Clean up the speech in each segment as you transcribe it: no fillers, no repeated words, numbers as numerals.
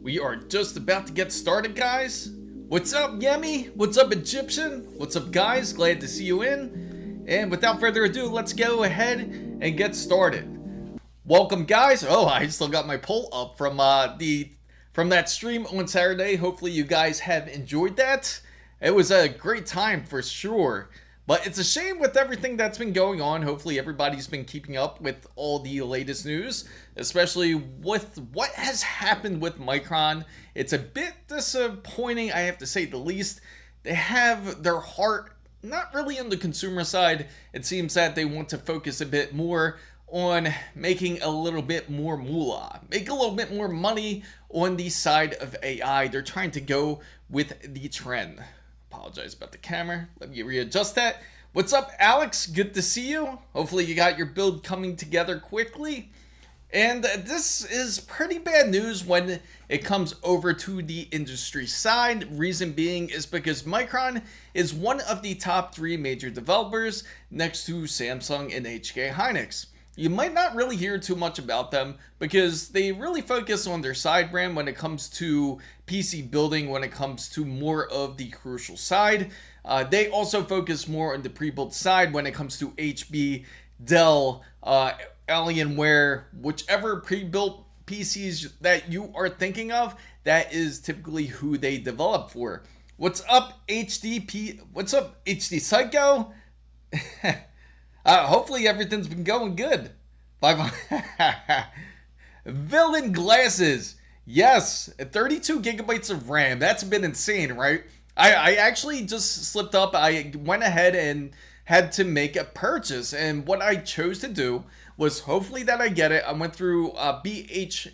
We are just about to get started, guys. What's up, Yemi? What's up, Egyptian? What's up, guys? Glad to see you in. And without further ado, let's go ahead and get started. Welcome, guys. Oh, I still got my poll up from that stream on Saturday. Hopefully you guys have enjoyed that. It was a great time for sure. But it's a shame with everything that's been going on. Hopefully everybody's been keeping up with all the latest news, especially with what has happened with Micron. It's a bit disappointing, I have to say the least. They have their heart not really on the consumer side. It seems that they want to focus a bit more on making a little bit more moolah, make a little bit more money on the side of AI. They're trying to go with the trend. Apologize about the camera. Let me readjust that. What's up, Alex? Good to see you. Hopefully you got your build coming together quickly. And this is pretty bad news when it comes over to the industry side. Reason being is because Micron is one of the top 3 major developers next to Samsung and HK Hynix. You might not really hear too much about them because they really focus on their side brand when it comes to PC building, when it comes to more of the crucial side. They also focus more on the pre-built side when it comes to HB, Dell, Alienware, whichever pre-built PCs that you are thinking of, that is typically who they develop for. What's up, HDP? What's up, HD Psycho? Hopefully everything's been going good. Villain glasses. Yes, 32 gigabytes of RAM. That's been insane, right? I actually just slipped up. I went ahead and had to make a purchase. And what I chose to do was hopefully that I get it. I went through B&H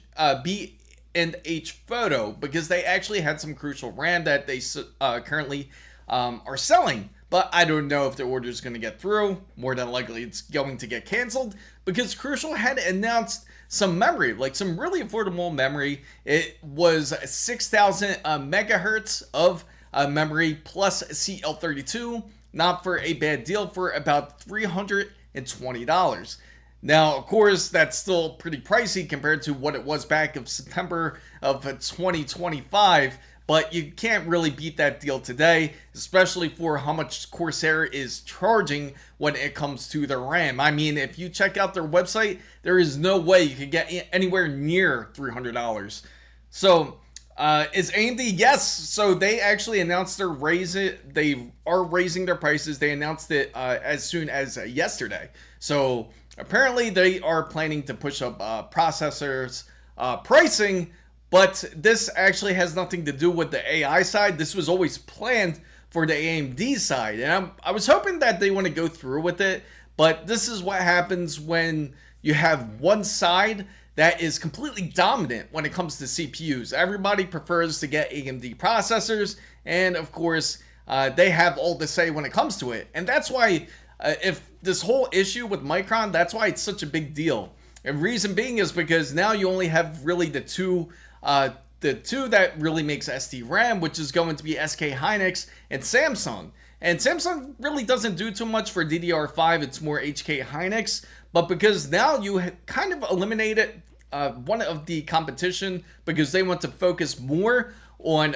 Photo because they actually had some crucial RAM that they currently are selling. But I don't know if the order is going to get through. More than likely it's going to get canceled because Crucial had announced some memory, like some really affordable memory. It was 6,000 megahertz of memory plus CL32, not for a bad deal, for about $320. Now, of course, that's still pretty pricey compared to what it was back of September of 2025. But you can't really beat that deal today, especially for how much Corsair is charging when it comes to their RAM. I mean, if you check out their website, there is no way you could get anywhere near $300. So, is AMD? Yes. So they actually announced they are raising their prices. They announced it as soon as yesterday. So apparently they are planning to push up processors pricing. But this actually has nothing to do with the AI side. This was always planned for the AMD side. And I was hoping that they want to go through with it. But this is what happens when you have one side that is completely dominant when it comes to CPUs. Everybody prefers to get AMD processors. And of course, they have all to say when it comes to it. And that's why, if this whole issue with Micron, that's why it's such a big deal. And reason being is because now you only have really the two that really makes SD-RAM, which is going to be SK Hynix and Samsung. And Samsung really doesn't do too much for DDR5. It's more HK Hynix. But because now you kind of eliminated one of the competition because they want to focus more on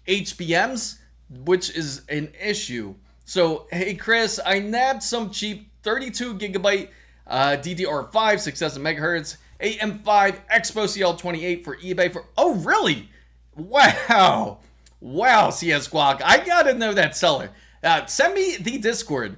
HBMs, which is an issue. So, hey Chris, I nabbed some cheap 32 gigabyte DDR5, 6,000 megahertz, AM5 Expo CL28 for eBay for, oh really? Wow, CS Squawk, I gotta know that seller. Send me the Discord.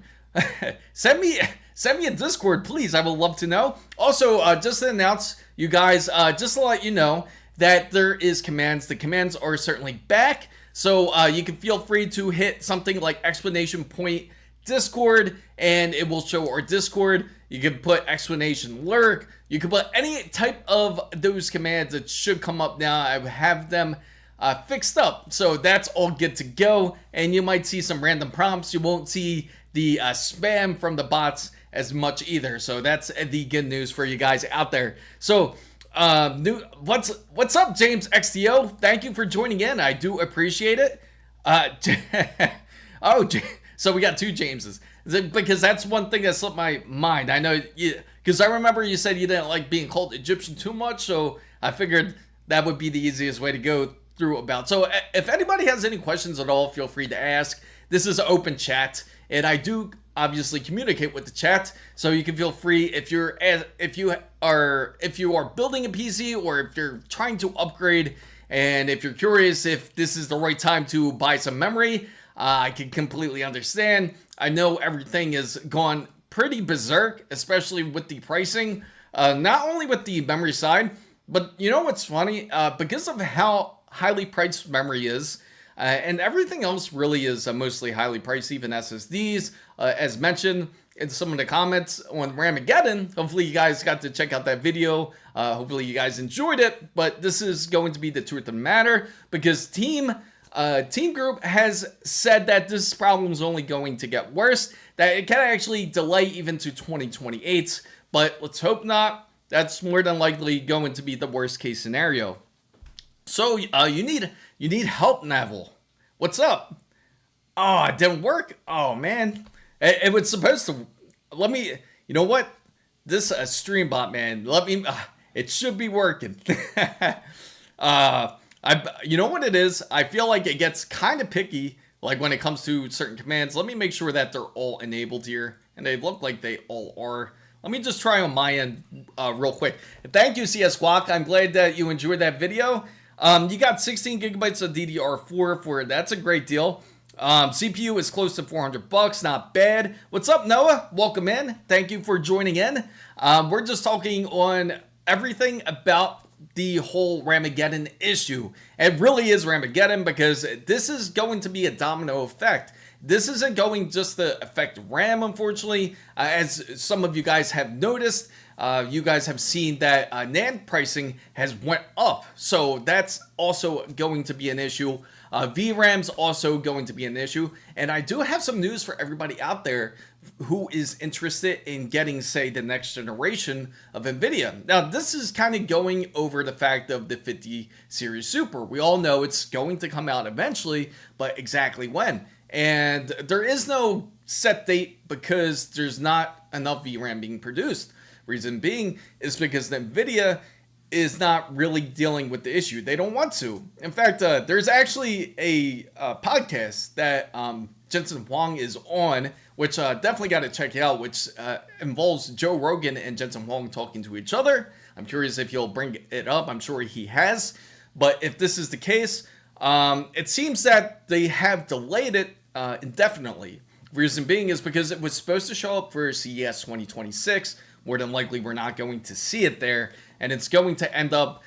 send me a Discord, please. I would love to know. Also, just to announce, you guys, just to let you know that there is commands. The commands are certainly back, so you can feel free to hit something like exclamation point Discord, and it will show our Discord. You can put exclamation lurk. You can put any type of those commands that should come up now. I have them fixed up, so that's all good to go. And you might see some random prompts. You won't see the spam from the bots as much either. So that's the good news for you guys out there. So what's up, James XTO? Thank you for joining in. I do appreciate it. So we got 2 Jameses. Because that's one thing that slipped my mind. I know you, because I remember you said you didn't like being called Egyptian too much, so I figured that would be the easiest way to go through about. So if anybody has any questions at all, feel free to ask. This is an open chat, and I do obviously communicate with the chat, so you can feel free if you are building a PC, or if you're trying to upgrade, and if you're curious if this is the right time to buy some memory. I can completely understand. I know everything has gone pretty berserk, especially with the pricing, not only with the memory side, but you know what's funny? Because of how highly priced memory is, and everything else really is mostly highly priced, even SSDs, as mentioned in some of the comments on Ramageddon. Hopefully you guys got to check out that video. Hopefully you guys enjoyed it, but this is going to be the truth of the matter, because Team Group has said that this problem is only going to get worse, that it can actually delay even to 2028, but let's hope not. That's more than likely going to be the worst case scenario. So you need help, Neville. What's up? Oh, it didn't work. Oh man, it was supposed to. Let me. You know what? This StreamBot, man. Let me. It should be working. You know what it is? I feel like it gets kind of picky, like when it comes to certain commands. Let me make sure that they're all enabled here, and they look like they all are. Let me just try on my end real quick. Thank you, CS Squawk. I'm glad that you enjoyed that video. You got 16 gigabytes of DDR4 for it. That's a great deal. CPU is close to $400. Not bad. What's up, Noah? Welcome in. Thank you for joining in. We're just talking on everything about the whole Ramageddon issue. It really is Ramageddon, because this is going to be a domino effect. This isn't going just to affect RAM, unfortunately. As some of you guys have noticed, you guys have seen that NAND pricing has went up. So that's also going to be an issue. VRAM's also going to be an issue. And I do have some news for everybody out there who is interested in getting, say, the next generation of NVIDIA. Now, this is kind of going over the fact of the 50 series Super. We all know it's going to come out eventually, but exactly when? And there is no set date, because there's not enough VRAM being produced. Reason being is because the NVIDIA is not really dealing with the issue. They don't want to. In fact, there's actually a podcast that Jensen Huang is on, which definitely got to check out, which involves Joe Rogan and Jensen Huang talking to each other. I'm curious if he'll bring it up. I'm sure he has. But if this is the case, it seems that they have delayed it indefinitely. Reason being is because it was supposed to show up for CES 2026. More than likely, we're not going to see it there. And it's going to end up,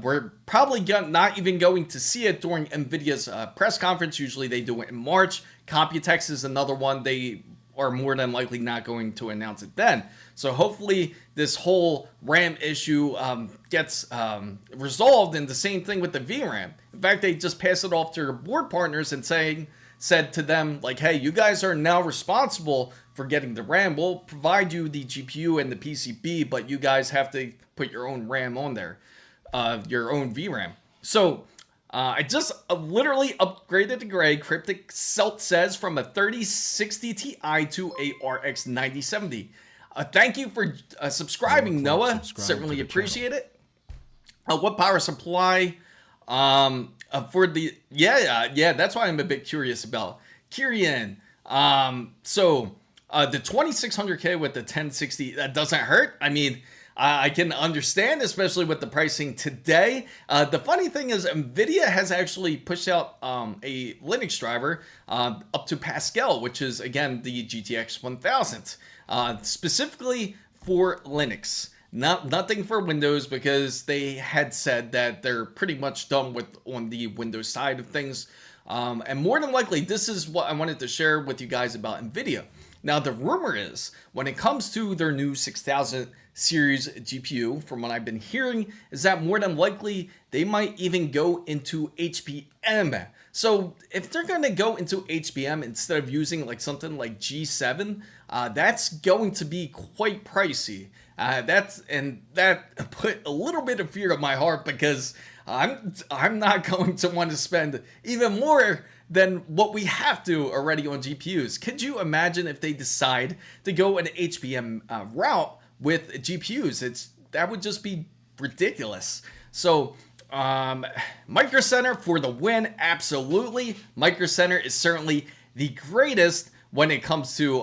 we're probably not even going to see it during NVIDIA's press conference. Usually they do it in March. Computex is another one. They are more than likely not going to announce it then. So hopefully this whole RAM issue gets resolved, and the same thing with the VRAM. In fact, they just pass it off to their board partners and said to them, like, hey, you guys are now responsible for getting the RAM. We'll provide you the GPU and the PCB, but you guys have to put your own RAM on there, your own VRAM. So I just literally upgraded to gray. Cryptic Celt says from a 3060 Ti to a RX 9070. Thank you for subscribing, Noah. Certainly appreciate it. What power supply for the that's why I'm a bit curious about Kyrian. So the 2600K with the 1060, that doesn't hurt. I mean, I can understand, especially with the pricing today. The funny thing is NVIDIA has actually pushed out a Linux driver up to Pascal, which is, again, the GTX 1000, specifically for Linux. Nothing for Windows, because they had said that they're pretty much done with on the Windows side of things. And more than likely, this is what I wanted to share with you guys about NVIDIA. Now, the rumor is, when it comes to their new 6000 series GPU, from what I've been hearing, is that more than likely they might even go into HBM. So if they're going to go into HBM instead of using like something like G7, that's going to be quite pricey. That put a little bit of fear in my heart, because I'm not going to want to spend even more than what we have to already on GPUs. Could you imagine if they decide to go an HBM route with GPUs? That would just be ridiculous. So Micro Center for the win, absolutely. Micro Center is certainly the greatest when it comes to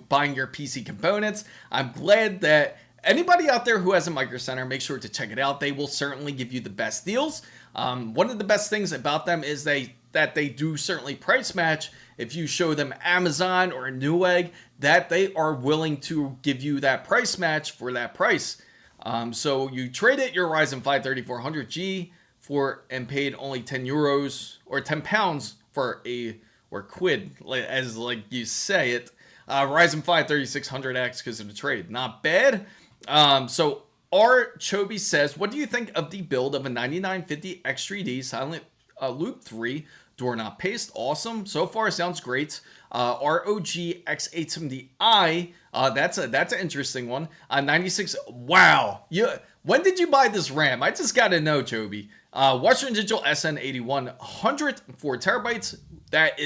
buying your PC components. I'm glad that anybody out there who has a Micro Center, make sure to check it out. They will certainly give you the best deals. One of the best things about them is that they do certainly price match. If you show them Amazon or Newegg, that they are willing to give you that price match for that price. So you traded your Ryzen 5 3400G for and paid only 10 euros or 10 pounds for or quid, as like you say it, Ryzen 5 3600X because of the trade. Not bad. So R. Chobi says, what do you think of the build of a 9950 X3D Silent Loop 3 door not paste? Awesome. So far sounds great. ROG X870i, that's an interesting one. 96. Wow. When did you buy this RAM? I just gotta know, Chobi. Western Digital SN8100, 4 terabytes. That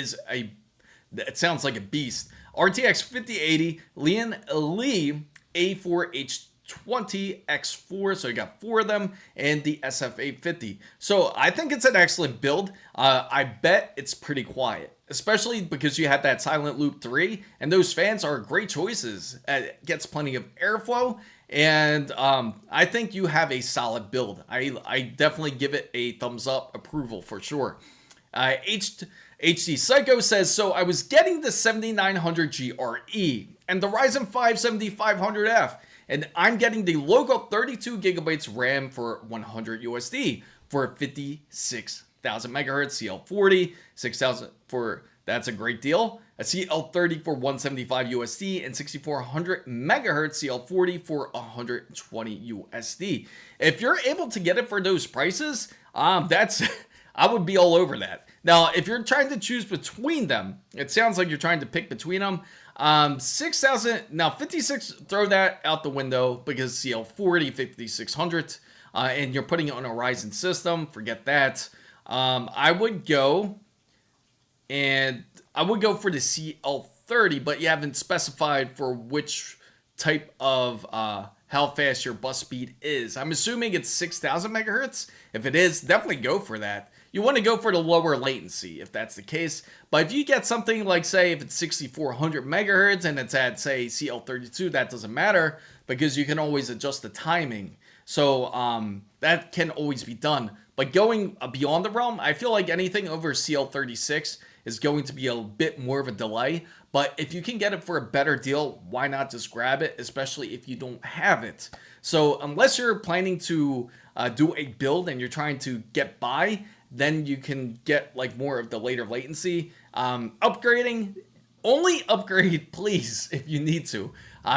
sounds like a beast. RTX 5080 Lian Li A4H20 X4, so you got 4 of them, and the SF850. So I think it's an excellent build. I bet it's pretty quiet, especially because you have that Silent Loop 3, and those fans are great choices. It gets plenty of airflow, and I think you have a solid build. I definitely give it a thumbs up approval for sure. HD Psycho says, so I was getting the 7900 GRE and the Ryzen 5 7500F, and I'm getting the logo 32 gigabytes RAM for 100 USD for 56,000 megahertz CL40, 6,000 for, that's a great deal. A CL30 for 175 USD and 6400 megahertz CL40 for 120 USD. If you're able to get it for those prices, I would be all over that. Now, if you're trying to choose between them, it sounds like you're trying to pick between them. 6,000, now 56, throw that out the window because CL40, 5600, and you're putting it on a Ryzen system, forget that. I would go for the CL30, but you haven't specified for which type of, how fast your bus speed is. I'm assuming it's 6,000 megahertz. If it is, definitely go for that. You want to go for the lower latency if that's the case. But if you get something like, say, if it's 6,400 megahertz and it's at, say, CL32, that doesn't matter because you can always adjust the timing. So that can always be done. But going beyond the realm, I feel like anything over CL36 is going to be a bit more of a delay. But if you can get it for a better deal, why not just grab it, especially if you don't have it? So unless you're planning to do a build and you're trying to get by, then you can get like more of the later latency. Upgrading, only upgrade please if you need to.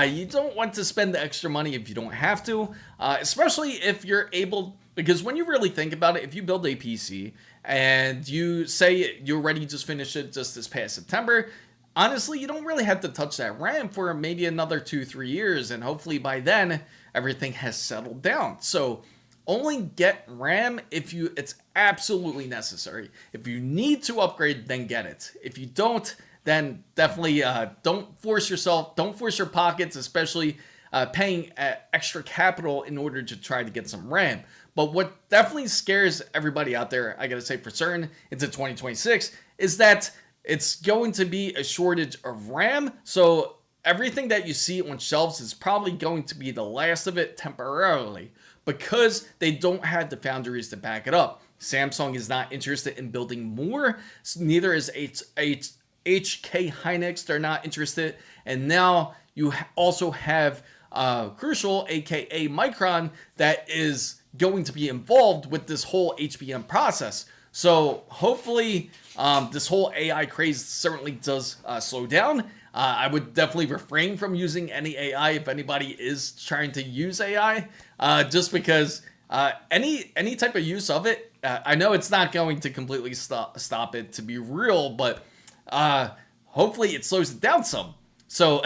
You don't want to spend the extra money if you don't have to, especially if you're able, because when you really think about it, if you build a PC and you say you're ready to just finish it just this past September, honestly, you don't really have to touch that RAM for maybe another 2-3 years, and hopefully by then everything has settled down. So only get RAM if it's absolutely necessary. If you need to upgrade, then get it. If you don't, then definitely don't force yourself, don't force your pockets, especially paying extra capital in order to try to get some RAM. But what definitely scares everybody out there, I gotta say for certain, into 2026, is that it's going to be a shortage of RAM. So everything that you see on shelves is probably going to be the last of it temporarily, because they don't have the foundries to back it up. Samsung is not interested in building more. Neither is HK Hynix. They're not interested. And now you also have Crucial, aka Micron, that is going to be involved with this whole HBM process. So hopefully this whole AI craze certainly does slow down. I would definitely refrain from using any AI if anybody is trying to use AI, just because any type of use of it, I know it's not going to completely stop it, to be real, but hopefully it slows it down some. So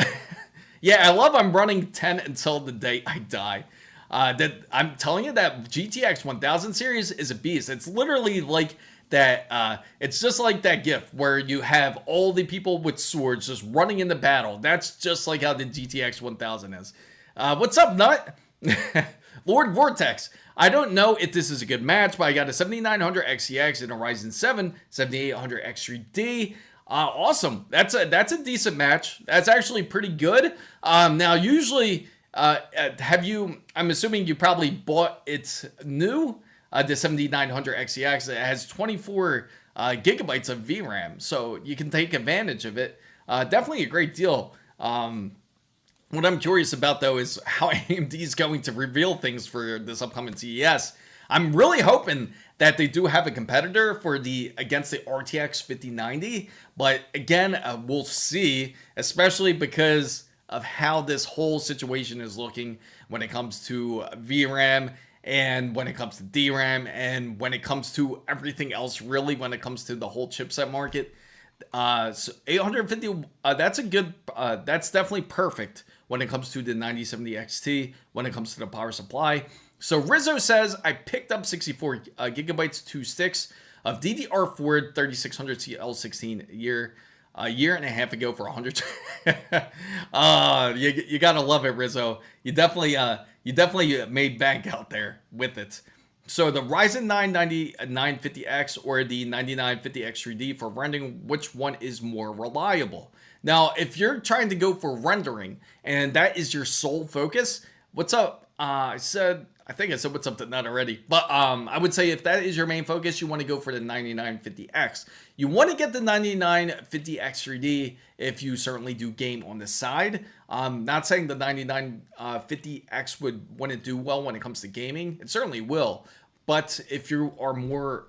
yeah, I love I'm running 10 until the day I die. That I'm telling you, that GTX 1000 series is a beast. It's literally like that. It's just like that GIF where you have all the people with swords just running in the battle. That's just like how the GTX 1000 is. What's up, Nut? Lord Vortex. I don't know if this is a good match, but I got a 7900 XTX and a Ryzen 7 7800 X3D. Awesome. That's a decent match. That's actually pretty good. Now, usually, I'm assuming you probably bought its new, the 7900 XTX. It has 24 gigabytes of VRAM, so you can take advantage of it. Definitely a great deal. What I'm curious about, though, is how AMD is going to reveal things for this upcoming CES. I'm really hoping that they do have a competitor against the RTX 5090, but again, we'll see, especially because of how this whole situation is looking when it comes to VRAM and when it comes to DRAM and when it comes to everything else, really, when it comes to the whole chipset market. So 850, that's definitely perfect when it comes to the 9070 XT, when it comes to the power supply. So Rizzo says, I picked up 64 gigabytes, 2 sticks of DDR4 3600 CL16 a year and a half ago for 100. You gotta love it, Rizzo. You definitely made bank out there with it. So the Ryzen 9 9950X or the 9950 X3D for rendering, which one is more reliable? Now, if you're trying to go for rendering and that is your sole focus, what's up? I think I said what's up to that already. But I would say if that is your main focus, you want to go for the 9950X. You want to get the 9950 X3D if you certainly do game on the side. Not saying the 9950X wouldn't do well when it comes to gaming. It certainly will. But if you are more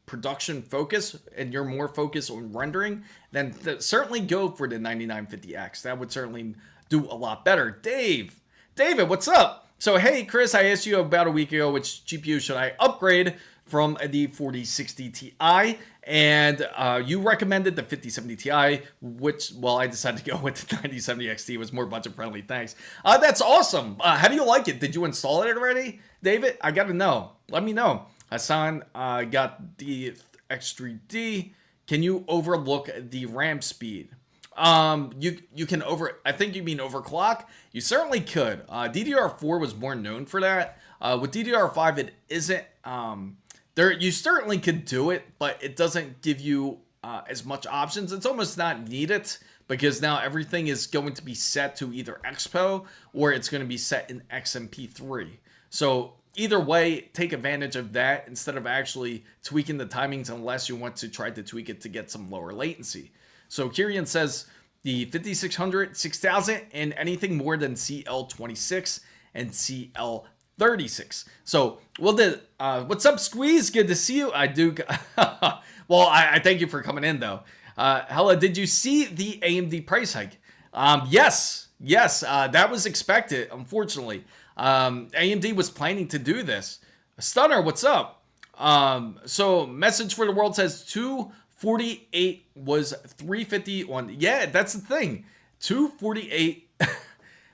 production focused and you're more focused on rendering, then certainly go for the 9950X. That would certainly do a lot better. David, what's up? So, hey, Chris, I asked you about a week ago which GPU should I upgrade from the 4060 Ti, and you recommended the 5070 Ti, which, well, I decided to go with the 9070 XT. It was more budget friendly. Thanks. That's awesome. How do you like it? Did you install it already, David? I got to know. Let me know. Hassan got the X3D. Can you overlook the RAM speed? You can I think you mean overclock. You certainly could. DDR4 was more known for that. With DDR5, it isn't. You certainly could do it, but it doesn't give you as much options. It's almost not needed because now everything is going to be set to either Expo or it's going to be set in XMP3. So either way, take advantage of that instead of actually tweaking the timings unless you want to try to tweak it to get some lower latency. So Kirian says the 5600, 6000, and anything more than CL26 and CL36. So, what's up, Squeeze? Good to see you. I do. Well, I thank you for coming in, though. Hella, did you see the AMD price hike? Yes, that was expected, unfortunately. AMD was planning to do this. Stunner, what's up? So, Message for the World says 248 was 350 on. Yeah, that's the thing. 248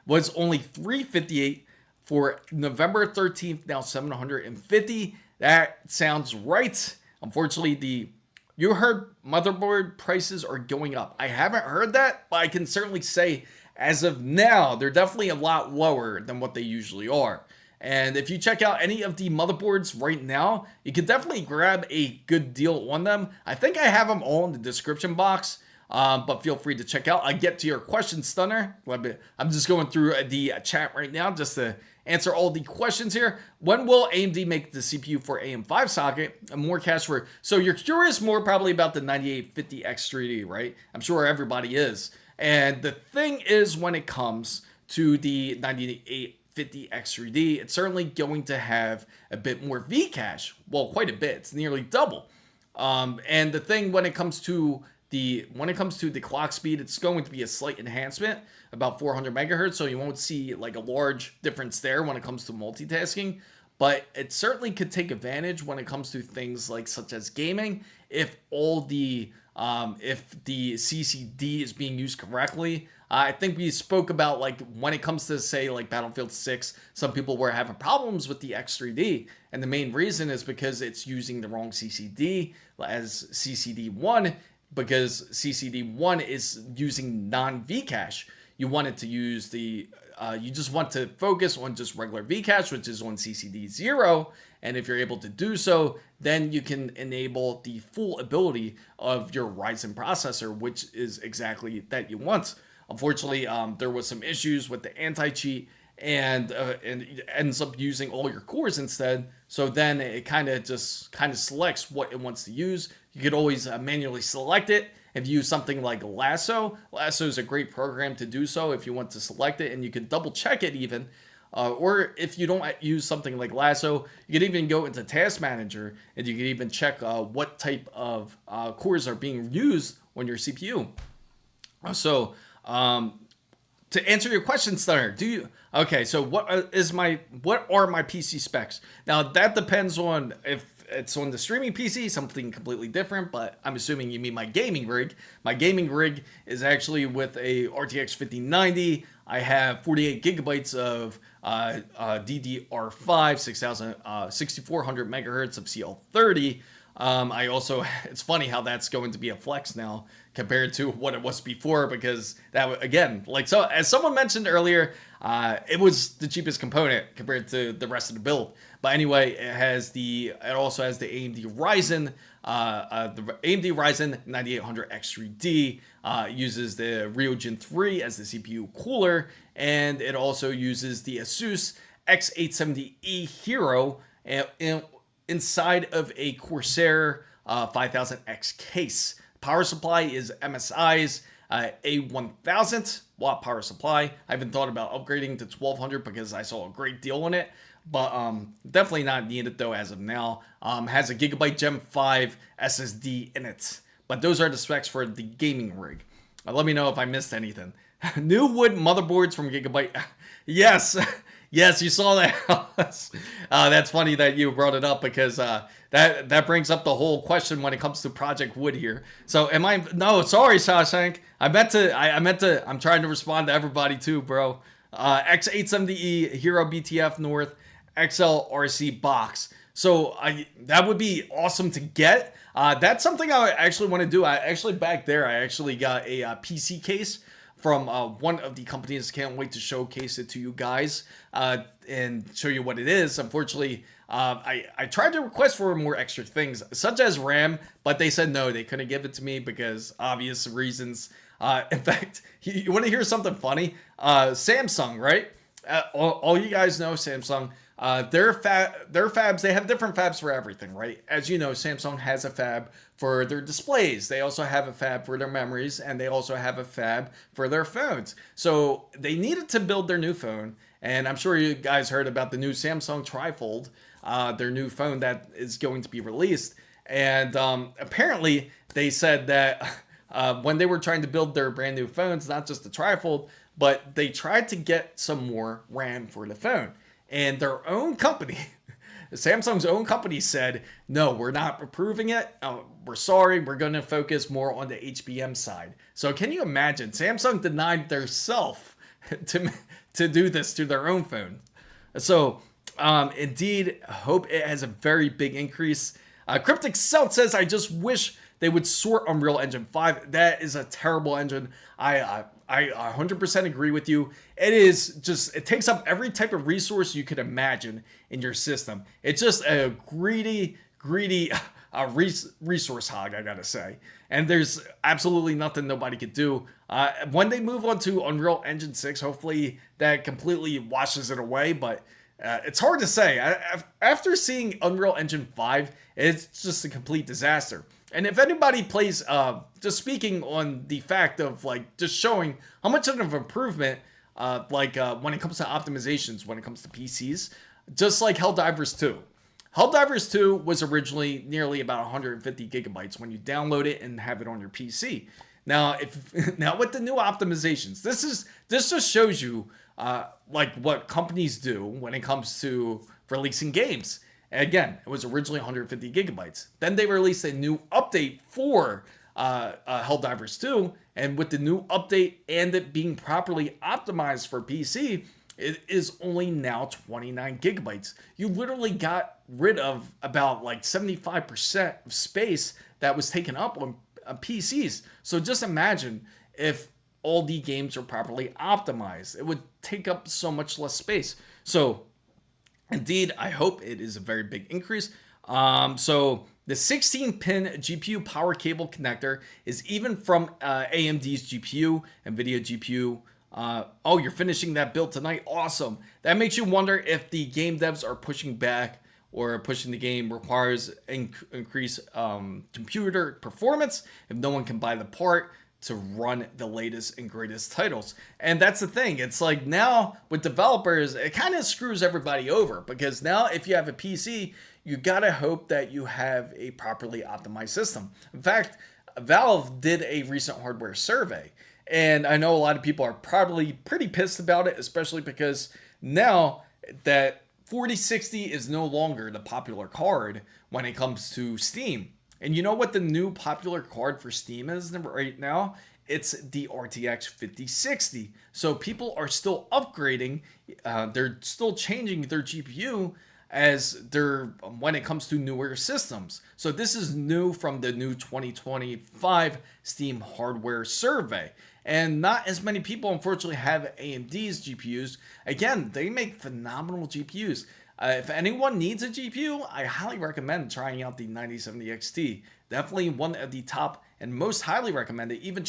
was only 358 for November 13th. Now 750. That sounds right. Unfortunately, you heard motherboard prices are going up. I haven't heard that, but I can certainly say as of now, they're definitely a lot lower than what they usually are. And if you check out any of the motherboards right now, you can definitely grab a good deal on them. I think I have them all in the description box, but feel free to check out. I get to your question, Stunner. I'm just going through the chat right now just to answer all the questions here. When will AMD make the CPU for AM5 socket? More cash for. So you're curious more probably about the 9850 X3D, right? I'm sure everybody is. And the thing is, when it comes to the 9850 X3D, it's certainly going to have a bit more V-cache. Well, quite a bit. It's nearly double. And the thing when it comes to the clock speed, it's going to be a slight enhancement, about 400 megahertz. So you won't see like a large difference there when it comes to multitasking. But it certainly could take advantage when it comes to things like such as gaming, if the CCD is being used correctly. I think we spoke about like when it comes to say like Battlefield 6, some people were having problems with the X3D, and the main reason is because it's using the wrong CCD as CCD1, because CCD1 is using non-V cache. You want it to use the you just want to focus on just regular Vcache, which is on CCD 0, and if you're able to do so, then you can enable the full ability of your Ryzen processor, which is exactly that you want. Unfortunately, there was some issues with the anti-cheat, and it ends up using all your cores instead. So then it kind of selects what it wants to use. You could always manually select it. If you use something like Lasso is a great program to do so if you want to select it, and you can double check it even. Or if you don't use something like Lasso, you can even go into Task Manager, and you can even check what type of cores are being used on your CPU. So to answer your question, Stunner, so what are my PC specs? Now that depends on if it's on the streaming PC, something completely different, but I'm assuming you mean my gaming rig. My gaming rig is actually with a RTX 5090. I have 48 gigabytes of DDR5, 6400 megahertz of CL30. I also, it's funny how that's going to be a flex now compared to what it was before, because that, again, so as someone mentioned earlier, it was the cheapest component compared to the rest of the build. But anyway, it also has the AMD Ryzen, the AMD Ryzen 9800X3D, uses the Radeon 3 as the CPU cooler, and it also uses the Asus X870E Hero inside of a Corsair 5000X case. Power supply is MSI's a 1000 watt power supply. I haven't thought about upgrading to 1200 because I saw a great deal on it, but definitely not needed though as of now. Has a Gigabyte Gen 5 SSD in it, but those are the specs for the gaming rig. Let me know if I missed anything. New wood motherboards from Gigabyte. Yes. Yes, you saw that. That's funny that you brought it up, because that brings up the whole question when it comes to Project Wood here. So no, sorry, Shawshank. I'm trying to respond to everybody too, bro. X870E Hero BTF North XLRC box. So that would be awesome to get. That's something I actually want to do. I actually got a PC case from one of the companies. Can't wait to showcase it to you guys and show you what it is. Unfortunately, I tried to request for more extra things, such as RAM, but they said no, they couldn't give it to me because obvious reasons. In fact, you want to hear something funny? Samsung, right? All you guys know Samsung. Their fabs, they have different fabs for everything, right? As you know, Samsung has a fab for their displays. They also have a fab for their memories, and they also have a fab for their phones. So they needed to build their new phone, and I'm sure you guys heard about the new Samsung Trifold, their new phone that is going to be released. And apparently they said that when they were trying to build their brand new phones, not just the Trifold, but they tried to get some more RAM for the phone. And their own company, Samsung's own company, said, no, we're not approving it. We're sorry. We're going to focus more on the HBM side. So can you imagine? Samsung denied their self to do this to their own phone. So indeed, hope it has a very big increase. Cryptic Celt says, I just wish they would sort Unreal Engine 5. That is a terrible engine. I 100% agree with you. It takes up every type of resource you could imagine in your system. It's just a greedy resource hog, I gotta say. And there's absolutely nothing nobody could do. When they move on to Unreal Engine 6, hopefully that completely washes it away, but it's hard to say. After seeing Unreal Engine 5, it's just a complete disaster. And if anybody plays, just speaking on the fact of just showing how much of an improvement, when it comes to optimizations, when it comes to PCs, just like Helldivers 2. Helldivers 2 was originally nearly about 150 gigabytes when you download it and have it on your PC. Now, with the new optimizations, this just shows you what companies do when it comes to releasing games. Again, it was originally 150 gigabytes. Then they released a new update for Helldivers 2, and with the new update and it being properly optimized for PC, it is only now 29 gigabytes. You literally got rid of about 75% of space that was taken up on PCs. So just imagine if all the games are properly optimized. It would take up so much less space. So indeed, I hope it is a very big increase. So the 16-pin GPU power cable connector is even from AMD's GPU, NVIDIA GPU. Oh, you're finishing that build tonight? Awesome. That makes you wonder if the game devs are pushing back or pushing the game requires increased computer performance if no one can buy the part to run the latest and greatest titles. And that's the thing. It's like now with developers, it kind of screws everybody over, because now if you have a PC, you gotta hope that you have a properly optimized system. In fact, Valve did a recent hardware survey, and I know a lot of people are probably pretty pissed about it, especially because now that 4060 is no longer the popular card when it comes to Steam. And you know what the new popular card for Steam is right now? It's the RTX 5060. So people are still upgrading. They're still changing their GPU when it comes to newer systems. So this is new from the new 2025 Steam hardware survey. And not as many people, unfortunately, have AMD's GPUs. Again, they make phenomenal GPUs. If anyone needs a GPU, I highly recommend trying out the 9070 XT. Definitely one of the top and most highly recommended, even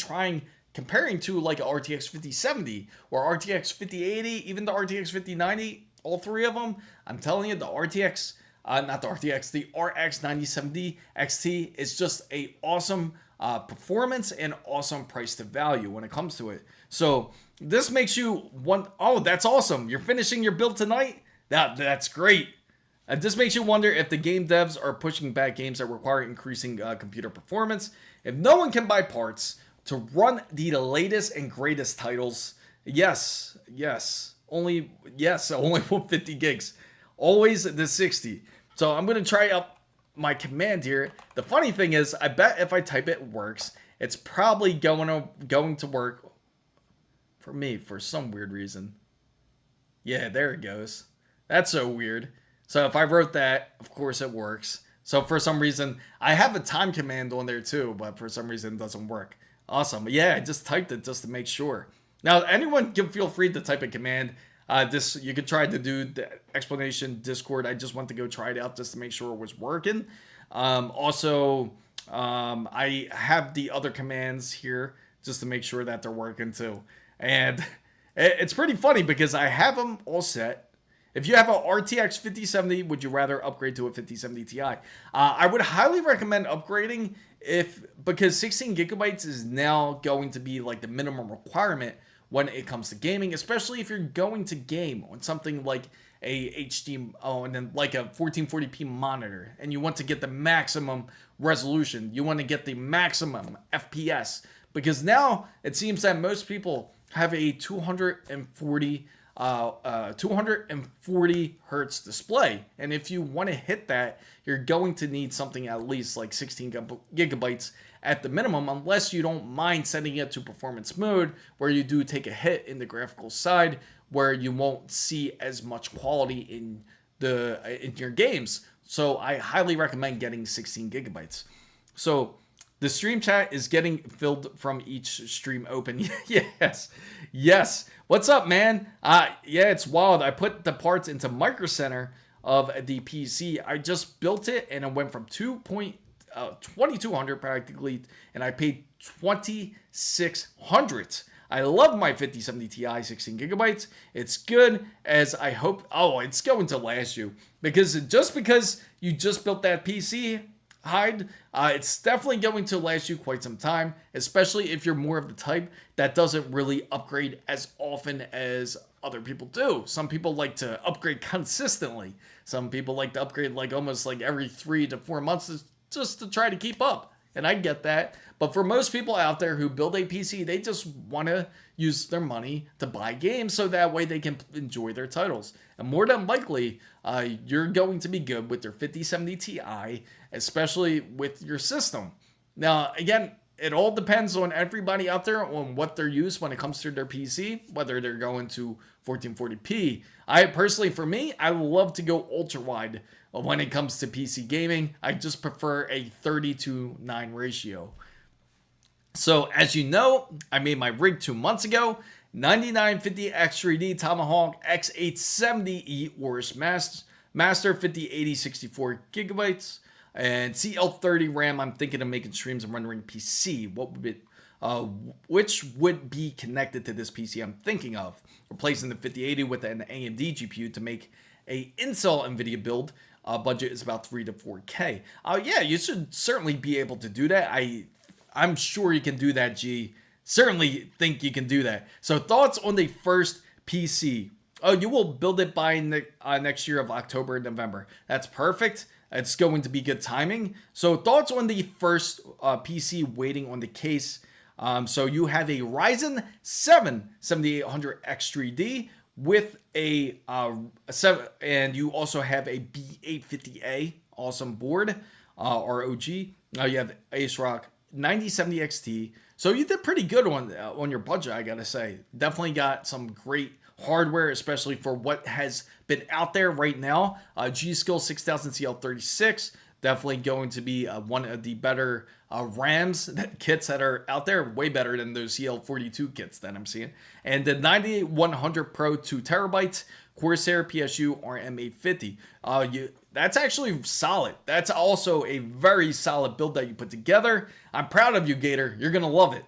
comparing to like a RTX 5070 or RTX 5080, even the RTX 5090, all three of them. I'm telling you, the RTX, the RX 9070 XT is just a awesome performance and awesome price to value when it comes to it. So this makes you oh, that's awesome. You're finishing your build tonight? That's great. This makes you wonder if the game devs are pushing back games that require increasing computer performance. If no one can buy parts to run the latest and greatest titles, only 150 gigs. Always the 60. So I'm going to try out my command here. The funny thing is, I bet if I type it works. It's probably going to work for me for some weird reason. Yeah, there it goes. That's so weird. So if I wrote that, of course it works. So for some reason, I have a time command on there too, but for some reason it doesn't work. Awesome. Yeah, I just typed it just to make sure. Now, anyone can feel free to type a command. You could try to do the explanation Discord. I just want to go try it out just to make sure it was working. I have the other commands here just to make sure that they're working too. And it's pretty funny because I have them all set. If you have a RTX 5070, would you rather upgrade to a 5070 Ti? I would highly recommend upgrading because 16 gigabytes is now going to be like the minimum requirement when it comes to gaming, especially if you're going to game on something like a HDMI and then like a 1440p monitor, and you want to get the maximum resolution, you want to get the maximum FPS, because now it seems that most people have a 240 hertz display, and if you want to hit that, you're going to need something at least like 16 gigabytes at the minimum, unless you don't mind setting it to performance mode, where you do take a hit in the graphical side, where you won't see as much quality in your games. So I highly recommend getting 16 gigabytes. So the stream chat is getting filled from each stream open. Yes. What's up, man? Yeah, it's wild. I put the parts into Micro Center of the PC. I just built it, and it went from 2200 practically, and I paid 2600. I love my 5070 Ti 16 gigabytes. It's good, as I hope. Oh, it's going to last you, because you just built that PC, it's definitely going to last you quite some time, especially if you're more of the type that doesn't really upgrade as often as other people do. Some people like to upgrade consistently. Some people like to upgrade like almost like every 3 to 4 months just to try to keep up. And I get that. But for most people out there who build a PC, they just want to use their money to buy games so that way they can enjoy their titles. And more than likely, you're going to be good with your 5070 Ti, especially with your system. Now, again, it all depends on everybody out there on what they're used when it comes to their PC, whether they're going to 1440p. For me, I love to go ultra wide when it comes to PC gaming. I just prefer a 30:9 ratio. So as you know, I made my rig 2 months ago. 9950 X3D Tomahawk X870E Oris Master 5080 64 gigabytes and CL30 RAM. I'm thinking of making streams and rendering PC. What would it, which would be connected to this PC I'm thinking of? Replacing the 5080 with an AMD GPU to make a Intel NVIDIA build. Budget is about 3 to 4K. Yeah, you should certainly be able to do that. I'm sure you can do that, G. Certainly think you can do that. So thoughts on the first PC? Oh, you will build it by next year of October and November. That's perfect. It's going to be good timing. So thoughts on the first PC waiting on the case. So you have a Ryzen 7 7800 X3D with a 7, and you also have a B850A awesome board, ROG. Now you have ASRock 9070 XT. So you did pretty good on your budget, I gotta say. Definitely got some great hardware, especially for what has been out there right now. G-Skill 6000 CL36, definitely going to be one of the better RAMs kits that are out there, way better than those CL42 kits that I'm seeing. And the 9100 Pro 2 terabytes Corsair PSU RM850. That's actually solid. That's also a very solid build that you put together. I'm proud of you, Gator. You're gonna love it.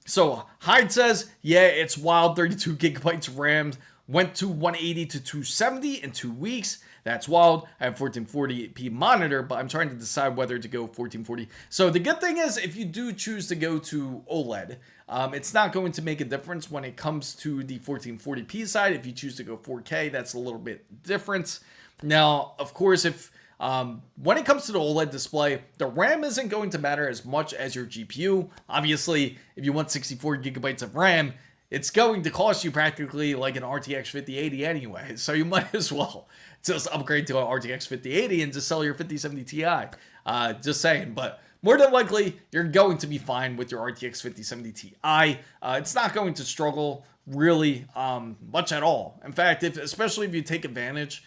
So Hyde says, yeah, it's wild. 32 gigabytes RAM went to 180 to 270 in 2 weeks. That's wild. I have 1440p monitor, but I'm trying to decide whether to go 1440. So the good thing is, if you do choose to go to OLED, it's not going to make a difference when it comes to the 1440p side. If you choose to go 4K, that's a little bit different. Now, of course, if when it comes to the OLED display, the RAM isn't going to matter as much as your GPU. Obviously, if you want 64 gigabytes of RAM, it's going to cost you practically like an RTX 5080 anyway. So you might as well just upgrade to an RTX 5080 and just sell your 5070 Ti. Just saying, but more than likely, you're going to be fine with your RTX 5070 Ti. It's not going to struggle really much at all. In fact, especially if you take advantage.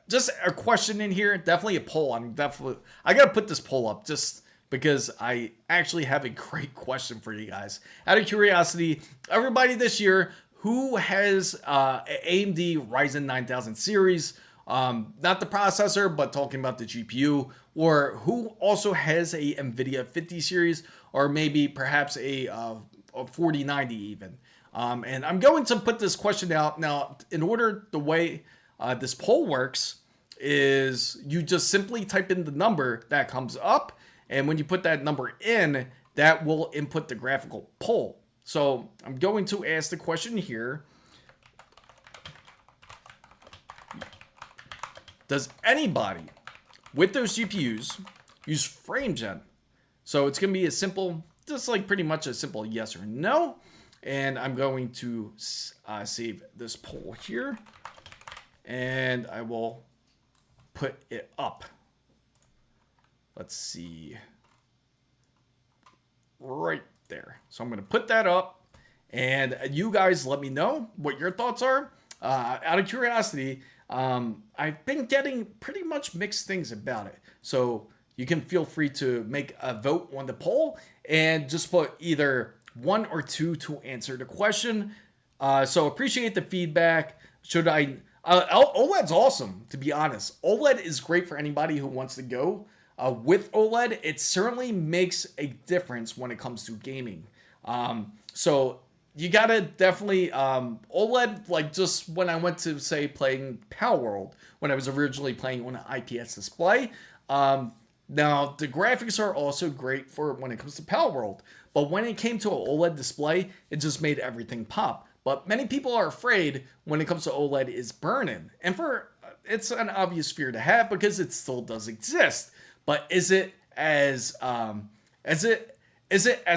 Just a question in here, definitely a poll. I gotta put this poll up just because I actually have a great question for you guys. Out of curiosity, everybody this year, who has AMD Ryzen 9000 series, not the processor, but talking about the GPU, or who also has a NVIDIA 50 series, or maybe perhaps a 4090 even. And I'm going to put this question out. Now, in order, the way this poll works is you just simply type in the number that comes up, and when you put that number in, that will input the graphical poll. So I'm going to ask the question here. Does anybody with those GPUs use frame gen? So it's going to be a simple, just like pretty much a simple yes or no. And I'm going to save this poll here, and I will put it up. Let's see. Right there. So I'm going to put that up, and you guys let me know what your thoughts are. Out of curiosity, I've been getting pretty much mixed things about it. So you can feel free to make a vote on the poll and just put either 1 or 2 to answer the question. So appreciate the feedback. OLED's awesome, to be honest. OLED is great for anybody who wants to go. With OLED, it certainly makes a difference when it comes to gaming. So you gotta definitely, OLED, like just when I went to, say, playing Power World, when I was originally playing on an IPS display. Now, the graphics are also great for when it comes to Power World. But when it came to an OLED display, it just made everything pop. But many people are afraid when it comes to OLED is burn-in. And it's an obvious fear to have because it still does exist. But is it as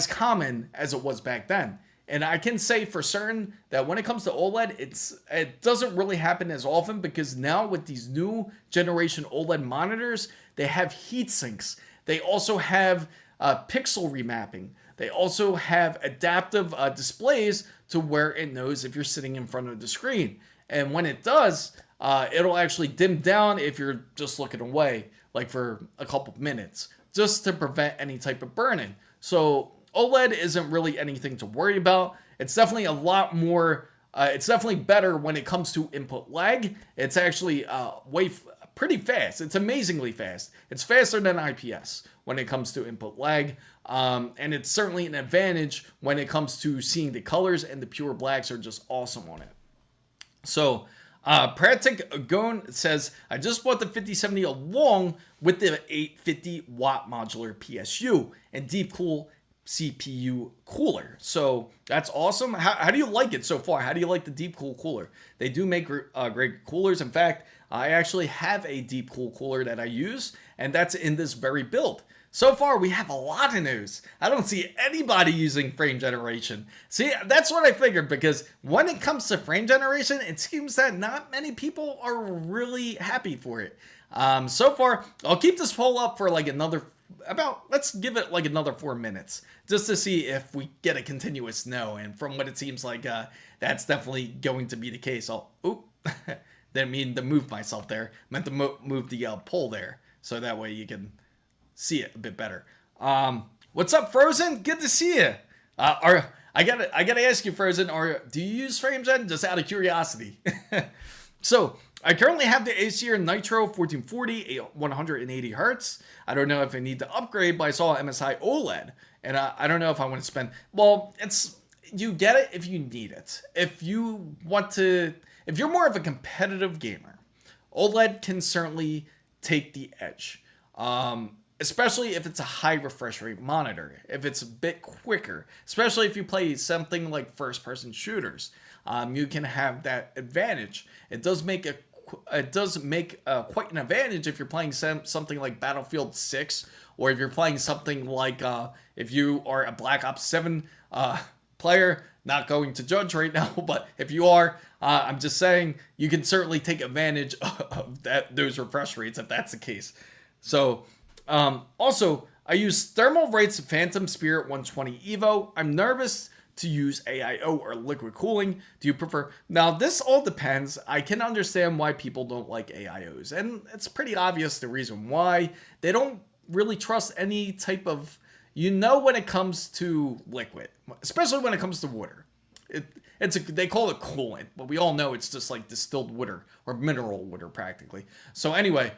common as it was back then? And I can say for certain that when it comes to OLED, it doesn't really happen as often because now with these new generation OLED monitors, they have heat sinks. They also have pixel remapping. They also have adaptive displays to where it knows if you're sitting in front of the screen. And when it does, it'll actually dim down if you're just looking away, like for a couple minutes, just to prevent any type of burn-in. So OLED isn't really anything to worry about. It's definitely a lot more, it's definitely better when it comes to input lag. It's actually pretty fast. It's amazingly fast. It's faster than IPS when it comes to input lag. And it's certainly an advantage when it comes to seeing the colors, and the pure blacks are just awesome on it. So, Pratik Gon says, I just bought the 5070 along with the 850 watt modular PSU and deep cool CPU cooler. So that's awesome. How do you like it so far? How do you like the deep cool cooler? They do make great coolers. In fact, I actually have a deep cool cooler that I use, and that's in this very build. So far, we have a lot of news. I don't see anybody using frame generation. See, that's what I figured, because when it comes to frame generation, it seems that not many people are really happy for it. So far, I'll keep this poll up for like let's give it like another 4 minutes, just to see if we get a continuous no. And from what it seems like, that's definitely going to be the case. Didn't mean to move myself there. Meant to move the poll there, so that way you can see it a bit better. What's up, Frozen? Good to see you. I gotta ask you, Frozen, do you use FrameGen? Just out of curiosity. So I currently have the Acer Nitro 1440 180 Hertz. I don't know if I need to upgrade, but I saw MSI OLED, and I don't know if I want to spend. Well, you get it if you need it. If you're more of a competitive gamer, OLED can certainly take the edge. Especially if it's a high refresh rate monitor, if it's a bit quicker, especially if you play something like first-person shooters, you can have that advantage. It does make quite an advantage if you're playing something like Battlefield 6, or if you're playing something like if you are a Black Ops 7 player. Not going to judge right now, but if you are, I'm just saying you can certainly take advantage of those refresh rates if that's the case. So. Also, I use Thermalright's Phantom Spirit 120 Evo. I'm nervous to use AIO or liquid cooling. Do you prefer? Now, this all depends. I can understand why people don't like AIOs, and it's pretty obvious the reason why. They don't really trust any type of, when it comes to liquid, especially when it comes to water. They call it coolant, but we all know it's just like distilled water or mineral water practically. So anyway,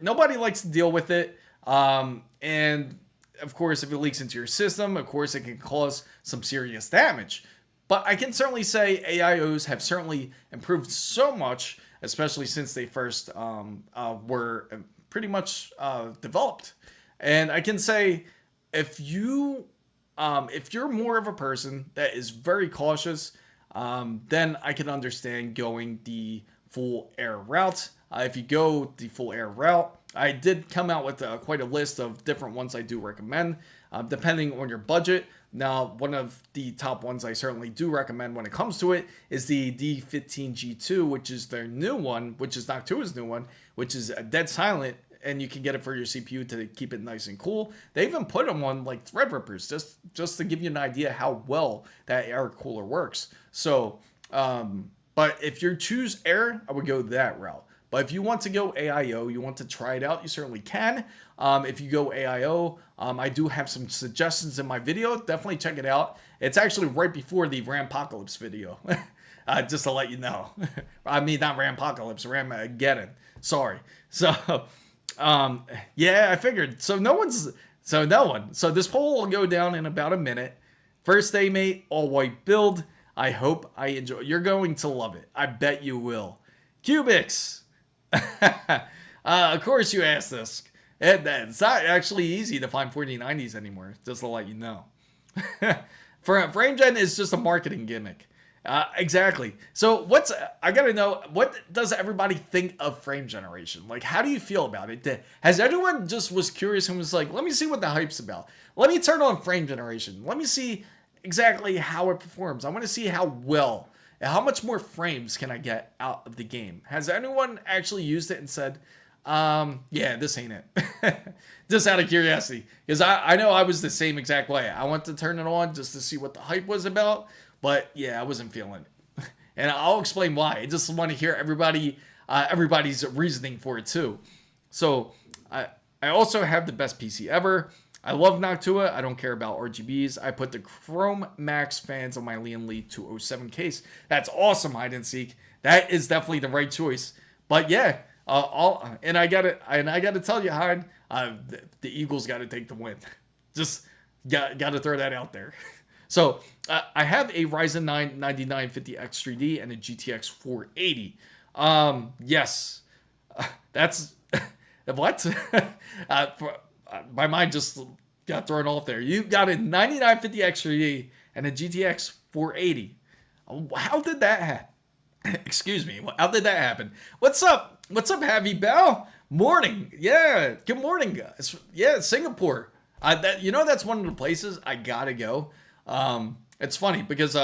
nobody likes to deal with it. And of course, if it leaks into your system, of course, it can cause some serious damage. But I can certainly say AIOs have certainly improved so much, especially since they first were pretty much developed. And I can say if you're more of a person that is very cautious, then I can understand going the full air route. If you go the full air route, I did come out with quite a list of different ones I do recommend, depending on your budget. Now, one of the top ones I certainly do recommend when it comes to it is the D15G2, which is their new one, which is Noctua's new one, which is dead silent, and you can get it for your CPU to keep it nice and cool. They even put them on like Threadrippers, just to give you an idea how well that air cooler works. So, but if you choose air, I would go that route. But if you want to go AIO, you want to try it out, you certainly can. If you go AIO, I do have some suggestions in my video. Definitely check it out. It's actually right before the Rampocalypse video, just to let you know. I mean, not Rampocalypse, Ramageddon. Sorry. So, yeah, I figured. So no one. So this poll will go down in about a minute. First day mate, all white build. I hope I enjoy. You're going to love it. I bet you will. Cubics. Of course you asked this. It's not actually easy to find 4090s anymore, just to let you know. FrameGen is just a marketing gimmick. Exactly. So I gotta know, what does everybody think of frame generation? Like, how do you feel about it? Has anyone just was curious and was like, let me see what the hype's about. Let me turn on frame generation. Let me see exactly how it performs. I want to see how much more frames can I get out of the game? Has anyone actually used it and said, yeah, this ain't it? Just out of curiosity. Because I know I was the same exact way. I went to turn it on just to see what the hype was about. But yeah, I wasn't feeling it. And I'll explain why. I just want to hear everybody's reasoning for it too. So I also have the best PC ever. I love Noctua. I don't care about RGBs. I put the Chrome Max fans on my Lian Li 207 case. That's awesome, hide and seek. That is definitely the right choice. But yeah, I gotta tell you, Hyde, the Eagles got to take the win. Just got to throw that out there. So I have a Ryzen 9 9950X 3D and a GTX 480. Yes, that's what. My mind just got thrown off there. You got a 9950X 3D and a GTX 480. How did that happen? Excuse me. How did that happen? What's up? What's up, Happy Bell? Morning. Yeah. Good morning, guys. Yeah, Singapore. That's one of the places I gotta go. It's funny because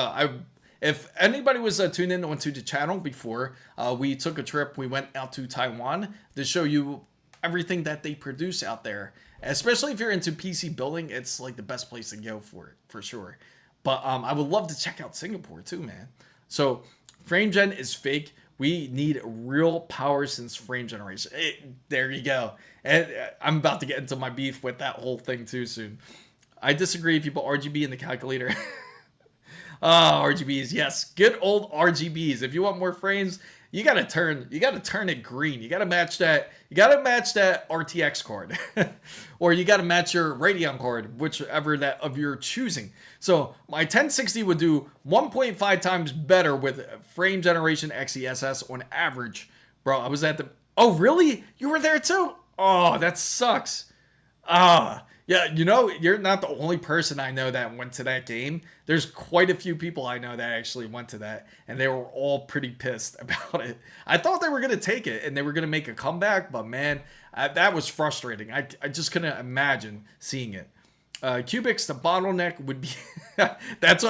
if anybody was tuned in onto the channel before, we took a trip. We went out to Taiwan to show you everything that they produce out there. Especially if you're into PC building, it's like the best place to go for sure. But I would love to check out Singapore too, man. So frame gen is fake. We need real power since frame generation. There you go. And I'm about to get into my beef with that whole thing too soon. I disagree if you put RGB in the calculator. RGBs, yes. Good old RGBs. If you want more frames, you gotta turn it green. You gotta match that RTX card. Or you gotta match your Radeon card, whichever that of your choosing. So my 1060 would do 1.5 times better with frame generation XeSS on average. Bro, I was at the... Oh, really? You were there too? Oh, that sucks. Yeah, you're not the only person I know that went to that game. There's quite a few people I know that actually went to that, and they were all pretty pissed about it. I thought they were going to take it, and they were going to make a comeback, but man, that was frustrating. I just couldn't imagine seeing it. Cubics, the bottleneck would be... that's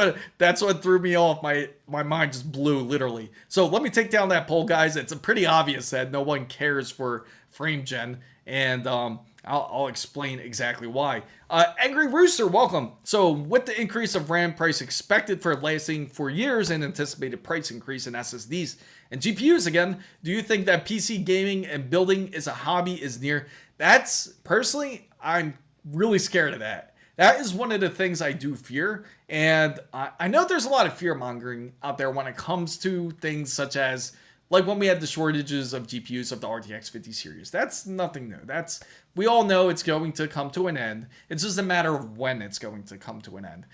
what threw me off. My mind just blew, literally. So let me take down that poll, guys. It's pretty obvious that no one cares for frame gen, and... I'll explain exactly why. Angry Rooster, welcome. So with the increase of RAM price expected for lasting for years and anticipated price increase in SSDs and GPUs again, do you think that PC gaming and building is a hobby is near? That's, personally, I'm really scared of that. That is one of the things I do fear. And I know there's a lot of fear mongering out there when it comes to things such as, like when we had the shortages of GPUs of the RTX 50 series. That's nothing new. We all know it's going to come to an end. It's just a matter of when it's going to come to an end.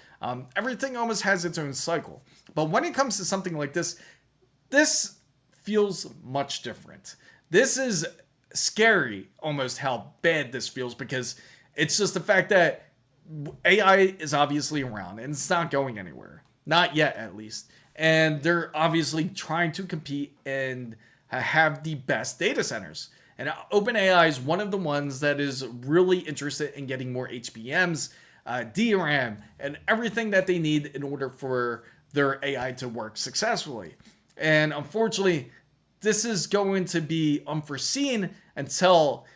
Everything almost has its own cycle. But when it comes to something like this feels much different. This is scary almost how bad this feels, because it's just the fact that AI is obviously around and it's not going anywhere. Not yet, at least. And they're obviously trying to compete and have the best data centers. And OpenAI is one of the ones that is really interested in getting more HBMs, DRAM, and everything that they need in order for their AI to work successfully. And unfortunately, this is going to be unforeseen until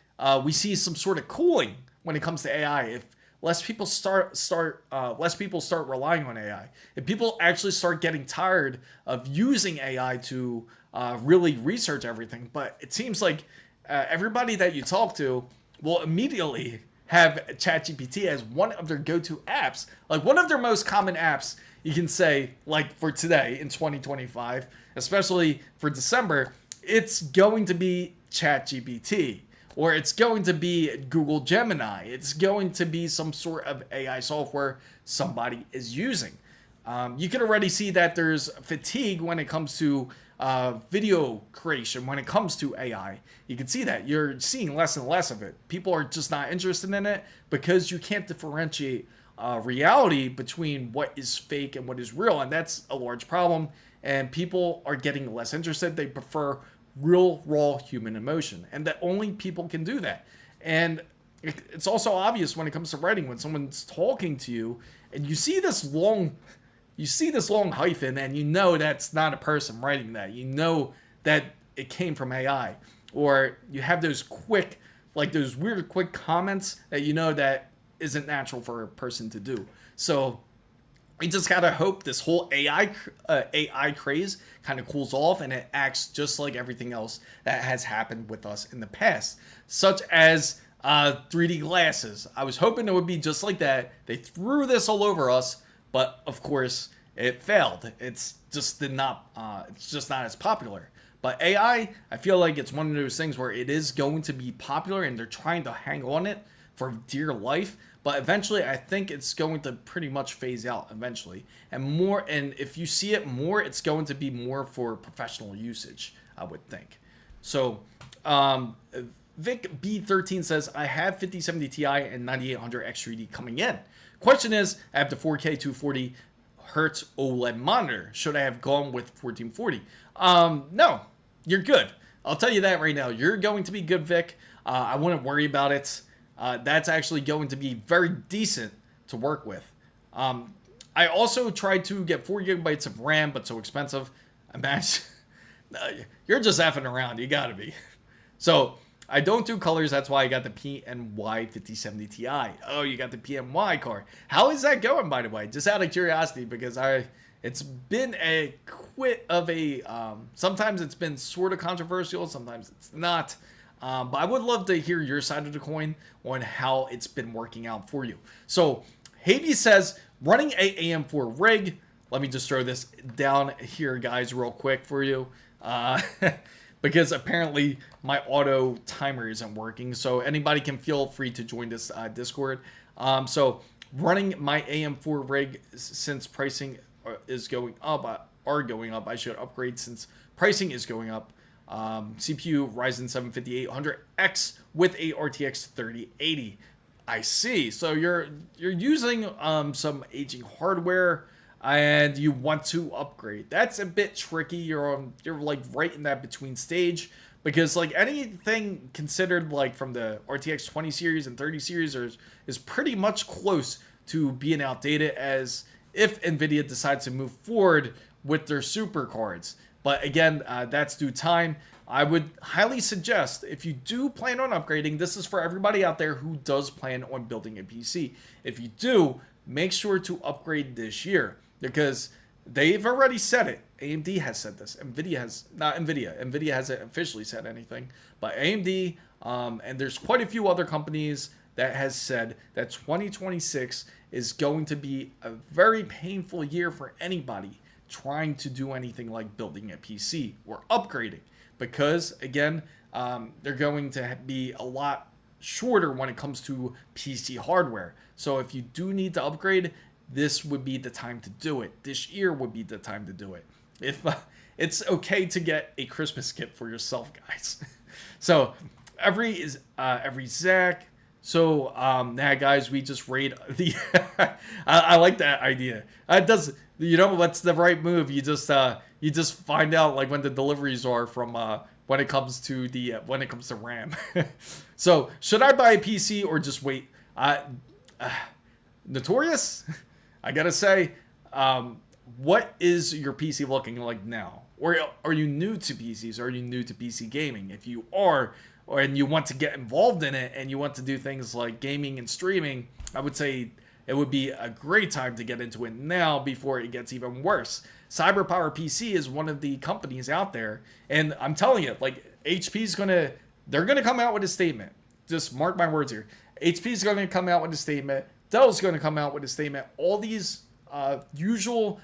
we see some sort of cooling when it comes to AI. If less people start relying on AI. If people actually start getting tired of using AI to really research everything. But it seems like everybody that you talk to will immediately have ChatGPT as one of their go-to apps. Like one of their most common apps, you can say, like for today in 2025, especially for December, it's going to be ChatGPT. Or it's going to be Google Gemini. It's going to be some sort of AI software somebody is using. You can already see that there's fatigue when it comes to video creation, when it comes to AI. You can see that. You're seeing less and less of it. People are just not interested in it because you can't differentiate reality between what is fake and what is real. And that's a large problem. And people are getting less interested. They prefer real, raw human emotion, and that only people can do that. And it's also obvious when it comes to writing, when someone's talking to you and you see this long hyphen, and you know that's not a person writing that. You know that it came from AI. Or you have those quick, like those weird quick comments that you know that isn't natural for a person to do. So we just gotta hope this whole AI craze kind of cools off and it acts just like everything else that has happened with us in the past, such as 3D glasses. I was hoping it would be just like that. They threw this all over us, but of course it failed. It's just not as popular. But AI, I feel like it's one of those things where it is going to be popular and they're trying to hang on it for dear life. But eventually, I think it's going to pretty much phase out eventually. And if you see it more, it's going to be more for professional usage, I would think. So, Vic B13 says, I have 5070 Ti and 9800 X3D coming in. Question is, I have the 4K 240 Hertz OLED monitor. Should I have gone with 1440? No, you're good. I'll tell you that right now. You're going to be good, Vic. I wouldn't worry about it. That's actually going to be very decent to work with. I also tried to get 4 gigabytes of RAM, but so expensive. Imagine, you're just effing around. You gotta be. So I don't do colors. That's why I got the PNY 5070 Ti. Oh, you got the PNY card. How is that going, by the way? Just out of curiosity, because it's been a quit of a. Sometimes it's been sort of controversial. Sometimes it's not. But I would love to hear your side of the coin on how it's been working out for you. So Havy says, running a AM4 rig. Let me just throw this down here, guys, real quick for you. Because apparently my auto timer isn't working. So anybody can feel free to join this Discord. So running my AM4 rig, since pricing is going up, I should upgrade since pricing is going up. CPU Ryzen 7 5800X with a RTX 3080. I see. So you're using some aging hardware and you want to upgrade. That's a bit tricky. You're like right in that between stage, because like anything considered like from the RTX 20 series and 30 series is pretty much close to being outdated, as if NVIDIA decides to move forward with their super cards. But again, that's due time. I would highly suggest, if you do plan on upgrading, this is for everybody out there who does plan on building a PC. If you do, make sure to upgrade this year, because they've already said it. AMD has said this. NVIDIA hasn't officially said anything, but AMD, and there's quite a few other companies that has said that 2026 is going to be a very painful year for anybody trying to do anything like building a PC or upgrading, because again, they're going to be a lot shorter when it comes to PC hardware. So if you do need to upgrade, this would be the time to do it. This year would be the time to do it. If it's okay to get a Christmas gift for yourself, guys. So every Zach. So yeah, guys, we just raid the. I like that idea. It does. You know what's the right move? You just find out like when the deliveries are from when it comes to RAM. So should I buy a PC or just wait? Notorious, I gotta say, what is your PC looking like now? Or are you new to PCs? Are you new to PC gaming? If you are, and you want to get involved in it and you want to do things like gaming and streaming, I would say it would be a great time to get into it now before it gets even worse. CyberPower PC is one of the companies out there, and I'm telling you, like they're gonna come out with a statement. Just mark my words here. HP's gonna come out with a statement. Dell's gonna come out with a statement. All these usual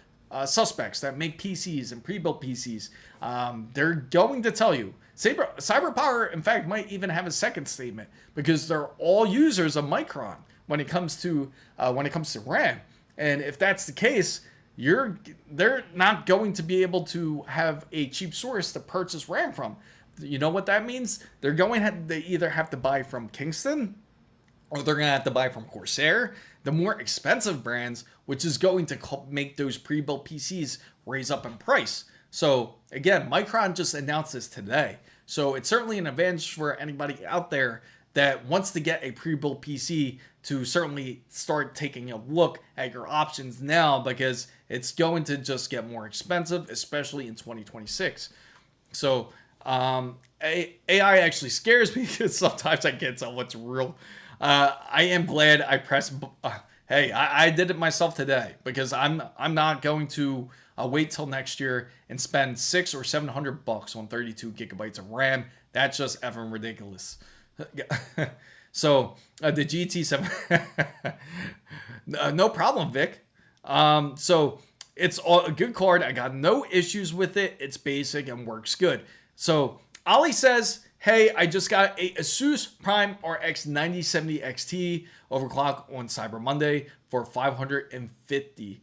suspects that make PCs and pre-built PCs, they're going to tell you. CyberPower, in fact, might even have a second statement, because they're all users of Micron when it comes to RAM. And if that's the case, they're not going to be able to have a cheap source to purchase RAM from. You know what that means? They're going to either have to buy from Kingston, or they're going to have to buy from Corsair, the more expensive brands, which is going to make those pre-built PCs raise up in price. So again, Micron just announced this today. So it's certainly an advantage for anybody out there that wants to get a pre-built PC to certainly start taking a look at your options now, because it's going to just get more expensive, especially in 2026. So AI actually scares me, because sometimes I can't tell what's real. I am glad I pressed. Hey, I did it myself today, because I'm not going to wait till next year and spend $600 or $700 on 32 gigabytes of RAM. That's just effing ridiculous. So the GT7, no problem, Vic. So it's a good card. I got no issues with it. It's basic and works good. So Ali says, hey, I just got a Asus Prime RX 9070 XT overclock on Cyber Monday for 550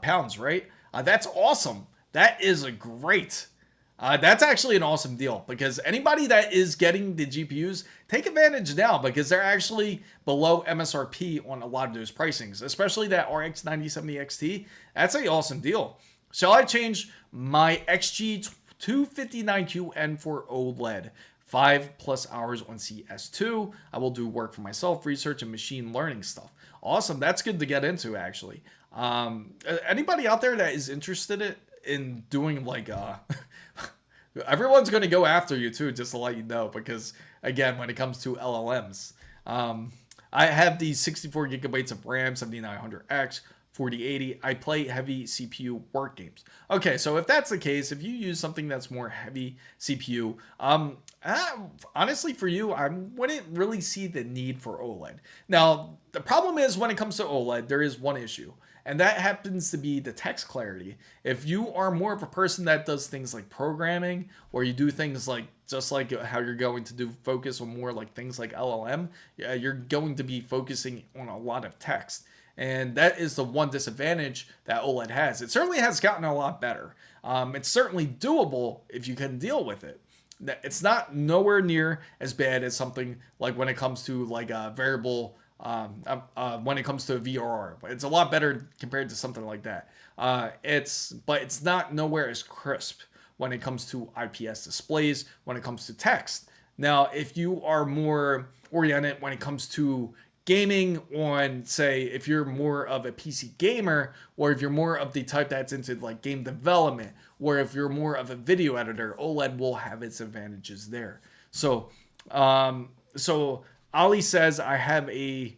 pounds, right? That's awesome. That is a great. That's actually an awesome deal, because anybody that is getting the GPUs, take advantage now, because they're actually below MSRP on a lot of those pricings, especially that RX 9070 XT. That's an awesome deal. Shall I change my XG259QN for OLED? 5+ hours on CS2. I will do work for myself, research and machine learning stuff. Awesome. That's good to get into, actually. Anybody out there that is interested in doing like everyone's going to go after you too, just to let you know, because again, when it comes to LLMs, I have these 64 gigabytes of RAM, 7900X, 4080. I play heavy CPU work games. Okay, so if that's the case, if you use something that's more heavy CPU, honestly for you, I wouldn't really see the need for OLED. Now, the problem is when it comes to OLED, there is one issue, and that happens to be the text clarity. If you are more of a person that does things like programming, or you do things like, just like how you're going to do focus on more like things like LLM, you're going to be focusing on a lot of text. And that is the one disadvantage that OLED has. It certainly has gotten a lot better. It's certainly doable if you can deal with it. It's not nowhere near as bad as something like when it comes to like a variable, when it comes to a VRR. It's a lot better compared to something like that. But it's not nowhere as crisp when it comes to IPS displays, when it comes to text. Now, if you are more oriented when it comes to gaming on, say, if you're more of a PC gamer, or if you're more of the type that's into like game development, or if you're more of a video editor, OLED will have its advantages there. So, Ali says, I have a,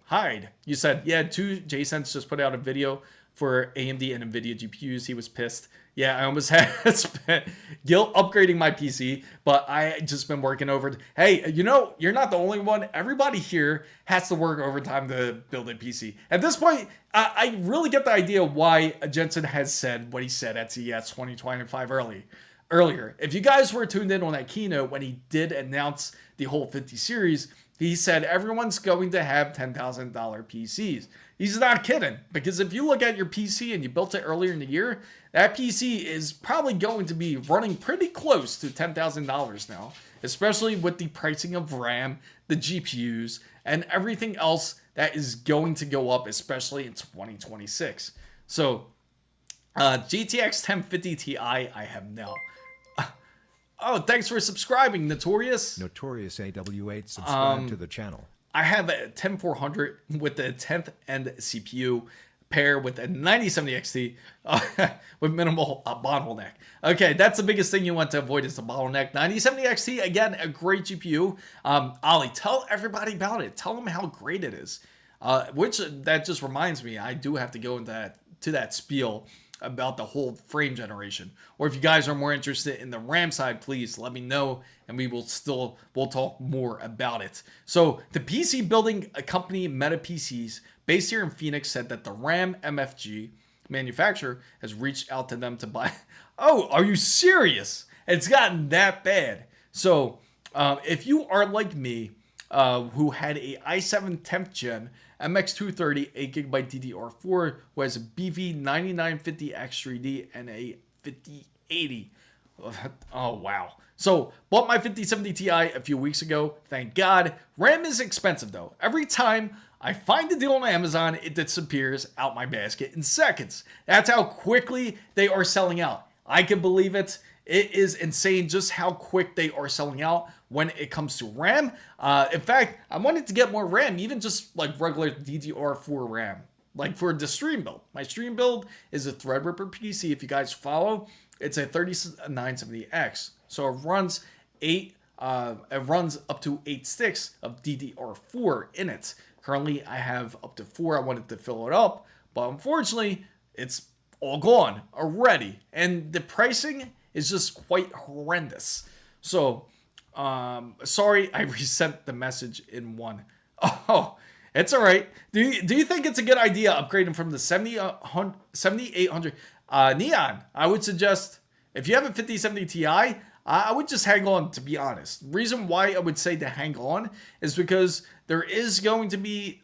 Hyde. You said, yeah, JSense just put out a video for AMD and NVIDIA GPUs. He was pissed. Yeah, I almost had spent guilt upgrading my PC, but I just been working over. Hey, you know, you're not the only one. Everybody here has to work overtime to build a PC. At this point, I really get the idea why Jensen has said what he said at CES 2025 earlier. If you guys were tuned in on that keynote when he did announce the whole 50 series, he said everyone's going to have $10,000 PCs. He's not kidding, because if you look at your PC and you built it earlier in the year, that PC is probably going to be running pretty close to $10,000 now, especially with the pricing of RAM, the GPUs, and everything else that is going to go up, especially in 2026. So, GTX 1050 Ti I have now. Oh, thanks for subscribing, Notorious. Notorious AW8 subscribe to the channel. I have a 10400 with the 10th end CPU pair with a 9070 XT with minimal bottleneck. Okay, that's the biggest thing you want to avoid is the bottleneck. 9070 XT, again, a great GPU. Ali, tell everybody about it. Tell them how great it is. Which that just reminds me, I do have to go into that spiel about the whole frame generation. Or if you guys are more interested in the RAM side, please let me know, and we'll talk more about it. So the PC building company Meta PCs based here in Phoenix said that the RAM MFG manufacturer has reached out to them to buy. Oh, are you serious? It's gotten that bad. So if you are like me, who had a i7 10th gen MX230 8GB DDR4, who has a BV9950X3D and a 5080. Oh, wow. So, bought my 5070 Ti a few weeks ago. Thank God. RAM is expensive, though. Every time I find a deal on Amazon, it disappears out my basket in seconds. That's how quickly they are selling out. I can believe it. It is insane just how quick they are selling out when it comes to RAM. In fact, I wanted to get more RAM, even just like regular DDR4 RAM, like for the Stream Build. My Stream Build is a Threadripper PC. If you guys follow, it's a 3970X. So it runs up to 8 sticks of DDR4 in it. Currently, I have up to 4. I wanted to fill it up, but unfortunately, it's all gone already. And the pricing is just quite horrendous. So Sorry, I resent the message in one. Oh, it's all right. Do you think it's a good idea upgrading from the 7800 Neon? I would suggest if you have a 5070 Ti, I would just hang on, to be honest. The reason why I would say to hang on is because there is going to be,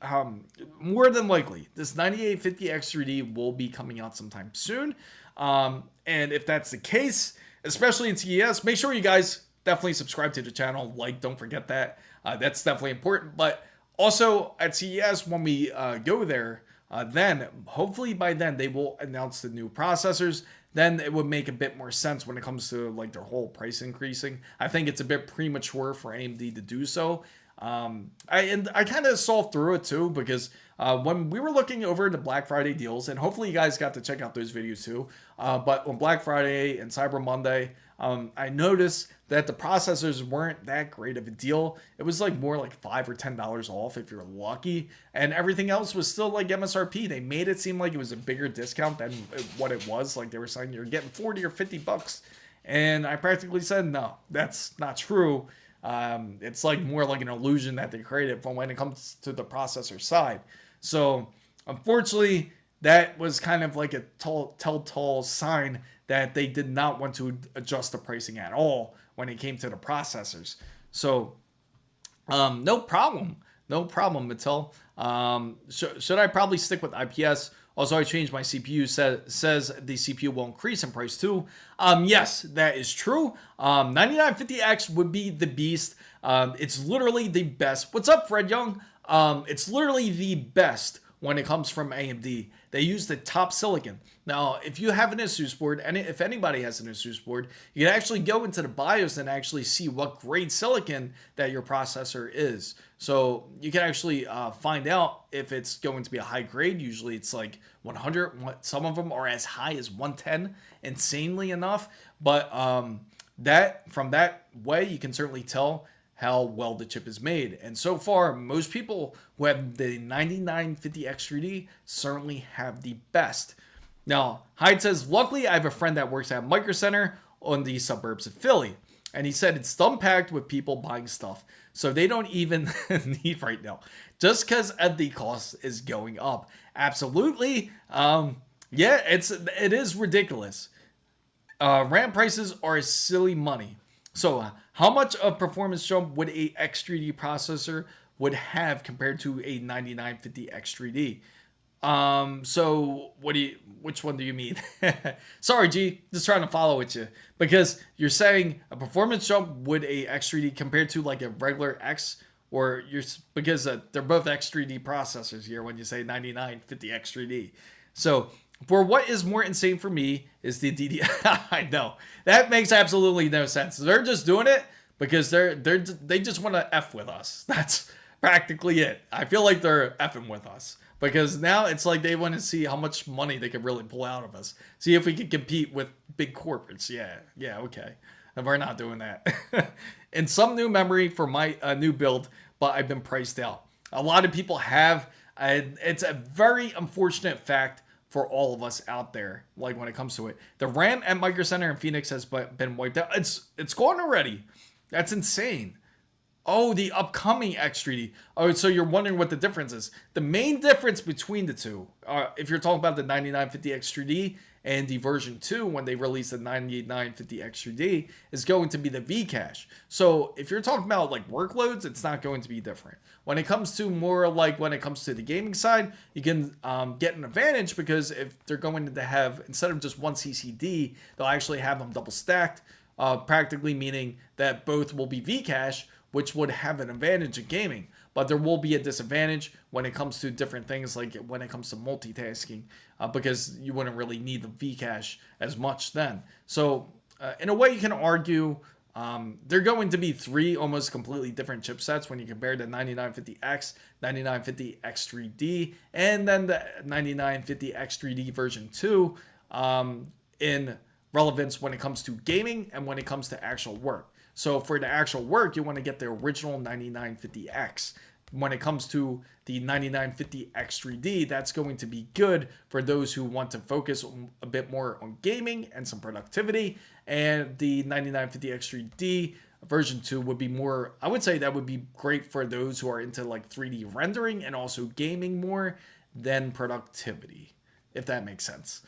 more than likely, this 9850 X3D will be coming out sometime soon. And if that's the case, especially in CES, make sure you guys definitely subscribe to the channel. Like, don't forget that. That's definitely important. But also at CES, when we go there, then hopefully by then they will announce the new processors. Then it would make a bit more sense when it comes to like their whole price increasing. I think it's a bit premature for AMD to do so. I kind of saw through it too, because when we were looking over the Black Friday deals, and hopefully you guys got to check out those videos too, but on Black Friday and Cyber Monday, I noticed that the processors weren't that great of a deal. It was like more like $5 or $10 off if you're lucky, and everything else was still like MSRP. They made it seem like it was a bigger discount than what it was. Like they were saying you're getting 40 or 50 bucks, and I practically said no, that's not true. It's like more like an illusion that they created from when it comes to the processor side. So unfortunately, that was kind of like a telltale sign that they did not want to adjust the pricing at all when it came to the processors. So no problem, Mattel. Should I probably stick with IPS? Also, I changed my CPU. Says the CPU will increase in price too. Yes, that is true. 9950X would be the beast. It's literally the best. What's up, Fred Young? It's literally the best when it comes from AMD. They use the top silicon. Now, if you have an Asus board, and if anybody has an Asus board, you can actually go into the BIOS and actually see what grade silicon that your processor is. So you can actually find out if it's going to be a high grade. Usually it's like 100. Some of them are as high as 110, insanely enough. But from that way, you can certainly tell how well the chip is made. And so far, most people who have the 9950X3D certainly have the best. Now, Hyde says, luckily I have a friend that works at Micro Center on the suburbs of Philly. And he said it's packed with people buying stuff. So they don't even need right now. Just because the cost is going up. Absolutely. Yeah, it is ridiculous. RAM prices are silly money. So how much of performance jump would a X3D processor would have compared to a 9950 X3D? So which one do you mean? Sorry, G, just trying to follow with you, because you're saying a performance jump would a X3D compared to like a regular X, or because they're both X3D processors here when you say 9950 X3D. So for what is more insane for me is the DDI. I know that makes absolutely no sense. They're just doing it because they just want to F with us. That's practically it. I feel like they're effing with us because now it's like they want to see how much money they can really pull out of us. See if we can compete with big corporates. Yeah, okay. And we're not doing that. And some new memory for my new build, but I've been priced out. A lot of people have. It's a very unfortunate fact for all of us out there, like when it comes to it. The RAM at Micro Center in Phoenix has been wiped out. It's gone already. That's insane. Oh, the upcoming X3D. Oh, so you're wondering what the difference is. The main difference between the two, if you're talking about the 9950 X3D and the version 2 when they release the 9950 X3D, is going to be the V-Cache. So if you're talking about like workloads, it's not going to be different. When it comes to more like when it comes to the gaming side, you can get an advantage because if they're going to have, instead of just one CCD, they'll actually have them double stacked, practically meaning that both will be V-Cache, which would have an advantage in gaming, but there will be a disadvantage when it comes to different things, like when it comes to multitasking, because you wouldn't really need the V-Cache as much then. So in a way, you can argue they're going to be three almost completely different chipsets when you compare the 9950X, 9950 X3D, and then the 9950 X3D version 2 in relevance when it comes to gaming and when it comes to actual work. So for the actual work, you want to get the original 9950X. When it comes to the 9950 X3D, that's going to be good for those who want to focus a bit more on gaming and some productivity. And the 9950 X3D version 2 would be more, I would say that would be great for those who are into like 3D rendering and also gaming more than productivity, if that makes sense.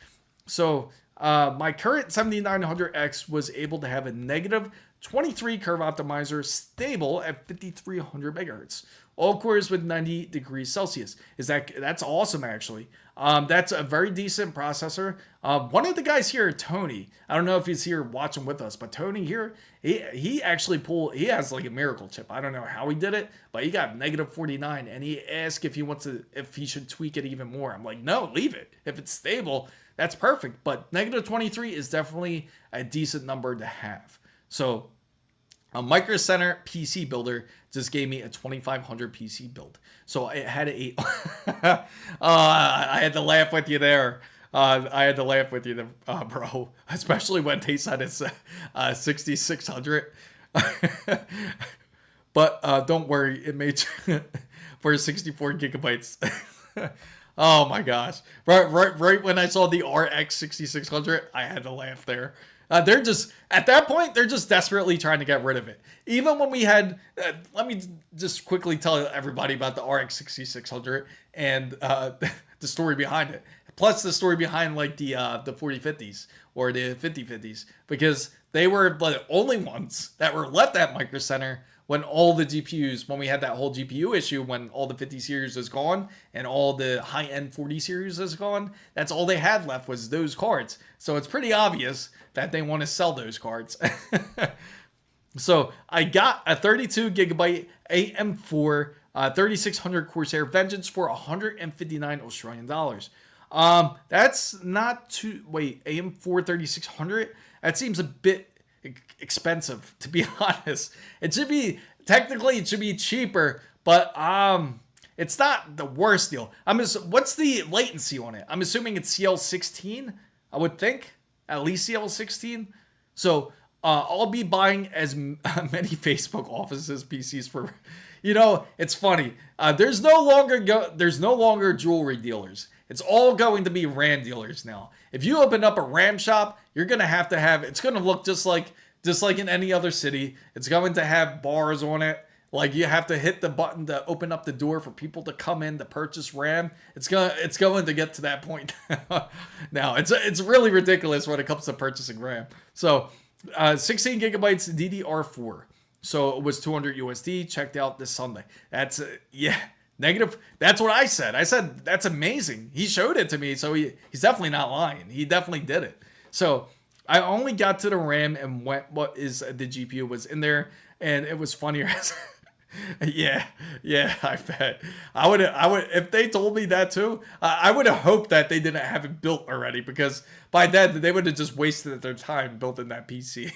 So my current 7900X was able to have a negative 23 curve optimizer stable at 5300 megahertz. All cores with 90 degrees Celsius. That's awesome, actually. That's a very decent processor. One of the guys here, Tony, I don't know if he's here watching with us, but Tony here, he actually he has like a miracle chip. I don't know how he did it, but he got negative 49, and he asked if he should tweak it even more. I'm like, no, leave it. If it's stable, that's perfect. But negative 23 is definitely a decent number to have. So a Micro Center PC builder just gave me a 2500 PC build. So I had I had to laugh with you there. I had to laugh with you there, bro. Especially when they said it's 6600. But don't worry, it made for 64 gigabytes. Oh my gosh. Right when I saw the RX 6600, I had to laugh there. They're just, at that point, they're just desperately trying to get rid of it. Even when we had, let me just quickly tell everybody about the RX 6600 and the story behind it. Plus the story behind like the 4050s or the 5050s, because they were the only ones that were left at Micro Center when all the GPUs, when we had that whole GPU issue, when all the 50 series is gone and all the high-end 40 series is gone, that's all they had left was those cards. So it's pretty obvious that they want to sell those cards. So I got a 32 gigabyte AM4 3600 Corsair Vengeance for 159 Australian dollars. That's not too, wait, AM4 3600? That seems a bit expensive, to be honest. It should be, technically it should be cheaper, but it's not the worst deal. What's the latency on it? I'm assuming it's CL16, I would think, at least CL16. So I'll be buying as many Facebook offices PCs for, it's funny. There's no longer jewelry dealers. It's all going to be RAM dealers now. If you open up a RAM shop, you're going to have, it's going to look just like in any other city. It's going to have bars on it. Like you have to hit the button to open up the door for people to come in to purchase RAM. It's going to get to that point. Now it's really ridiculous when it comes to purchasing RAM. So 16 gigabytes DDR4. So it was 200 USD. Checked out this Sunday. That's negative. That's what I said. I said that's amazing. He showed it to me, so he's definitely not lying. He definitely did it. So I only got to the RAM and what is the GPU was in there, and it was funnier. Yeah, I bet. I would if they told me that too. I would have hoped that they didn't have it built already, because by then they would have just wasted their time building that PC.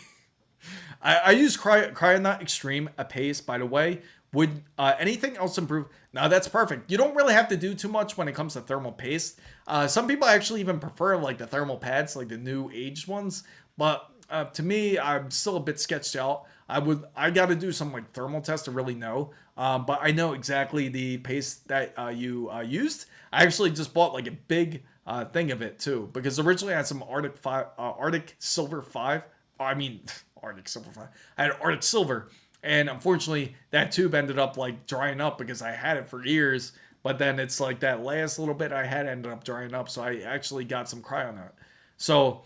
I use Cryonaut Extreme Apace, by the way. Would anything else improve? No, that's perfect. You don't really have to do too much when it comes to thermal paste. Some people actually even prefer like the thermal pads, like the new aged ones. But to me, I'm still a bit sketched out. I got to do some like thermal tests to really know. But I know exactly the paste that you used. I actually just bought like a big thing of it too, because originally I had some Arctic Silver 5. Arctic Silver 5. I had Arctic Silver. And unfortunately, that tube ended up like drying up because I had it for years. But then it's like that last little bit I had ended up drying up. So I actually got some Cryonaut. So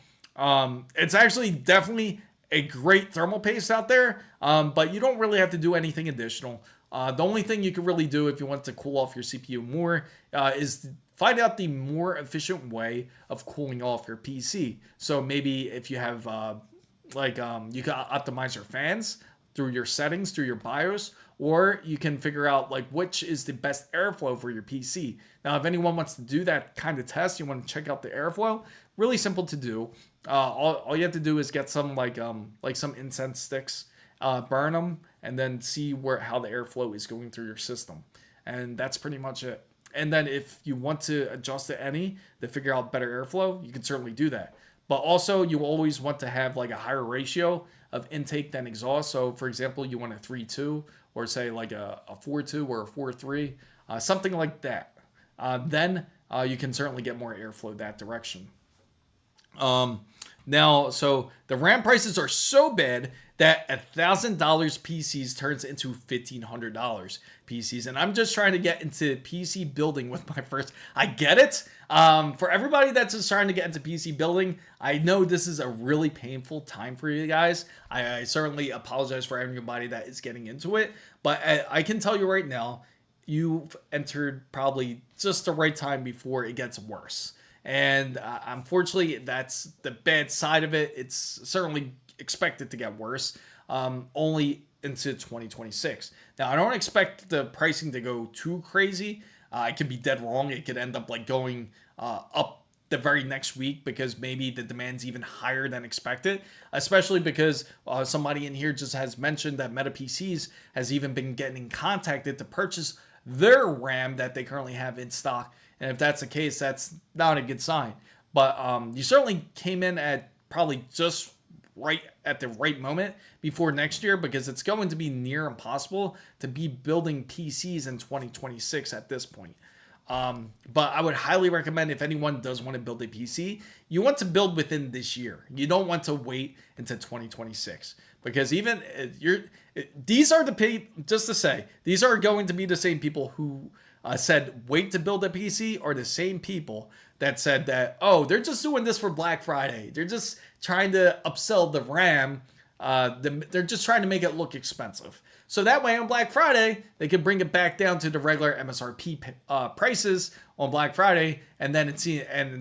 it's actually definitely a great thermal paste out there. But you don't really have to do anything additional. The only thing you can really do if you want to cool off your CPU more is find out the more efficient way of cooling off your PC. So maybe if you have you can optimize your fans through your settings, through your BIOS, or you can figure out like which is the best airflow for your PC. Now, if anyone wants to do that kind of test, you want to check out the airflow, really simple to do. All you have to do is get some like some incense sticks, burn them, and then see how the airflow is going through your system. And that's pretty much it. And then if you want to adjust it to figure out better airflow, you can certainly do that. But also, you always want to have like a higher ratio of intake than exhaust. So, for example, you want a 3-2, or say like a 4-2 or a 4-3, something like that. Then you can certainly get more airflow that direction. Now, so the RAM prices are so bad that $1,000 PCs turns into $1,500 PCs. And I'm just trying to get into PC building with my first. I get it. For everybody that's just trying to get into PC building, I know this is a really painful time for you guys. I certainly apologize for everybody that is getting into it, but I can tell you right now, you've entered probably just the right time before it gets worse. And unfortunately, that's the bad side of it. It's certainly expected to get worse, only into 2026. Now, I don't expect the pricing to go too crazy. I could be dead wrong. It could end up like going up the very next week because maybe the demand's even higher than expected, especially because somebody in here just has mentioned that Meta PCs has even been getting contacted to purchase their RAM that they currently have in stock. And if that's the case, that's not a good sign. But you certainly came in at probably just right at the right moment before next year, because it's going to be near impossible to be building PCs in 2026 at this point. But I would highly recommend, if anyone does want to build a PC, you want to build within this year. You don't want to wait until 2026, because even these are the people, just to say, these are going to be the same people who said wait to build a PC, are the same people that said that, oh, they're just doing this for Black Friday. They're just trying to upsell the RAM. They're just trying to make it look expensive. So that way on Black Friday, they could bring it back down to the regular MSRP prices on Black Friday, and then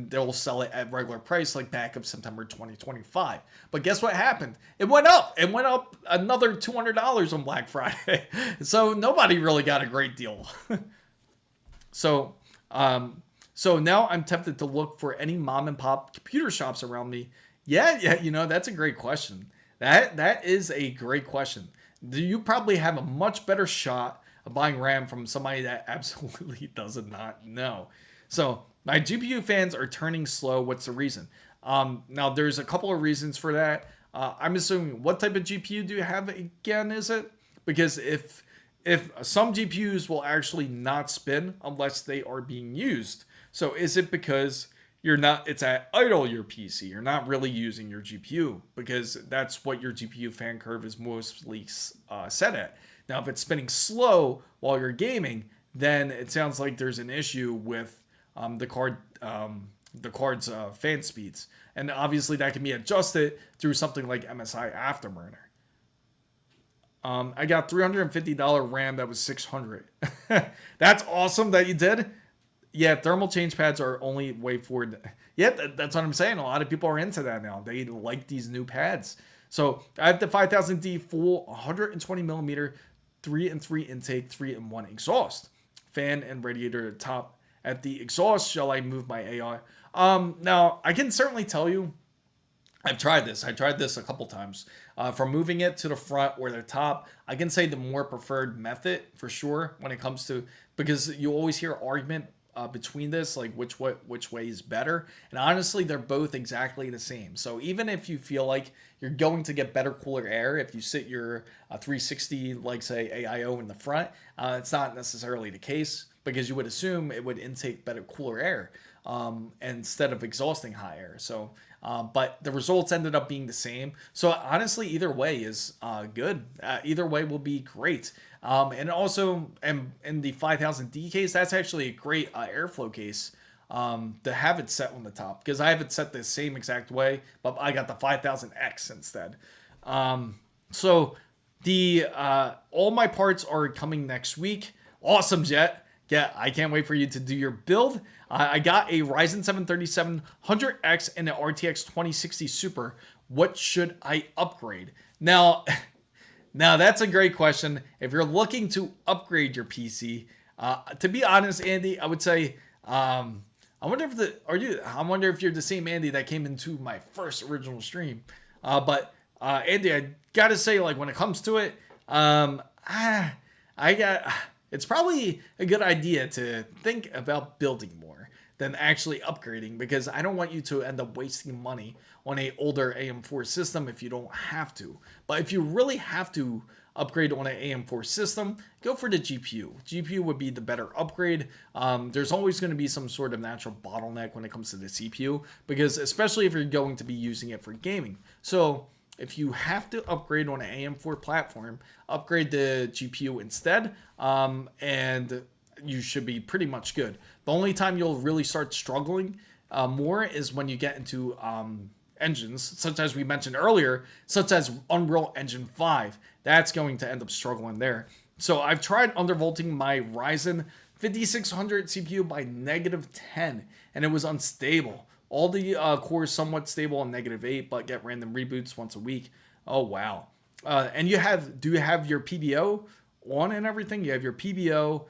they'll sell it at regular price like back of September 2025. But guess what happened? It went up. It went up another $200 on Black Friday. So nobody really got a great deal. So now I'm tempted to look for any mom and pop computer shops around me. Yeah, that's a great question. That is a great question. You probably have a much better shot of buying RAM from somebody that absolutely does not know. So my GPU fans are turning slow. What's the reason? Now there's a couple of reasons for that. I'm assuming, what type of GPU do you have again? Is it? Because if some GPUs will actually not spin unless they are being used. So is it because it's at idle, your PC, you're not really using your GPU, because that's what your GPU fan curve is mostly set at. Now, if it's spinning slow while you're gaming, then it sounds like there's an issue with the card's fan speeds. And obviously that can be adjusted through something like MSI Afterburner. I got $350 RAM that was $600. That's awesome that you did. Yeah, thermal change pads are only way forward. Yeah, that's what I'm saying. A lot of people are into that now. They like these new pads. So I have the 5000D full 120 millimeter 3-in-3 intake, 3-in-1 exhaust, fan and radiator at the top. At the exhaust, shall I move my AI? Now I can certainly tell you, I've tried this. I tried this a couple times. From moving it to the front or the top, I can say the more preferred method for sure when it comes to, because you always hear argument between this, like which way is better. And honestly, they're both exactly the same. So even if you feel like you're going to get better cooler air if you sit your 360, like say AIO in the front, it's not necessarily the case, because you would assume it would intake better cooler air instead of exhausting high air. So but the results ended up being the same. So honestly, either way is good. Either way will be great. And also, in the 5000D case, that's actually a great airflow case to have it set on the top, because I have it set the same exact way, but I got the 5000X instead. So the all my parts are coming next week. Awesome, Jet. Yeah, I can't wait for you to do your build. I got a Ryzen 7 3700X and an RTX 2060 Super. What should I upgrade? Now that's a great question. If you're looking to upgrade your PC, to be honest, Andy, I would say, I wonder if you're the same Andy that came into my first original stream. But Andy, I gotta say, like, when it comes to it, it's probably a good idea to think about building more than actually upgrading, because I don't want you to end up wasting money on a older AM4 system if you don't have to. But if you really have to upgrade on an AM4 system, go for the GPU. GPU would be the better upgrade. There's always going to be some sort of natural bottleneck when it comes to the CPU, because especially if you're going to be using it for gaming. So if you have to upgrade on an AM4 platform, upgrade the GPU instead, and you should be pretty much good. The only time you'll really start struggling more is when you get into engines, such as we mentioned earlier, such as Unreal Engine 5. That's going to end up struggling there. So I've tried undervolting my Ryzen 5600 CPU by -10, and it was unstable. All the cores somewhat stable on -8, but get random reboots once a week. Oh wow! And do you have your PBO on and everything? You have your PBO,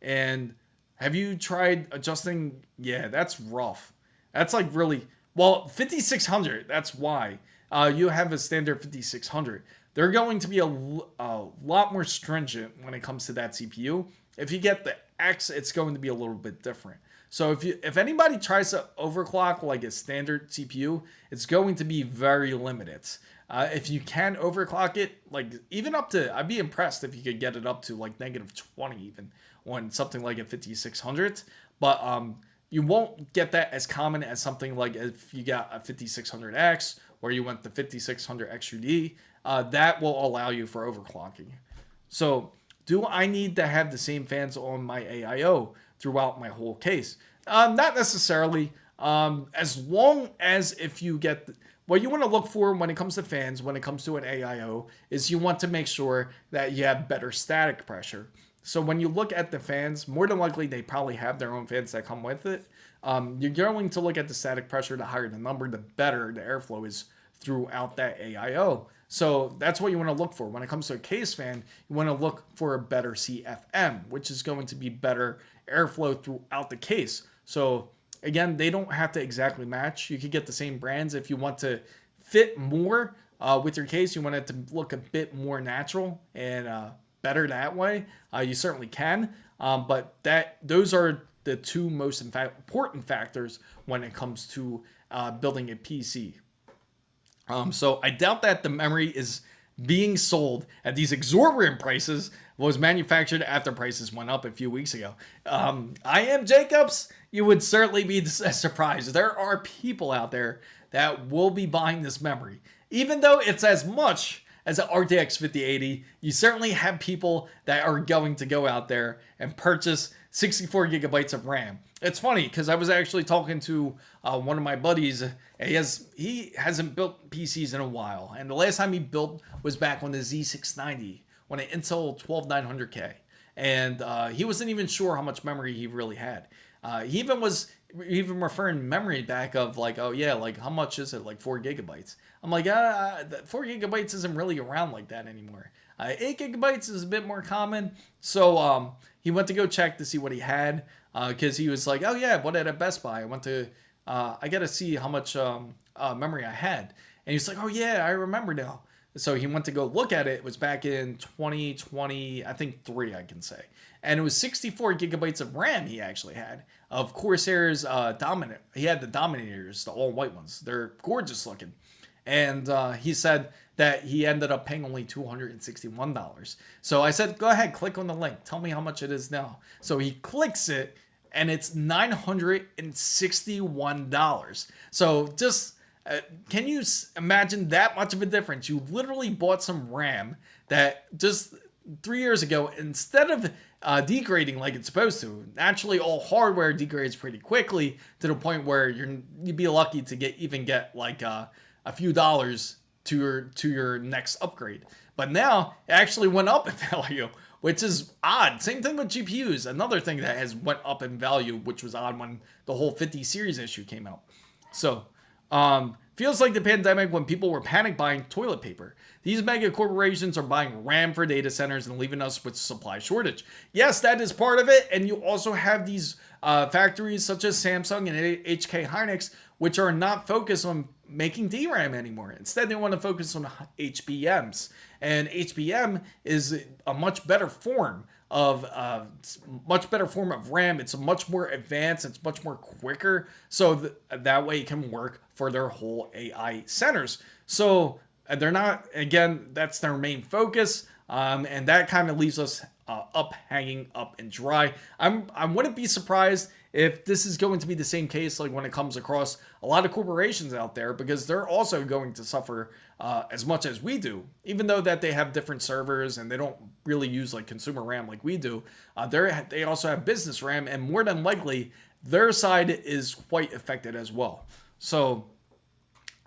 and have you tried adjusting? Yeah, that's rough. That's like really well 5600. That's why you have a standard 5600. They're going to be a lot more stringent when it comes to that CPU. If you get the X, it's going to be a little bit different. So if anybody tries to overclock like a standard CPU, it's going to be very limited. If you can overclock it, like even up to, I'd be impressed if you could get it up to like -20 even on something like a 5600. But you won't get that as common as something like if you got a 5600X or you went the 5600 XUD. That will allow you for overclocking. So do I need to have the same fans on my AIO throughout my whole case? Not necessarily. As long as if you get... What you want to look for when it comes to fans, when it comes to an AIO, is you want to make sure that you have better static pressure. So when you look at the fans, more than likely they probably have their own fans that come with it. You're going to look at the static pressure. The higher the number, the better the airflow is throughout that AIO. So that's what you want to look for. When it comes to a case fan, you want to look for a better CFM, which is going to be better airflow throughout the case. So again, they don't have to exactly match. You could get the same brands if you want to fit more with your case. You want it to look a bit more natural and better that way. You certainly can. But those are the two most important factors when it comes to building a PC. So I doubt that the memory is being sold at these exorbitant prices was manufactured after prices went up a few weeks ago. I am Jacobs. You would certainly be surprised. There are people out there that will be buying this memory. Even though it's as much as an RTX 5080, you certainly have people that are going to go out there and purchase 64 gigabytes of RAM. It's funny because I was actually talking to one of my buddies. He hasn't built PCs in a while, and the last time he built was back on the Z690 on an Intel 12900K, and he wasn't even sure how much memory he really had. He even was referring memory back of like, oh yeah, like how much is it? Like 4 gigabytes. I'm like, 4 gigabytes isn't really around like that anymore. 8 gigabytes is a bit more common. So he went to go check to see what he had because he was like, oh yeah, what at Best Buy? I went to, I got to see how much memory I had. And he's like, oh yeah, I remember now. So he went to go look at it. It was back in 2020, I think 3, I can say. And it was 64 gigabytes of RAM he actually had. Of Corsair's Dominant. He had the Dominators, the all white ones. They're gorgeous looking. And he said that he ended up paying only $261. So I said, go ahead, click on the link. Tell me how much it is now. So he clicks it, and it's $961. So just... can you imagine that much of a difference? You literally bought some RAM that just 3 years ago, instead of degrading like it's supposed to, naturally all hardware degrades pretty quickly to the point where you'd be lucky to get like a few dollars to your next upgrade. But now it actually went up in value, which is odd. Same thing with GPUs. Another thing that has went up in value, which was odd when the whole 50 series issue came out. So feels like the pandemic when people were panic buying toilet paper. These mega corporations are buying RAM for data centers and leaving us with supply shortage. Yes, that is part of it. And you also have these factories such as Samsung and HK Hynix, which are not focused on making DRAM anymore. Instead, they want to focus on HBMs. And HBM is a much better form of RAM. It's a much more advanced, it's much more quicker, so that way it can work for their whole AI centers. So they're not, again, that's their main focus, and that kind of leaves us up, hanging up and dry. I wouldn't be surprised if this is going to be the same case like when it comes across a lot of corporations out there, because they're also going to suffer as much as we do, even though that they have different servers and they don't really use like consumer RAM like we do. They also have business RAM, and more than likely their side is quite affected as well. So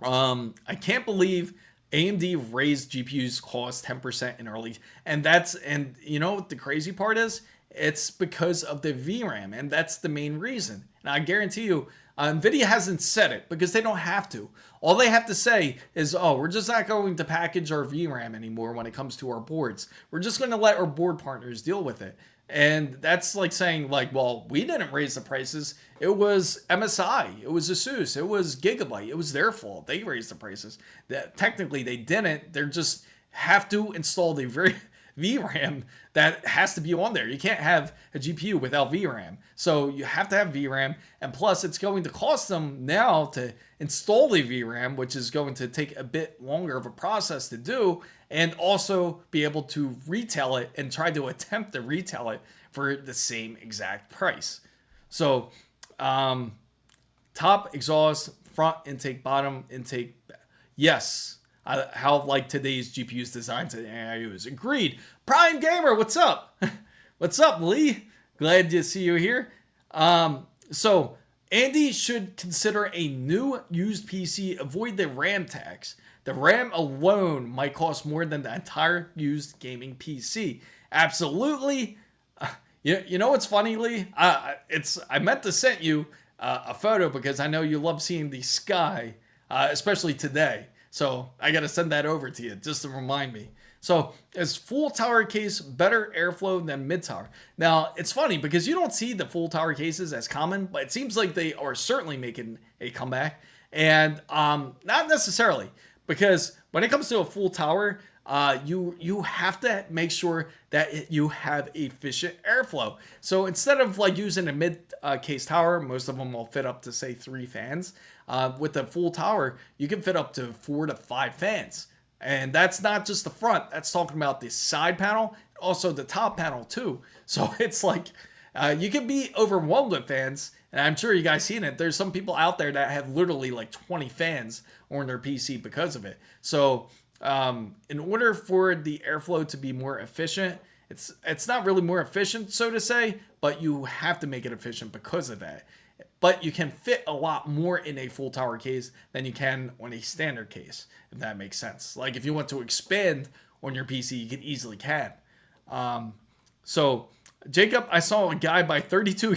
I can't believe AMD raised GPUs cost 10% in early, and you know what the crazy part is? It's because of the VRAM, and that's the main reason. And I guarantee you, NVIDIA hasn't said it because they don't have to. All they have to say is, oh, we're just not going to package our VRAM anymore when it comes to our boards. We're just going to let our board partners deal with it. And that's like saying, like, well, we didn't raise the prices. It was MSI. It was Asus. It was Gigabyte. It was their fault. They raised the prices. Technically, they didn't. They just have to install the VRAM that has to be on there. You can't have a GPU without VRAM. So you have to have VRAM. And plus, it's going to cost them now to install the VRAM, which is going to take a bit longer of a process to do, and also be able to retail it and try to attempt to retail it for the same exact price. So top exhaust, front intake, bottom intake. Yes. How like today's GPUs designed to AIUs. Agreed. Prime Gamer, what's up? What's up, Lee? Glad to see you here. So Andy should consider a new used PC. Avoid the RAM tax. The RAM alone might cost more than the entire used gaming PC. Absolutely. You know what's funny, Lee? I meant to send you a photo because I know you love seeing the sky, especially today. So I got to send that over to you just to remind me. So is full tower case better airflow than mid tower? Now it's funny because you don't see the full tower cases as common, but it seems like they are certainly making a comeback. And not necessarily, because when it comes to a full tower, you have to make sure that you have efficient airflow. So instead of like using a mid case tower, most of them will fit up to say 3 fans. With a full tower, you can fit up to 4 to 5 fans. And that's not just the front. That's talking about the side panel, also the top panel too. So it's like you can be overwhelmed with fans. And I'm sure you guys seen it. There's some people out there that have literally like 20 fans on their PC because of it. So in order for the airflow to be more efficient, it's not really more efficient, so to say, but you have to make it efficient because of that. But you can fit a lot more in a full tower case than you can on a standard case, if that makes sense. Like if you want to expand on your PC, you easily can. So Jacob, I saw a guy buy 32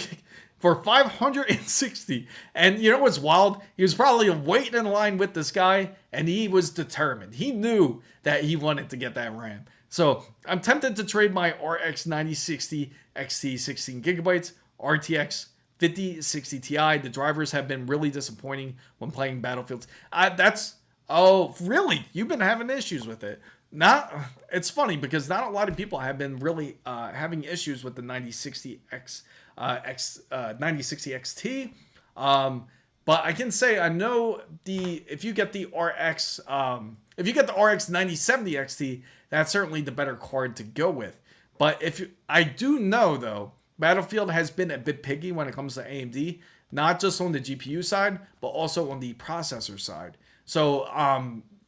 for 560. And you know what's wild? He was probably waiting in line with this guy, and he was determined. He knew that he wanted to get that RAM. So I'm tempted to trade my RX 9060 XT 16 gigabytes, RTX 5060 Ti. The drivers have been really disappointing when playing Battlefields. Oh, really? You've been having issues with it? It's funny because not a lot of people have been really having issues with the 9060 XT. But I can say I know if you get the RX 9070 XT, that's certainly the better card to go with. But I do know though, Battlefield has been a bit picky when it comes to AMD, not just on the GPU side, but also on the processor side. So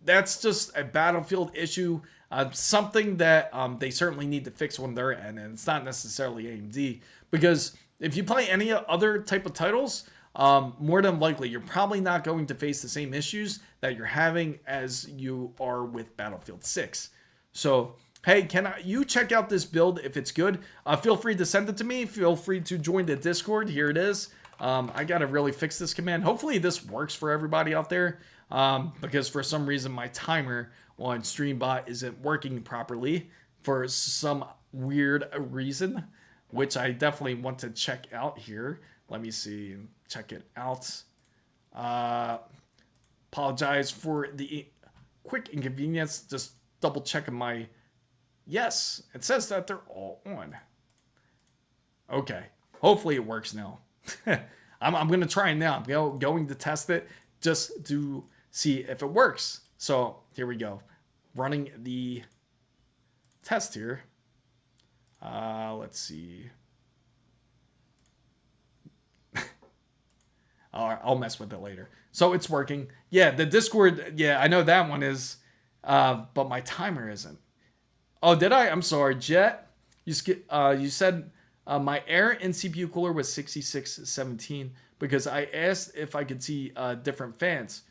that's just a Battlefield issue, something that they certainly need to fix on their end, and it's not necessarily AMD. Because if you play any other type of titles, more than likely, you're probably not going to face the same issues that you're having as you are with Battlefield 6. So hey, you check out this build if it's good? Feel free to send it to me. Feel free to join the Discord. Here it is. I got to really fix this command. Hopefully this works for everybody out there, because for some reason my timer on StreamBot isn't working properly for some weird reason, which I definitely want to check out here. Let me see. Check it out. Apologize for the quick inconvenience. Just double checking my... Yes, it says that they're all on. Okay, hopefully it works now. I'm going to try it now. I'm going to test it just to see if it works. So here we go. Running the test here. Let's see. I'll mess with it later. So it's working. Yeah, the Discord. Yeah, I know that one is, but my timer isn't. Oh, did I? I'm sorry, Jet. You said my air and CPU cooler was 6617 because I asked if I could see different fans.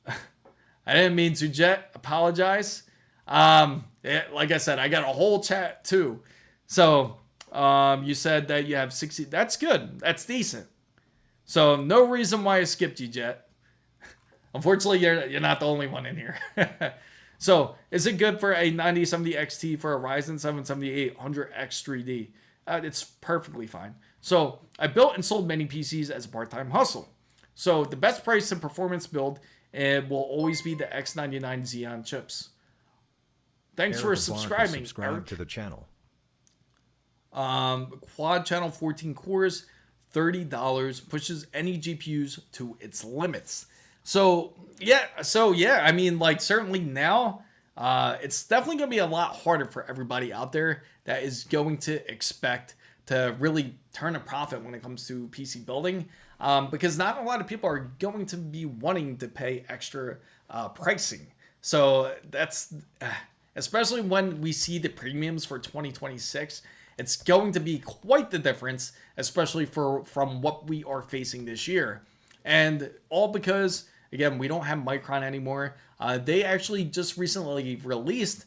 I didn't mean to, Jet. Apologize. Like I said, I got a whole chat too. So you said that you have 60. That's good. That's decent. So no reason why I skipped you, Jet. Unfortunately, you're not the only one in here. So is it good for a 9070 XT for a Ryzen 7 7800X 3D? It's perfectly fine. So I built and sold many PCs as a part-time hustle. So the best price and performance build will always be the X99 Xeon chips. Thanks for subscribing. Subscribe to the channel. Quad channel 14 cores, $30, pushes any GPUs to its limits. So yeah, I mean, like, certainly now, it's definitely gonna be a lot harder for everybody out there that is going to expect to really turn a profit when it comes to PC building, because not a lot of people are going to be wanting to pay extra pricing. So that's especially when we see the premiums for 2026. It's going to be quite the difference, especially from what we are facing this year. And all because, again, we don't have Micron anymore. They actually just recently released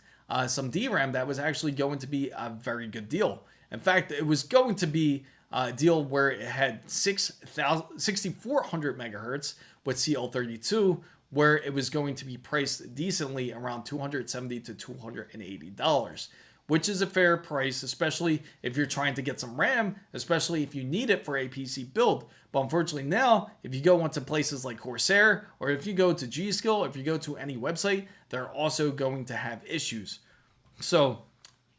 some DRAM that was actually going to be a very good deal. In fact, it was going to be a deal where it had 6400 megahertz with CL32, where it was going to be priced decently around $270 to $280. Which is a fair price, especially if you're trying to get some RAM, especially if you need it for a PC build. But unfortunately now, if you go onto places like Corsair, or if you go to G-Skill, if you go to any website, they're also going to have issues. So,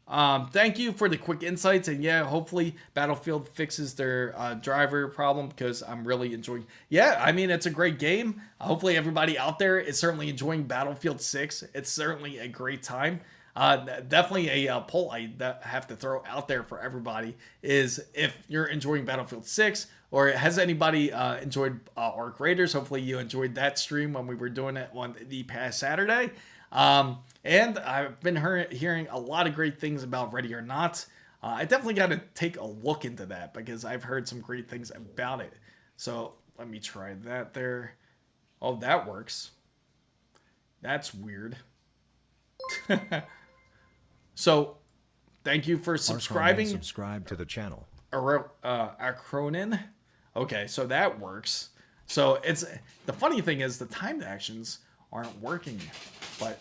thank you for the quick insights. And yeah, hopefully Battlefield fixes their driver problem, because I'm really enjoying. Yeah, I mean, it's a great game. Hopefully everybody out there is certainly enjoying Battlefield 6. It's certainly a great time. Definitely a poll I have to throw out there for everybody is if you're enjoying Battlefield 6, or has anybody enjoyed Arc Raiders. Hopefully you enjoyed that stream when we were doing it on the past Saturday. And I've been hearing a lot of great things about Ready or Not. I definitely got to take a look into that, because I've heard some great things about it. So let me try that there. Oh, that works. That's weird. So, thank you for subscribing. Subscribe to the channel. Acronin. Okay, so that works. So it's the funny thing is the timed actions aren't working, but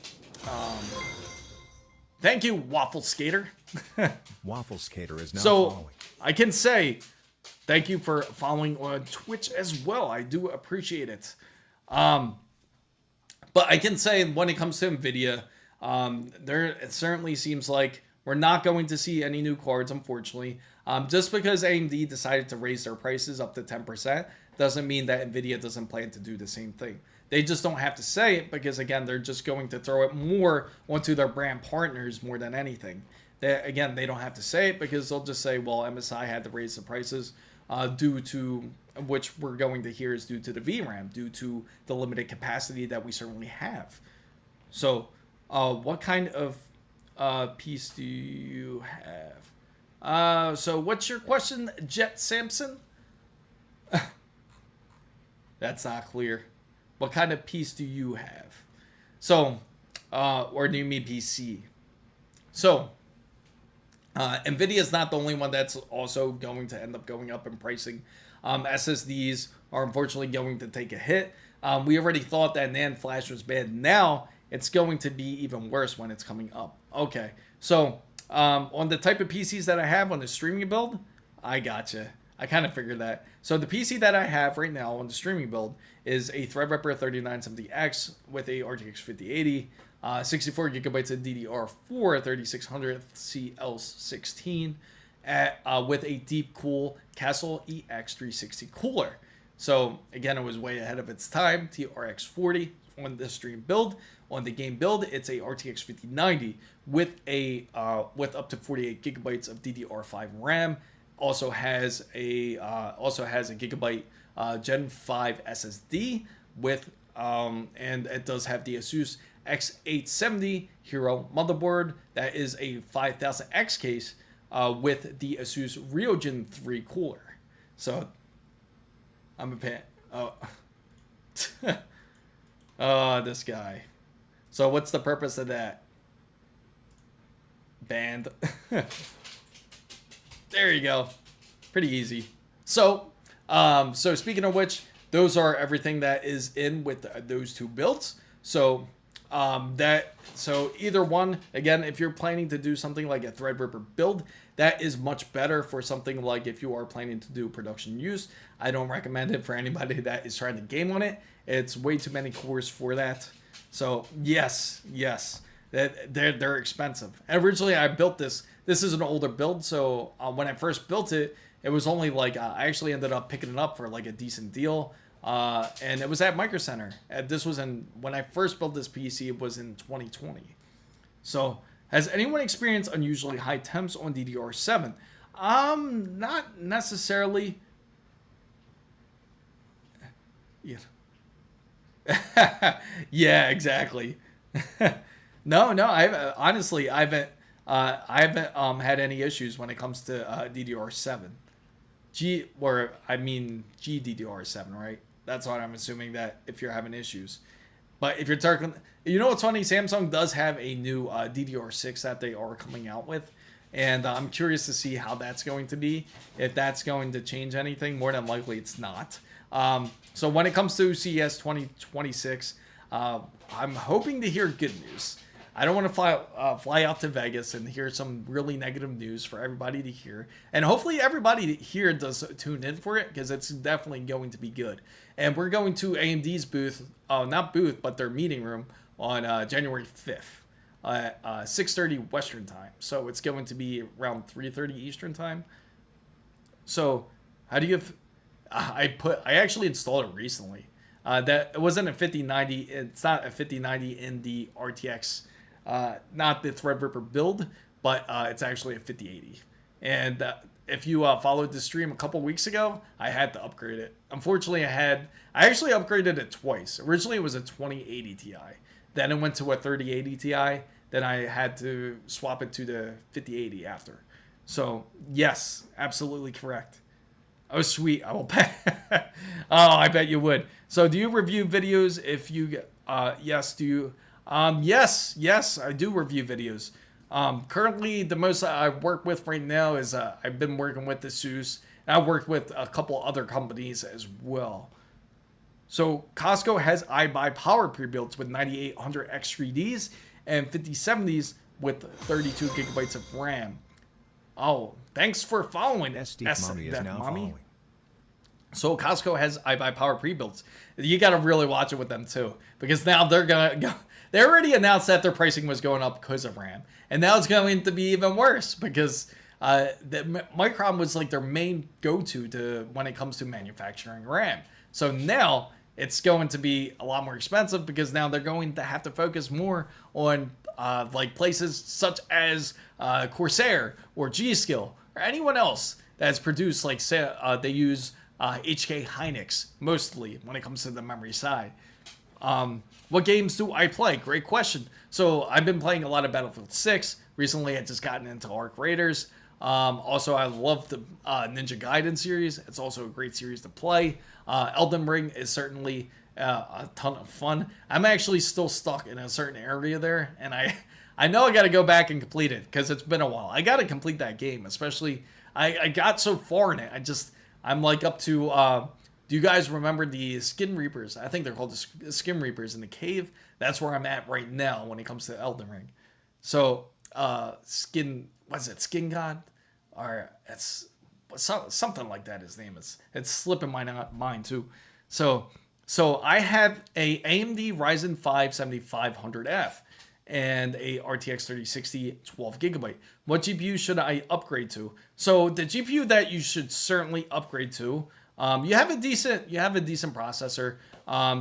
thank you, Waffle Skater. Waffle Skater is now following. I can say thank you for following on Twitch as well. I do appreciate it. But I can say when it comes to NVIDIA, it certainly seems like we're not going to see any new cards, unfortunately. Just because AMD decided to raise their prices up to 10% doesn't mean that NVIDIA doesn't plan to do the same thing. They just don't have to say it, because again, they're just going to throw it more onto their brand partners more than anything. They don't have to say it, because they'll just say, well, MSI had to raise the prices due to, which we're going to hear is due to the VRAM, due to the limited capacity that we certainly have. So, what kind of piece do you have? So what's your question, Jet Samson? That's not clear. What kind of piece do you have? So, or do you mean PC? So, NVIDIA is not the only one that's also going to end up going up in pricing. SSDs are unfortunately going to take a hit. We already thought that NAND flash was bad. Now, it's going to be even worse when it's coming up. Okay, so on the type of PCs that I have on the streaming build, I gotcha. I kind of figured that. So the PC that I have right now on the streaming build is a Threadripper 3970X with a RTX 5080, 64 gigabytes of DDR4 3600 CL16 with a deep cool Castle EX360 cooler. So again, it was way ahead of its time. TRX 40, on the stream build. On the game build, it's a RTX 5090 with up to 48 gigabytes of DDR5 RAM. Also has a gigabyte Gen 5 SSD with and it does have the Asus X870 Hero motherboard. That is a 5000X case with the Asus Radeon 3 cooler. So I'm a pan. Oh, oh, this guy. So what's the purpose of that? Banned. There you go. Pretty easy. So, so speaking of which, those are everything that is in with those two builds. So, so either one, again, if you're planning to do something like a Threadripper build, that is much better for something like if you are planning to do production use. I don't recommend it for anybody that is trying to game on it. It's way too many cores for that. So yes, they're expensive. And originally I built this. This is an older build, so when I first built it, it was only like I actually ended up picking it up for like a decent deal, and it was at Micro Center. This was when I first built this PC. It was in 2020. So has anyone experienced unusually high temps on DDR7? Not necessarily. Yeah. Yeah, exactly. No, I honestly I haven't had any issues when it comes to DDR7. GDDR7, right? That's what I'm assuming, that if you're having issues. But if you're talking, you know what's funny? Samsung does have a new DDR6 that they are coming out with, and I'm curious to see how that's going to be. If that's going to change anything, more than likely it's not. So when it comes to CES 2026, I'm hoping to hear good news. I don't want to fly out to Vegas and hear some really negative news for everybody to hear. And hopefully everybody here does tune in for it, because it's definitely going to be good. And we're going to AMD's booth, not booth, but their meeting room on January 5th at 6:30 Western time. So it's going to be around 3:30 Eastern time. So how do you... I actually installed it recently. That it wasn't a 5090. It's not a 5090 in the RTX, not the Threadripper build, but it's actually a 5080. And if you followed the stream a couple weeks ago, I had to upgrade it. Unfortunately, I actually upgraded it twice. Originally, it was a 2080 Ti. Then it went to a 3080 Ti. Then I had to swap it to the 5080 after. So yes, absolutely correct. Oh, sweet. I will bet. Oh, I bet you would. So do you review videos if you, yes, do you, yes, I do review videos. Currently the most I work with right now is, I've been working with Asus, and I've worked with a couple other companies as well. So Costco has iBuy power pre-builds with 9800X 3Ds and 5070s with 32 gigabytes of RAM. Oh, thanks for following. Mommy is now following. So Costco has iBuy power pre-builds. You got to really watch it with them too, because now they're gonna go. They already announced that their pricing was going up because of RAM, and now it's going to be even worse because Micron was like their main go-to when it comes to manufacturing RAM. So now it's going to be a lot more expensive because now they're going to have to focus more on like places such as Corsair or G-Skill or anyone else that's produced, like say they use HK Hynix mostly when it comes to the memory side. What games do I play? Great question. So I've been playing a lot of Battlefield 6. Recently I just gotten into Arc Raiders. Also I love the Ninja Gaiden series. It's also a great series to play. Elden Ring is certainly a ton of fun. I'm actually still stuck in a certain area there, and I know I got to go back and complete it because it's been a while. I got to complete that game, especially I got so far in it. I'm like up to, do you guys remember the Skin Reapers? I think they're called the Skin Reapers in the cave. That's where I'm at right now when it comes to Elden Ring. So, Skin God? Or it's something like that his name is. It's slipping my mind too. So I have a AMD Ryzen 5 7500F and a RTX 3060 12 gigabyte. What GPU should I upgrade to? So the GPU that you should certainly upgrade to You have a decent processor.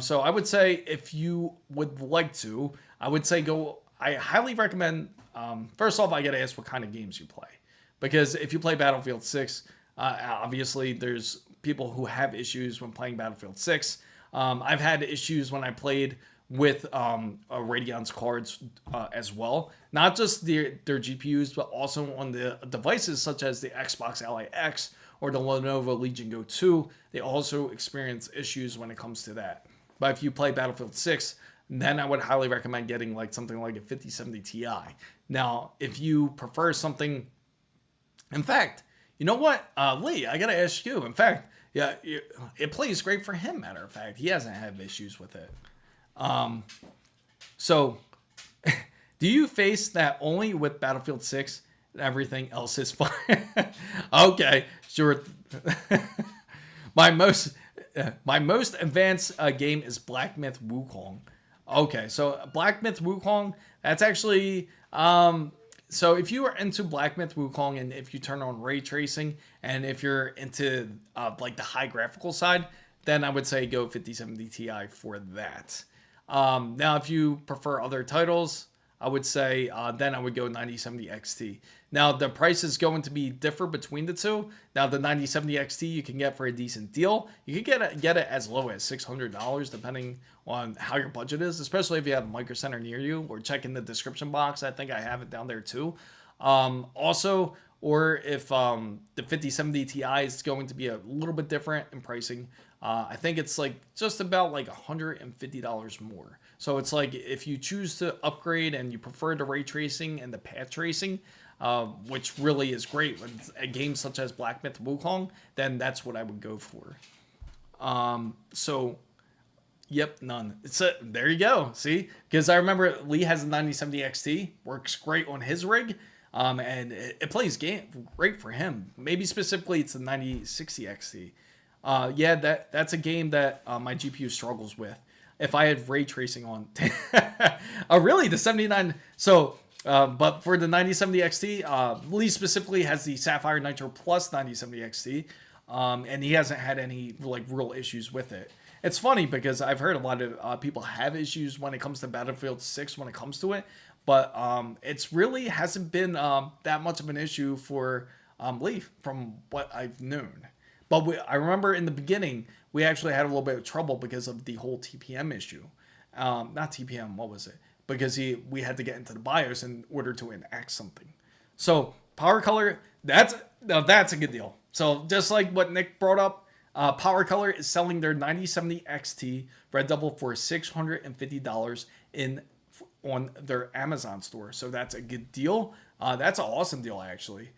So I would say if you would like to, I would say go. I highly recommend. First off, I gotta ask what kind of games you play, because if you play Battlefield 6, obviously there's people who have issues when playing Battlefield 6. I've had issues when I played with Radeon's cards as well. Not just their GPUs, but also on the devices such as the Xbox Ally X or the Lenovo Legion Go 2. They also experience issues when it comes to that. But if you play Battlefield 6, then I would highly recommend getting like something like a 5070 Ti. Now, if you prefer something... In fact, you know what, Lee, I gotta ask you. In fact, yeah, it plays great for him, matter of fact. He hasn't had issues with it. So, do you face that only with Battlefield 6 and everything else is fine? Okay, sure. my most advanced game is Black Myth Wukong. Okay, so Black Myth Wukong, that's actually... So if you are into Black Myth Wukong, and if you turn on ray tracing, and if you're into like the high graphical side, then I would say go 5070 Ti for that. Now, if you prefer other titles, I would say then I would go 9070 XT. Now, the price is going to be differ between the two. Now, the 9070 XT you can get for a decent deal. You can get it as low as $600 depending on how your budget is, especially if you have a Micro Center near you, or check in the description box. I think I have it down there too. Also, or if the 5070 Ti is going to be a little bit different in pricing, I think it's like just about like $150 more. So it's like if you choose to upgrade and you prefer the ray tracing and the path tracing, which really is great with a game such as Black Myth Wukong, then that's what I would go for. So, yep, none. There you go. See, because I remember Lee has a 9070 XT, works great on his rig. And it plays great for him. Maybe specifically it's the 9060 XT. Yeah, that's a game that my GPU struggles with. If I had ray tracing on, oh really? The 79. So, but for the 9070 XT, Lee specifically has the Sapphire Nitro Plus 9070 XT, and he hasn't had any like real issues with it. It's funny because I've heard a lot of people have issues when it comes to Battlefield 6 when it comes to it, but it's really hasn't been that much of an issue for Lee from what I've known. But I remember in the beginning, we actually had a little bit of trouble because of the whole TPM issue. Not TPM, what was it? Because we had to get into the BIOS in order to enact something. So Power Color, that's a good deal. So just like what Nick brought up, Power Color is selling their 9070 XT Red Double for $650 on their Amazon store. So that's a good deal. That's an awesome deal, actually.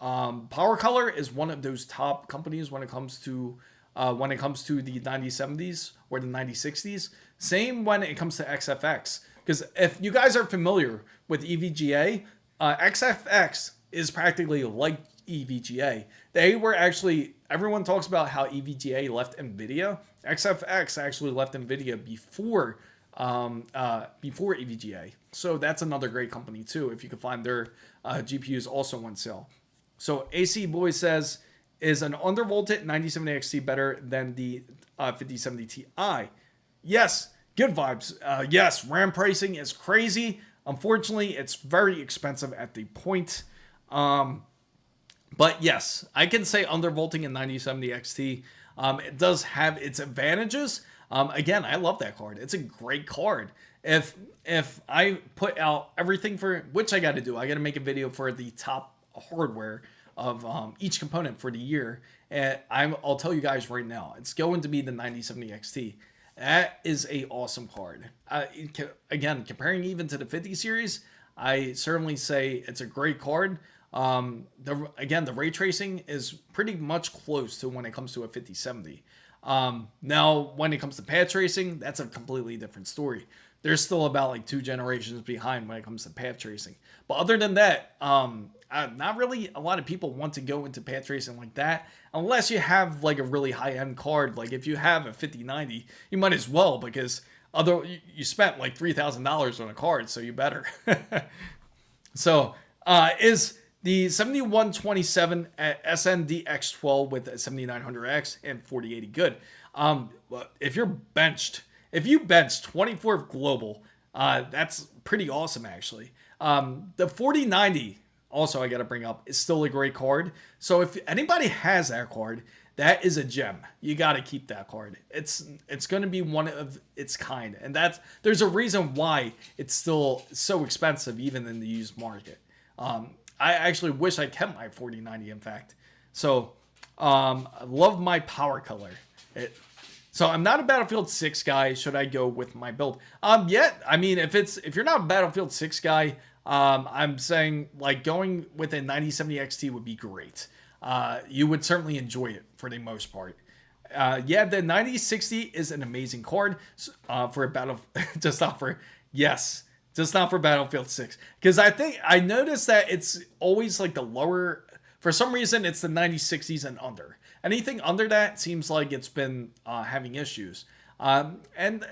Power Color is one of those top companies when it comes to the 9070s or the 9060s. Same when it comes to XFX, because if you guys are familiar with EVGA, XFX is practically like EVGA. They were actually, everyone talks about how EVGA left NVIDIA. XFX actually left NVIDIA before EVGA. So that's another great company too, if you can find their GPUs also on sale. So AC Boy says, is an undervolted 9070 XT better than the 5070 Ti? Yes, good vibes. Yes, RAM pricing is crazy. Unfortunately, it's very expensive at the point. But yes, I can say undervolting in 9070 XT. It does have its advantages. Again, I love that card. It's a great card. If I put out everything for, which I got to do, I got to make a video for the top hardware of each component for the year. And I'll tell you guys right now, it's going to be the 9070 XT. That is a awesome card. Again, comparing even to the 50 series, I certainly say it's a great card. The ray tracing is pretty much close to when it comes to a 5070. Now, when it comes to path tracing, that's a completely different story. There's still about like 2 generations behind when it comes to path tracing. But other than that, not really a lot of people want to go into path tracing like that unless you have like a really high-end card. Like if you have a 5090, you might as well, because you spent like $3,000 on a card, so you better. So is The 7127 at SNDX12 with a 7900X and 4080 good. If you bench 24 global, that's pretty awesome actually. The 4090 also I got to bring up is still a great card. So if anybody has that card, that is a gem. You got to keep that card. It's going to be one of its kind, and there's a reason why it's still so expensive even in the used market. I actually wish I kept my 4090, in fact. So, I love my power color. So I'm not a Battlefield 6 guy. Should I go with my build? I mean, if you're not a Battlefield 6 guy, I'm saying like going with a 9070 XT would be great. You would certainly enjoy it for the most part. The 9060 is an amazing card for a battle. Just not for Battlefield 6. Because I noticed that it's always like the lower, for some reason, it's the 9060s and under. Anything under that seems like it's been having issues. And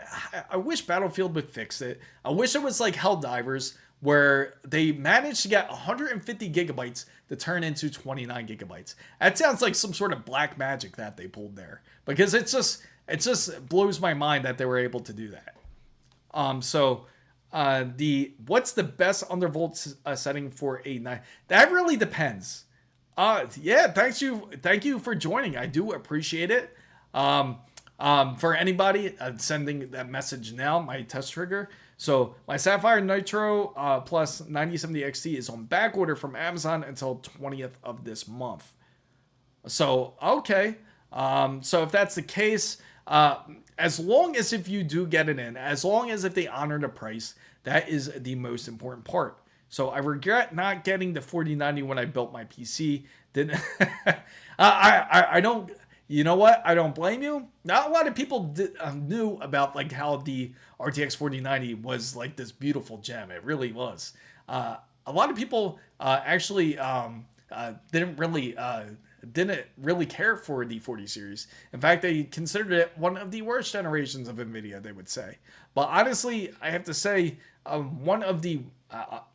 I wish Battlefield would fix it. I wish it was like Helldivers, where they managed to get 150 gigabytes to turn into 29 gigabytes. That sounds like some sort of black magic that they pulled there. Because it just blows my mind that they were able to do that. What's the best undervolt setting for a 9? That really depends. Thank you for joining. I do appreciate it. For anybody sending that message now, my test trigger. So my Sapphire Nitro plus 9070 XT is on back order from Amazon until 20th of this month. So okay. So if that's the case, as long as if you do get it in, as long as if they honor the price, that is the most important part. So I regret not getting the 4090 when I built my PC. I don't. You know what? I don't blame you. Not a lot of people knew about like how the RTX 4090 was like this beautiful gem. It really was. A lot of people actually didn't really care for the 40 series. In fact, they considered it one of the worst generations of NVIDIA, they would say. But honestly, I have to say, one of the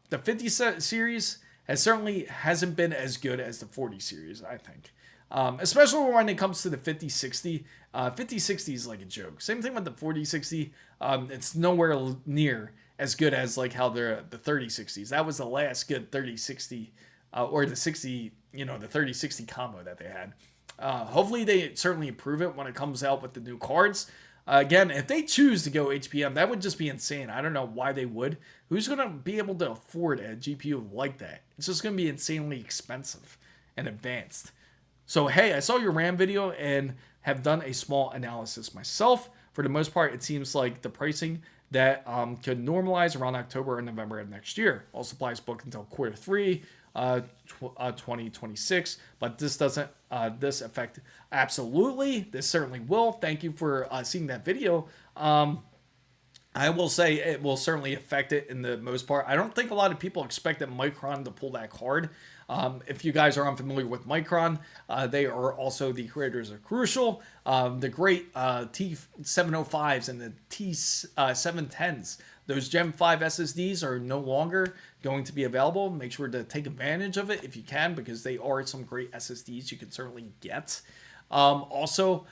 50 series hasn't been as good as the 40 series, I think. Especially when it comes to the 5060. 5060 is like a joke. Same thing with the 4060. It's nowhere near as good as like how the 3060s. That was the last good 3060 or the 60, the 3060 combo that they had. Hopefully they certainly improve it when it comes out with the new cards. Again, if they choose to go HBM, that would just be insane. I don't know why they would. Who's going to be able to afford a GPU like that? It's just going to be insanely expensive and advanced. So, hey, I saw your RAM video and have done a small analysis myself. For the most part, it seems like the pricing that could normalize around October or November of next year. All supplies booked until Q3 2026. But this doesn't this affect? Absolutely. This certainly will. Thank you for seeing that video. I will say it will certainly affect it in the most part. I don't think a lot of people expected Micron to pull that card. If you guys are unfamiliar with Micron, they are also the creators of Crucial, the great T705s and the T710s. Those Gen 5 SSDs are no longer going to be available. Make sure to take advantage of it if you can, because they are some great SSDs you can certainly get. Also,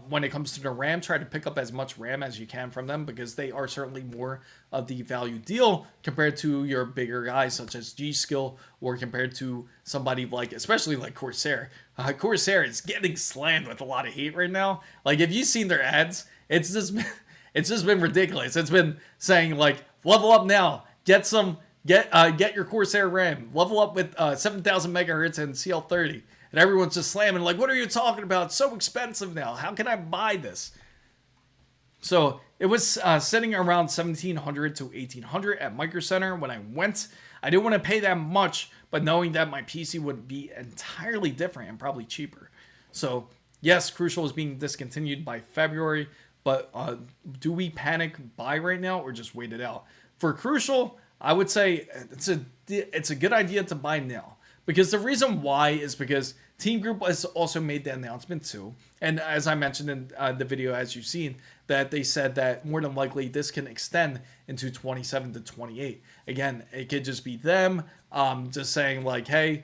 when it comes to the RAM, try to pick up as much RAM as you can from them, because they are certainly more of the value deal compared to your bigger guys such as G-Skill, or compared to somebody like, especially like Corsair. Corsair is getting slammed with a lot of hate right now. Like, if you've seen their ads, it's just been ridiculous. It's been saying like, level up now, get your Corsair RAM, level up with 7,000 megahertz and CL30. And everyone's just slamming, like, what are you talking about? It's so expensive now. How can I buy this? So it was sitting around $1,700 to $1,800 at Micro Center when I went. I didn't want to pay that much, but knowing that my PC would be entirely different and probably cheaper. So yes, Crucial is being discontinued by February, but do we panic buy right now or just wait it out? For Crucial, I would say it's a good idea to buy now. Because the reason why is because Team Group has also made the announcement too. And as I mentioned in the video, as you've seen, that they said that more than likely this can extend into 27 to 28. Again, it could just be them just saying like, hey,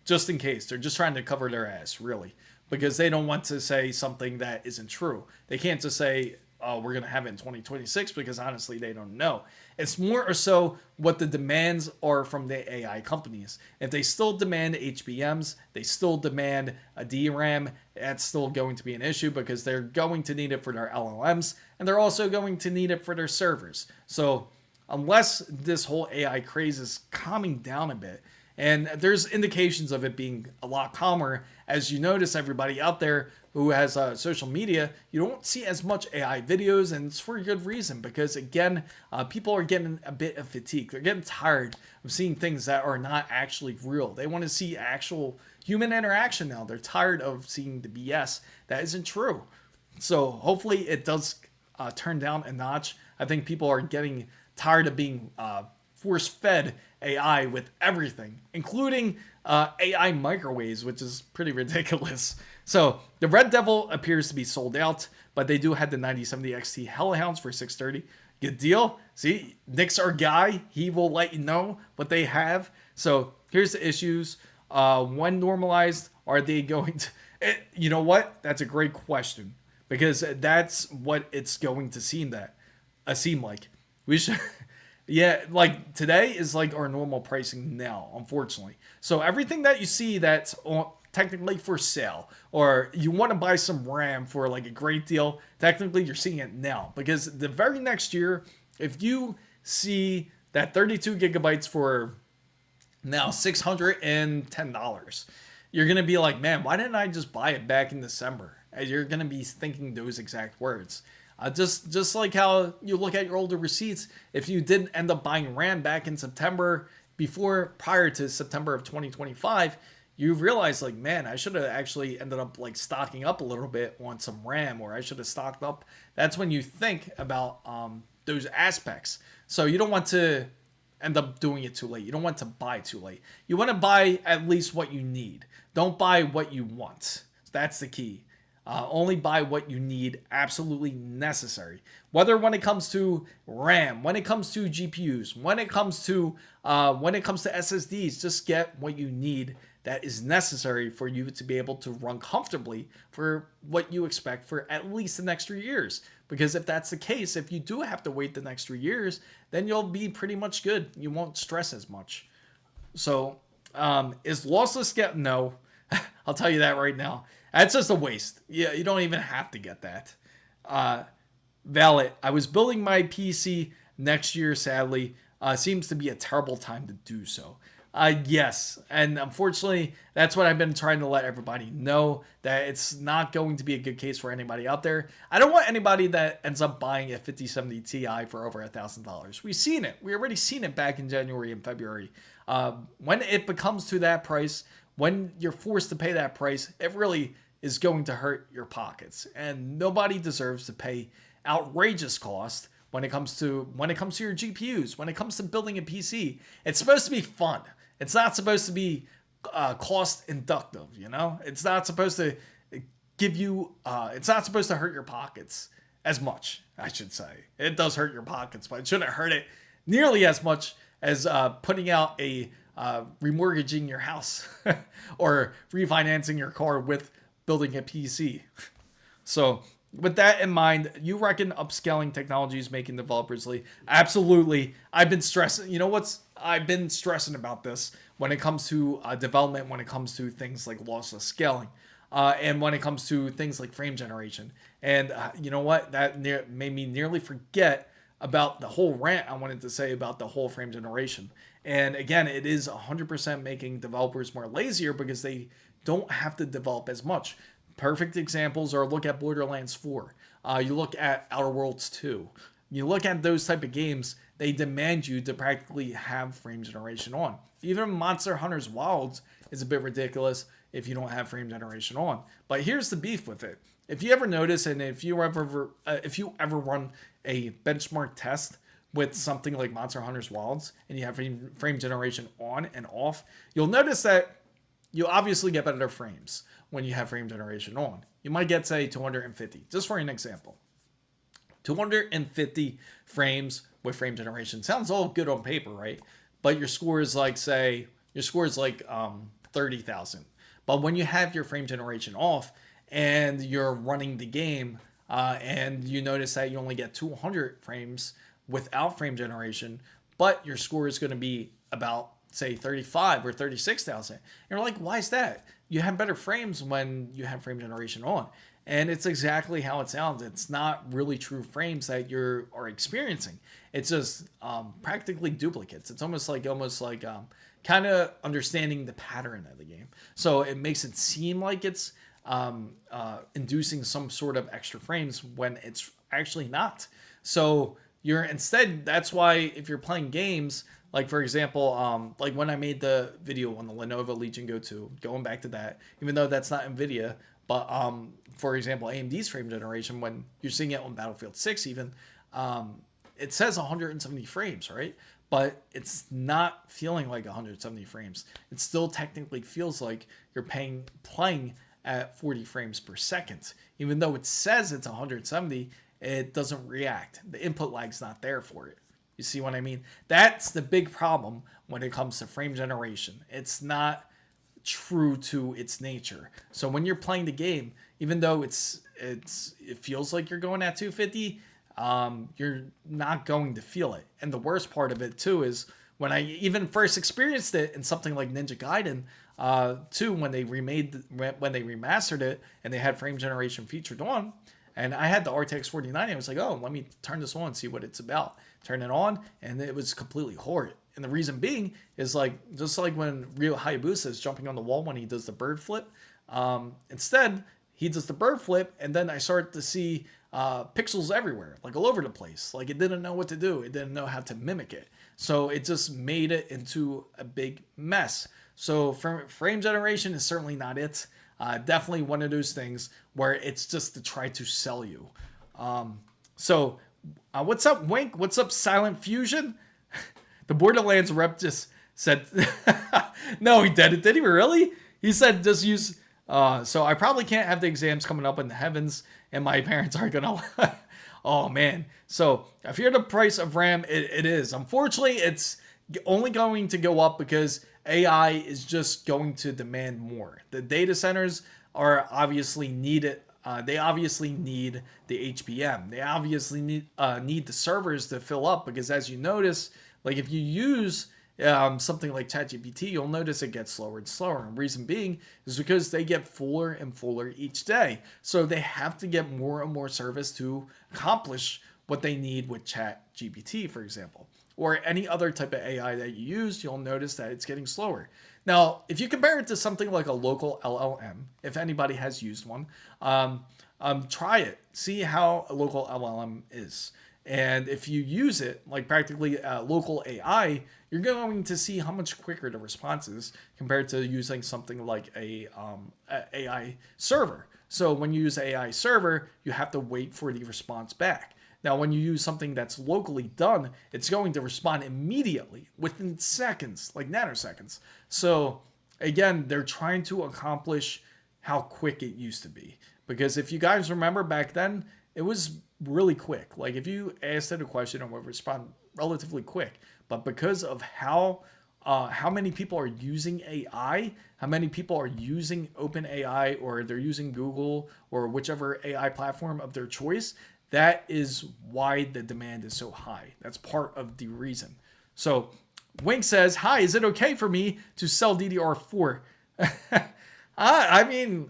just in case. They're just trying to cover their ass, really, because they don't want to say something that isn't true. They can't just say, oh, we're going to have it in 2026, because honestly, they don't know. It's more or so what the demands are from the AI companies. If they still demand HBMs, they still demand a DRAM, that's still going to be an issue, because they're going to need it for their LLMs, and they're also going to need it for their servers. So unless this whole AI craze is calming down a bit, and there's indications of it being a lot calmer, as you notice, everybody out there who has social media, you don't see as much AI videos, and it's for a good reason, because again, people are getting a bit of fatigue. They're getting tired of seeing things that are not actually real. They want to see actual human interaction now. They're tired of seeing the BS that isn't true. So hopefully it does turn down a notch. I think people are getting tired of being force-fed AI with everything, including AI microwaves, which is pretty ridiculous. So the Red Devil appears to be sold out, but they do have the 9070 XT Hellhounds for $630. Good deal. See, Nick's our guy. He will let you know what they have. So here's the issues. When normalized, are they going to... You know what? That's a great question, because that's what it's going to seem like. We should... Yeah, like today is like our normal pricing now, unfortunately. So everything that you see that's technically for sale, or you want to buy some RAM for like a great deal, technically you're seeing it now. Because the very next year, if you see that 32 gigabytes for now $610, you're going to be like, man, why didn't I just buy it back in December? And you're going to be thinking those exact words. Just like how you look at your older receipts, if you did end up buying RAM back in September, prior to September of 2025, you realize like, man, I should have actually ended up like stocking up a little bit on some RAM, or I should have stocked up. That's when you think about those aspects. So you don't want to end up doing it too late. You don't want to buy too late. You want to buy at least what you need. Don't buy what you want. That's the key. Only buy what you need, absolutely necessary. Whether when it comes to RAM, when it comes to GPUs, when it comes to SSDs, just get what you need that is necessary for you to be able to run comfortably for what you expect for at least the next 3 years. Because if that's the case, if you do have to wait the next 3 years, then you'll be pretty much good. You won't stress as much. So, is lossless get? No, I'll tell you that right now. That's just a waste. Yeah, you don't even have to get that. Valid. I was building my PC next year, sadly. Seems to be a terrible time to do so. Yes, and unfortunately, that's what I've been trying to let everybody know, that it's not going to be a good case for anybody out there. I don't want anybody that ends up buying a 5070 Ti for over $1,000. We've seen it. We already seen it back in January and February. When it becomes to that price, when you're forced to pay that price, it really is going to hurt your pockets. And nobody deserves to pay outrageous cost when it comes to your GPUs, when it comes to building a PC. It's supposed to be fun. It's not supposed to be cost inductive, you know? It's not supposed to give you, it's not supposed to hurt your pockets as much, I should say. It does hurt your pockets, but it shouldn't hurt it nearly as much as putting out a remortgaging your house or refinancing your car with building a PC. So with that in mind, you reckon upscaling technology is making developers leave? Absolutely. I've been stressing about this when it comes to development, when it comes to things like lossless scaling, and when it comes to things like frame generation. And you know what? That made me nearly forget about the whole rant I wanted to say about the whole frame generation. And again, it is 100% making developers more lazier because they don't have to develop as much. Perfect examples are, look at Borderlands 4. You look at Outer Worlds 2. You look at those type of games, they demand you to practically have frame generation on. Even Monster Hunter's Wilds is a bit ridiculous if you don't have frame generation on. But here's the beef with it. If you ever notice, and if you ever run a benchmark test with something like Monster Hunter's Wilds, and you have frame generation on and off, you'll notice that you obviously get better frames when you have frame generation on. You might get, say, 250, just for an example. 250 frames with frame generation. Sounds all good on paper, right? but your score is like, say, 30,000. But when you have your frame generation off and you're running the game, and you notice that you only get 200 frames without frame generation, but your score is going to be about, say, 35 or 36,000. You're like, why is that? You have better frames when you have frame generation on. And it's exactly how it sounds. It's not really true frames that you are experiencing. It's just practically duplicates. It's almost like kind of understanding the pattern of the game. So it makes it seem like it's inducing some sort of extra frames when it's actually not. So that's why if you're playing games, like for example, like when I made the video on the Lenovo Legion Go 2, going back to that, even though that's not NVIDIA, but for example, AMD's frame generation, when you're seeing it on Battlefield 6 even, it says 170 frames, right? But it's not feeling like 170 frames. It still technically feels like you're playing at 40 frames per second. Even though it says it's 170, it doesn't react. The input lag's not there for it. You see what I mean? That's the big problem when it comes to frame generation. It's not true to its nature. So when you're playing the game, even though it feels like you're going at 250, you're not going to feel it. And the worst part of it too is when I even first experienced it in something like Ninja Gaiden 2, when they remastered it and they had frame generation featured on, and I had the RTX 4090, I was like, oh, let me turn this on and see what it's about. Turn it on, and it was completely horrid. And the reason being is like, just like when Ryo Hayabusa is jumping on the wall when he does the bird flip, instead he does the bird flip, and then I start to see pixels everywhere, like all over the place. Like it didn't know what to do. It didn't know how to mimic it. So it just made it into a big mess. So frame generation is certainly not it. Definitely one of those things where it's just to try to sell you. So what's up, Wink? What's up, Silent Fusion? The Borderlands rep just said, no, he didn't. Did he really? He said just use, so I probably can't have the exams coming up in the heavens and my parents aren't going to, oh man. So I fear the price of RAM, it is. Unfortunately, it's only going to go up because AI is just going to demand more. The data centers are obviously needed. They obviously need the HBM. They obviously need the servers to fill up because, as you notice, like if you use something like ChatGPT, you'll notice it gets slower and slower. And reason being is because they get fuller and fuller each day. So they have to get more and more service to accomplish what they need with ChatGPT, for example, or any other type of AI that you use. You'll notice that it's getting slower. Now, if you compare it to something like a local LLM, if anybody has used one, try it. See how a local LLM is. And if you use it, like practically local AI, you're going to see how much quicker the response is compared to using something like a AI server. So when you use AI server, you have to wait for the response back. Now, when you use something that's locally done, it's going to respond immediately within seconds, like nanoseconds. So again, they're trying to accomplish how quick it used to be. Because if you guys remember back then, it was really quick. Like if you asked it a question, it would respond relatively quick. But because of how many people are using AI, how many people are using OpenAI, or they're using Google or whichever AI platform of their choice, that is why the demand is so high. That's part of the reason. So Wink says, hi, is it okay for me to sell DDR4? I mean,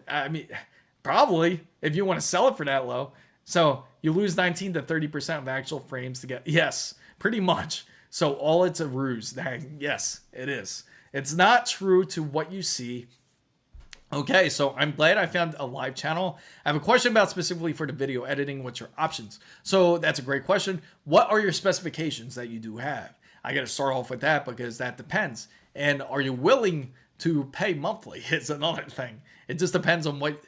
probably if you want to sell it for that low. So you lose 19 to 30% of actual frames to get, yes, pretty much. So all it's a ruse. Yes, it is. It's not true to what you see. Okay, so I'm glad I found a live channel. I have a question about specifically for the video editing. What's your options? So that's a great question. What are your specifications that you do have? I got to start off with that because that depends. And are you willing to pay monthly? It's another thing. It just depends on what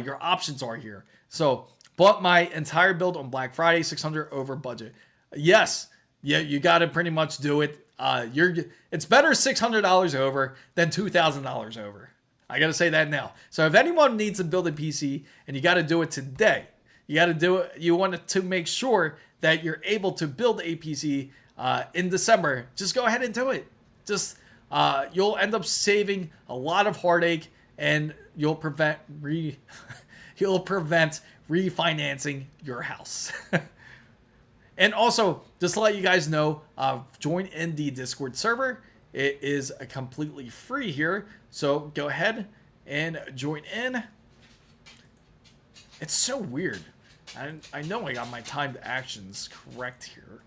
your options are here. So bought my entire build on Black Friday, 600 over budget. Yes, yeah, you got to pretty much do it. It's better $600 over than $2,000 over. I got to say that now. So if anyone needs to build a PC and you got to do it today, you got to do it. You want to make sure that you're able to build a PC in December, just go ahead and do it. Just you'll end up saving a lot of heartache, and you'll prevent refinancing your house. And also, just to let you guys know, join in the Discord server. It is completely free here, so go ahead and join in. It's so weird. I know I got my timed actions correct here.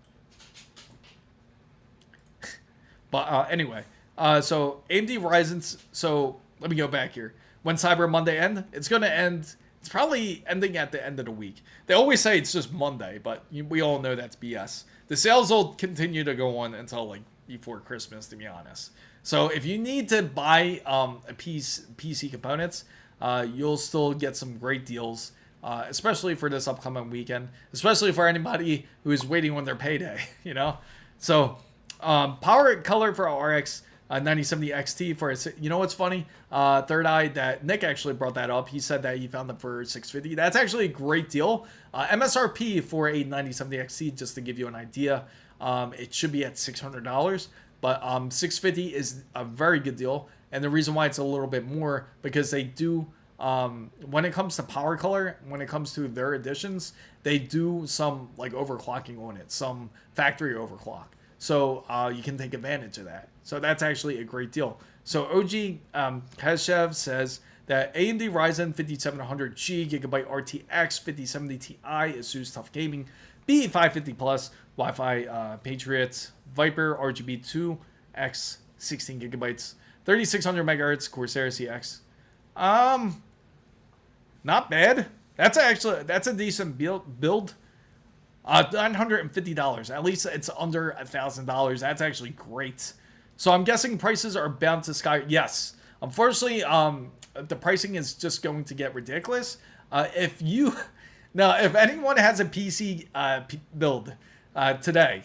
But anyway, so AMD Ryzen. So let me go back here. When Cyber Monday end, it's going to end. It's probably ending at the end of the week. They always say it's just Monday, but we all know that's BS. The sales will continue to go on until like before Christmas, to be honest. So if you need to buy a PC components, you'll still get some great deals, especially for this upcoming weekend, especially for anybody who is waiting on their payday, you know? So power color for RX 9070 XT for its, you know what's funny? Third Eye, that Nick actually brought that up. He said that he found them for $650. That's actually a great deal. MSRP for a 9070 XT, just to give you an idea, it should be at $600, but $650 is a very good deal. And the reason why it's a little bit more, because they do, when it comes to power color, when it comes to their editions, they do some like overclocking on it, some factory overclock. So you can take advantage of that. So that's actually a great deal. So OG Kashev says that AMD Ryzen 5700G Gigabyte RTX 5070 Ti Asus Tough Gaming B550 Plus Wi-Fi Patriot Viper RGB 2X 16 gigabytes 3600 megahertz Corsair CX. Not bad. That's a decent build. $950. At least it's under $1,000. That's actually great. So I'm guessing prices are bound to sky. Yes. Unfortunately, the pricing is just going to get ridiculous. If anyone has a PC build today,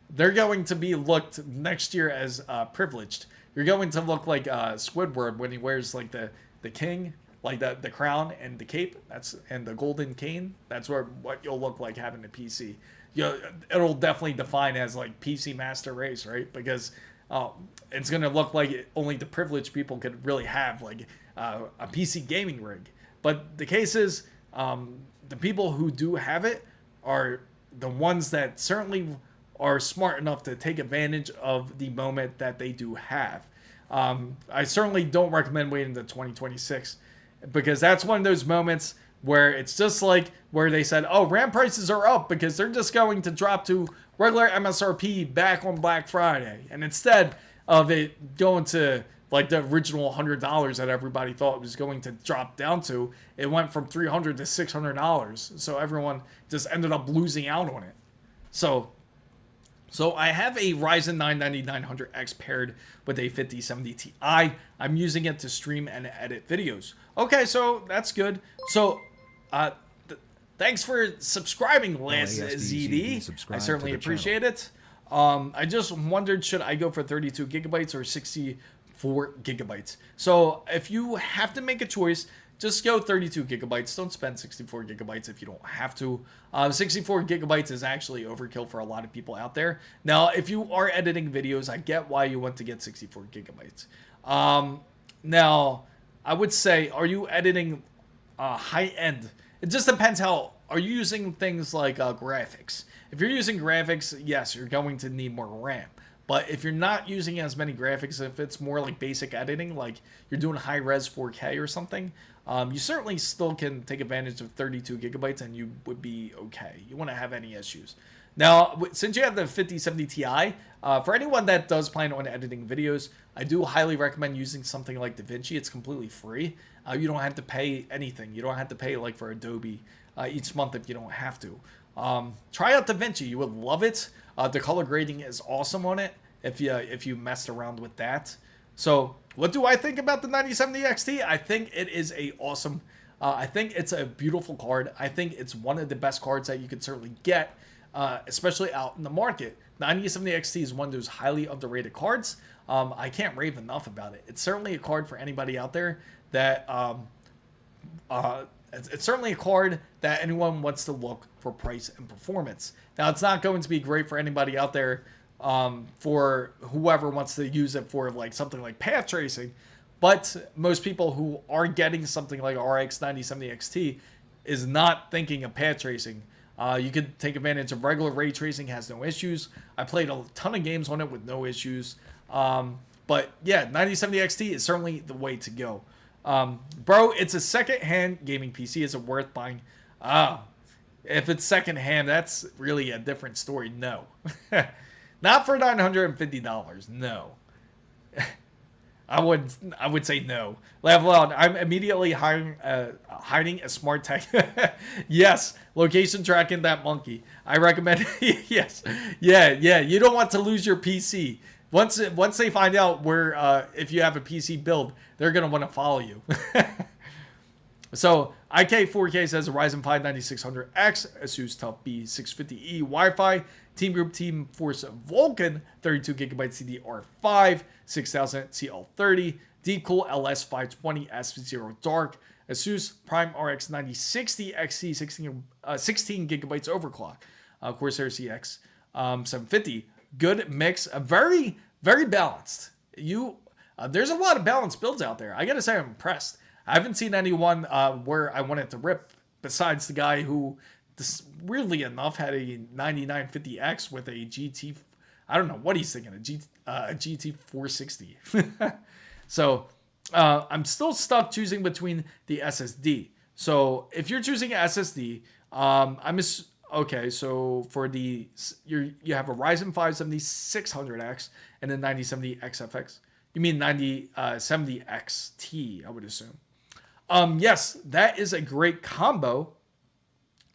they're going to be looked next year as privileged. You're going to look like Squidward when he wears like the king, like the crown and the cape, and the golden cane. That's what you'll look like having a PC. It'll definitely define as like PC master race, right? Because it's gonna look like only the privileged people could really have like a PC gaming rig. But the case is, the people who do have it are the ones that certainly are smart enough to take advantage of the moment that they do have. I certainly don't recommend waiting to 2026. Because that's one of those moments where it's just like where they said, oh, RAM prices are up because they're just going to drop to regular MSRP back on Black Friday. And instead of it going to like the original $100 that everybody thought it was going to drop down to, it went from $300 to $600. So everyone just ended up losing out on it. So I have a Ryzen 9 9900X paired with a 5070 Ti. I'm using it to stream and edit videos. Okay, so that's good. So, thanks for subscribing, Lance ZD. I certainly appreciate it. I just wondered, should I go for 32 gigabytes or 64 gigabytes? So, if you have to make a choice, just go 32 gigabytes. Don't spend 64 gigabytes if you don't have to. 64 gigabytes is actually overkill for a lot of people out there. Now, if you are editing videos, I get why you want to get 64 gigabytes. Now, I would say, are you editing high end? It just depends how. Are you using things like graphics? If you're using graphics, yes, you're going to need more RAM. But if you're not using as many graphics, if it's more like basic editing, like you're doing high-res 4K or something, you certainly still can take advantage of 32 gigabytes and you would be okay. You won't have any issues. Now, since you have the 5070 Ti, for anyone that does plan on editing videos, I do highly recommend using something like DaVinci. It's completely free. You don't have to pay anything. You don't have to pay like for Adobe each month if you don't have to. Try out DaVinci. You would love it. The color grading is awesome on it if you messed around with that. So what do I think about the 9070 XT? I think it is a awesome, I think it's a beautiful card. I think it's one of the best cards that you could certainly get, especially out in the market. 9070 XT is one of those highly underrated cards. I can't rave enough about it. It's certainly a card for anybody out there that, it's certainly a card that anyone wants to look for price and performance. Now, it's not going to be great for anybody out there for whoever wants to use it for like something like path tracing. But most people who are getting something like RX 9070 XT is not thinking of path tracing. You could take advantage of regular ray tracing, has no issues. I played a ton of games on it with no issues. But yeah, 9070 XT is certainly the way to go. Bro, it's a second-hand gaming PC. Is it worth buying? If it's second-hand, that's really a different story. No. Not for $950. No. I would say no. Laugh loud. I'm immediately hiding a smart tech. Yes, location tracking that monkey. I recommend. Yes, yeah. You don't want to lose your PC. Once they find out where if you have a PC build, they're gonna want to follow you. So IK4K says a Ryzen 5 9600X, Asus TUF B650E Wi-Fi, Team Group Team Force Vulkan 32GB CDR5, 6000 CL30, Deepcool LS520 S0 Dark, Asus Prime RX 9060 XC 16GB overclock, Corsair CX 750. Good mix, very balanced. There's a lot of balanced builds out there. I gotta say, I'm impressed. I haven't seen anyone where I wanted to rip besides the guy who, weirdly enough, had a 9950X with a GT. I don't know what he's thinking, a GT 460. So I'm still stuck choosing between the SSD. So if you're choosing an SSD, okay. So for you have a Ryzen 5 7600X and a 9070 XFX. You mean 9070 XT? I would assume. Yes, that is a great combo.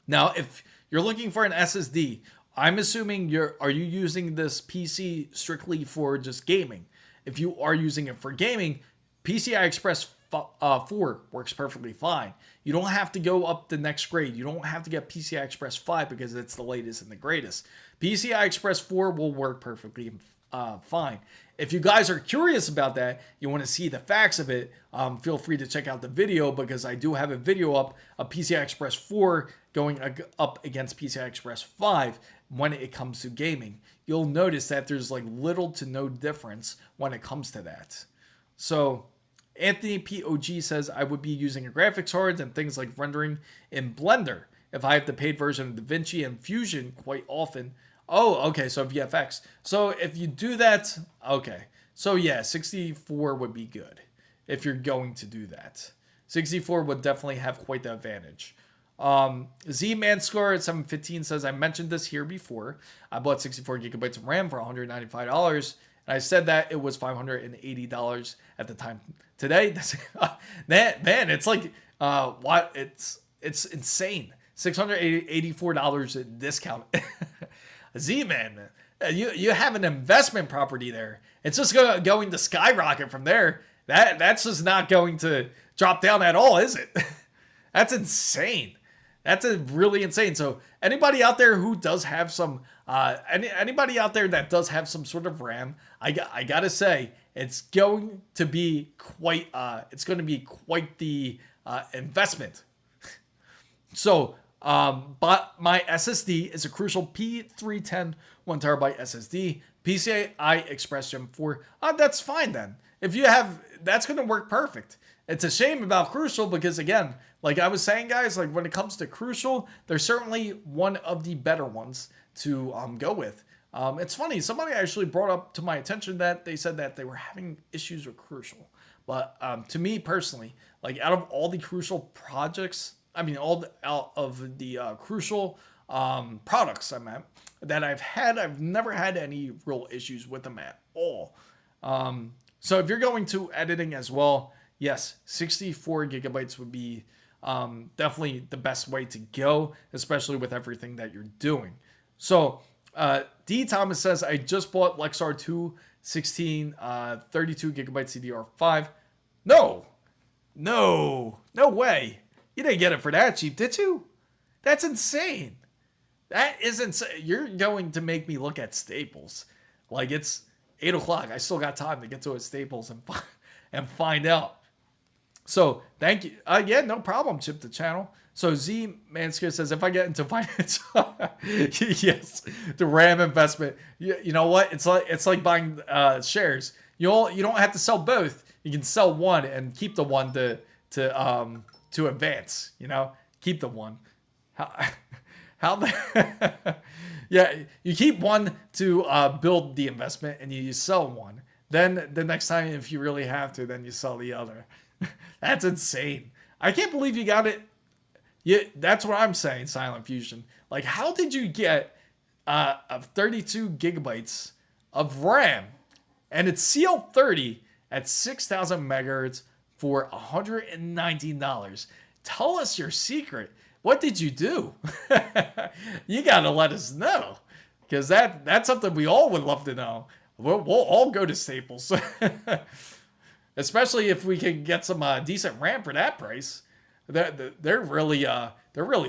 Now, if you're looking for an SSD, I'm assuming are you using this PC strictly for just gaming? If you are using it for gaming, PCI Express 4 works perfectly fine. You don't have to go up the next grade. You don't have to get PCI Express 5 because it's the latest and the greatest. PCI Express 4 will work perfectly fine. If you guys are curious about that, you want to see the facts of it, feel free to check out the video because I do have a video up of PCI Express 4 going up against PCI Express 5 when it comes to gaming. You'll notice that there's like little to no difference when it comes to that. So Anthony POG says I would be using a graphics card and things like rendering in Blender if I have the paid version of DaVinci and Fusion quite often. Oh, okay, so VFX. So if you do that, okay. So yeah, 64 would be good if you're going to do that. 64 would definitely have quite the advantage. Z-Manscore at 715 says, I mentioned this here before. I bought 64 gigabytes of RAM for $195. And I said that it was $580 at the time. Today, man, it's like, what? It's insane. $684 discount. Z-Man, you have an investment property there. It's just going to skyrocket from there. That's just not going to drop down at all, is it? That's insane. That's really insane. So anybody out there who does have some, anybody out there that does have some sort of RAM, I gotta say it's going to be quite the investment. So. But my SSD is a Crucial P310 1TB SSD, PCIe Express Gen 4. That's fine then. If you have, that's going to work perfect. It's a shame about Crucial because again, like I was saying, guys, like when it comes to Crucial, they're certainly one of the better ones to go with. It's funny, somebody actually brought up to my attention that they said that they were having issues with Crucial. But to me personally, like out of all the Crucial projects, I mean, out of the Crucial products that I've never had any real issues with them at all. So if you're going to editing as well, yes, 64 gigabytes would be definitely the best way to go, especially with everything that you're doing. So D. Thomas says, I just bought Lexar 2 16 32 gigabyte CDR5. No way. You didn't get it for that cheap, did you? That's insane. That is insane. You're going to make me look at Staples. Like it's 8 o'clock. I still got time to get to a Staples and find out. So thank you. Yeah, no problem. Chip the channel. So Z Mansker says, if I get into finance, yes, the RAM investment. You know what? It's like buying shares. You don't have to sell both. You can sell one and keep the one to advance. You know, keep the one. How the yeah, you keep one to build the investment, and you sell one. Then the next time, if you really have to, then you sell the other. That's insane. I can't believe you got it. Yeah, that's what I'm saying, Silent Fusion. Like, how did you get 32 gigabytes of RAM and it's CL30 at 6,000 megahertz for $119? Tell us your secret. What did you do? You gotta let us know, because that's something we all would love to know. We'll all go to Staples. Especially if we can get some decent RAM for that price. They're really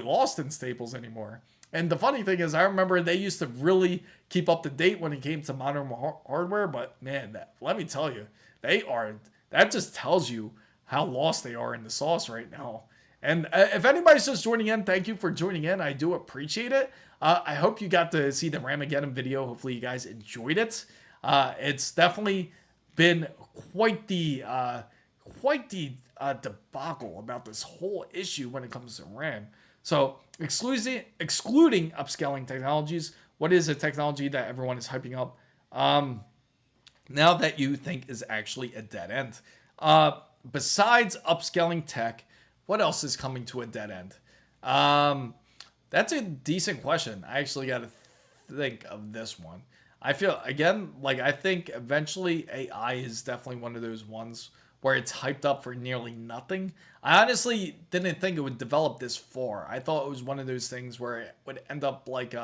lost in Staples anymore. And the funny thing is, I remember they used to really keep up to date when it came to modern hardware. But man, let me tell you, that just tells you how lost they are in the sauce right now. And if anybody's just joining in, thank you for joining in. I do appreciate it. I hope you got to see the Ramageddon video. Hopefully you guys enjoyed it. It's definitely been quite the debacle about this whole issue when it comes to RAM. So excluding upscaling technologies, what is a technology that everyone is hyping up now that you think is actually a dead end? Besides upscaling tech, what else is coming to a dead end? That's a decent question. I actually got to think of this one. I feel, again, like I think eventually AI is definitely one of those ones where it's hyped up for nearly nothing. I honestly didn't think it would develop this far. I thought it was one of those things where it would end up like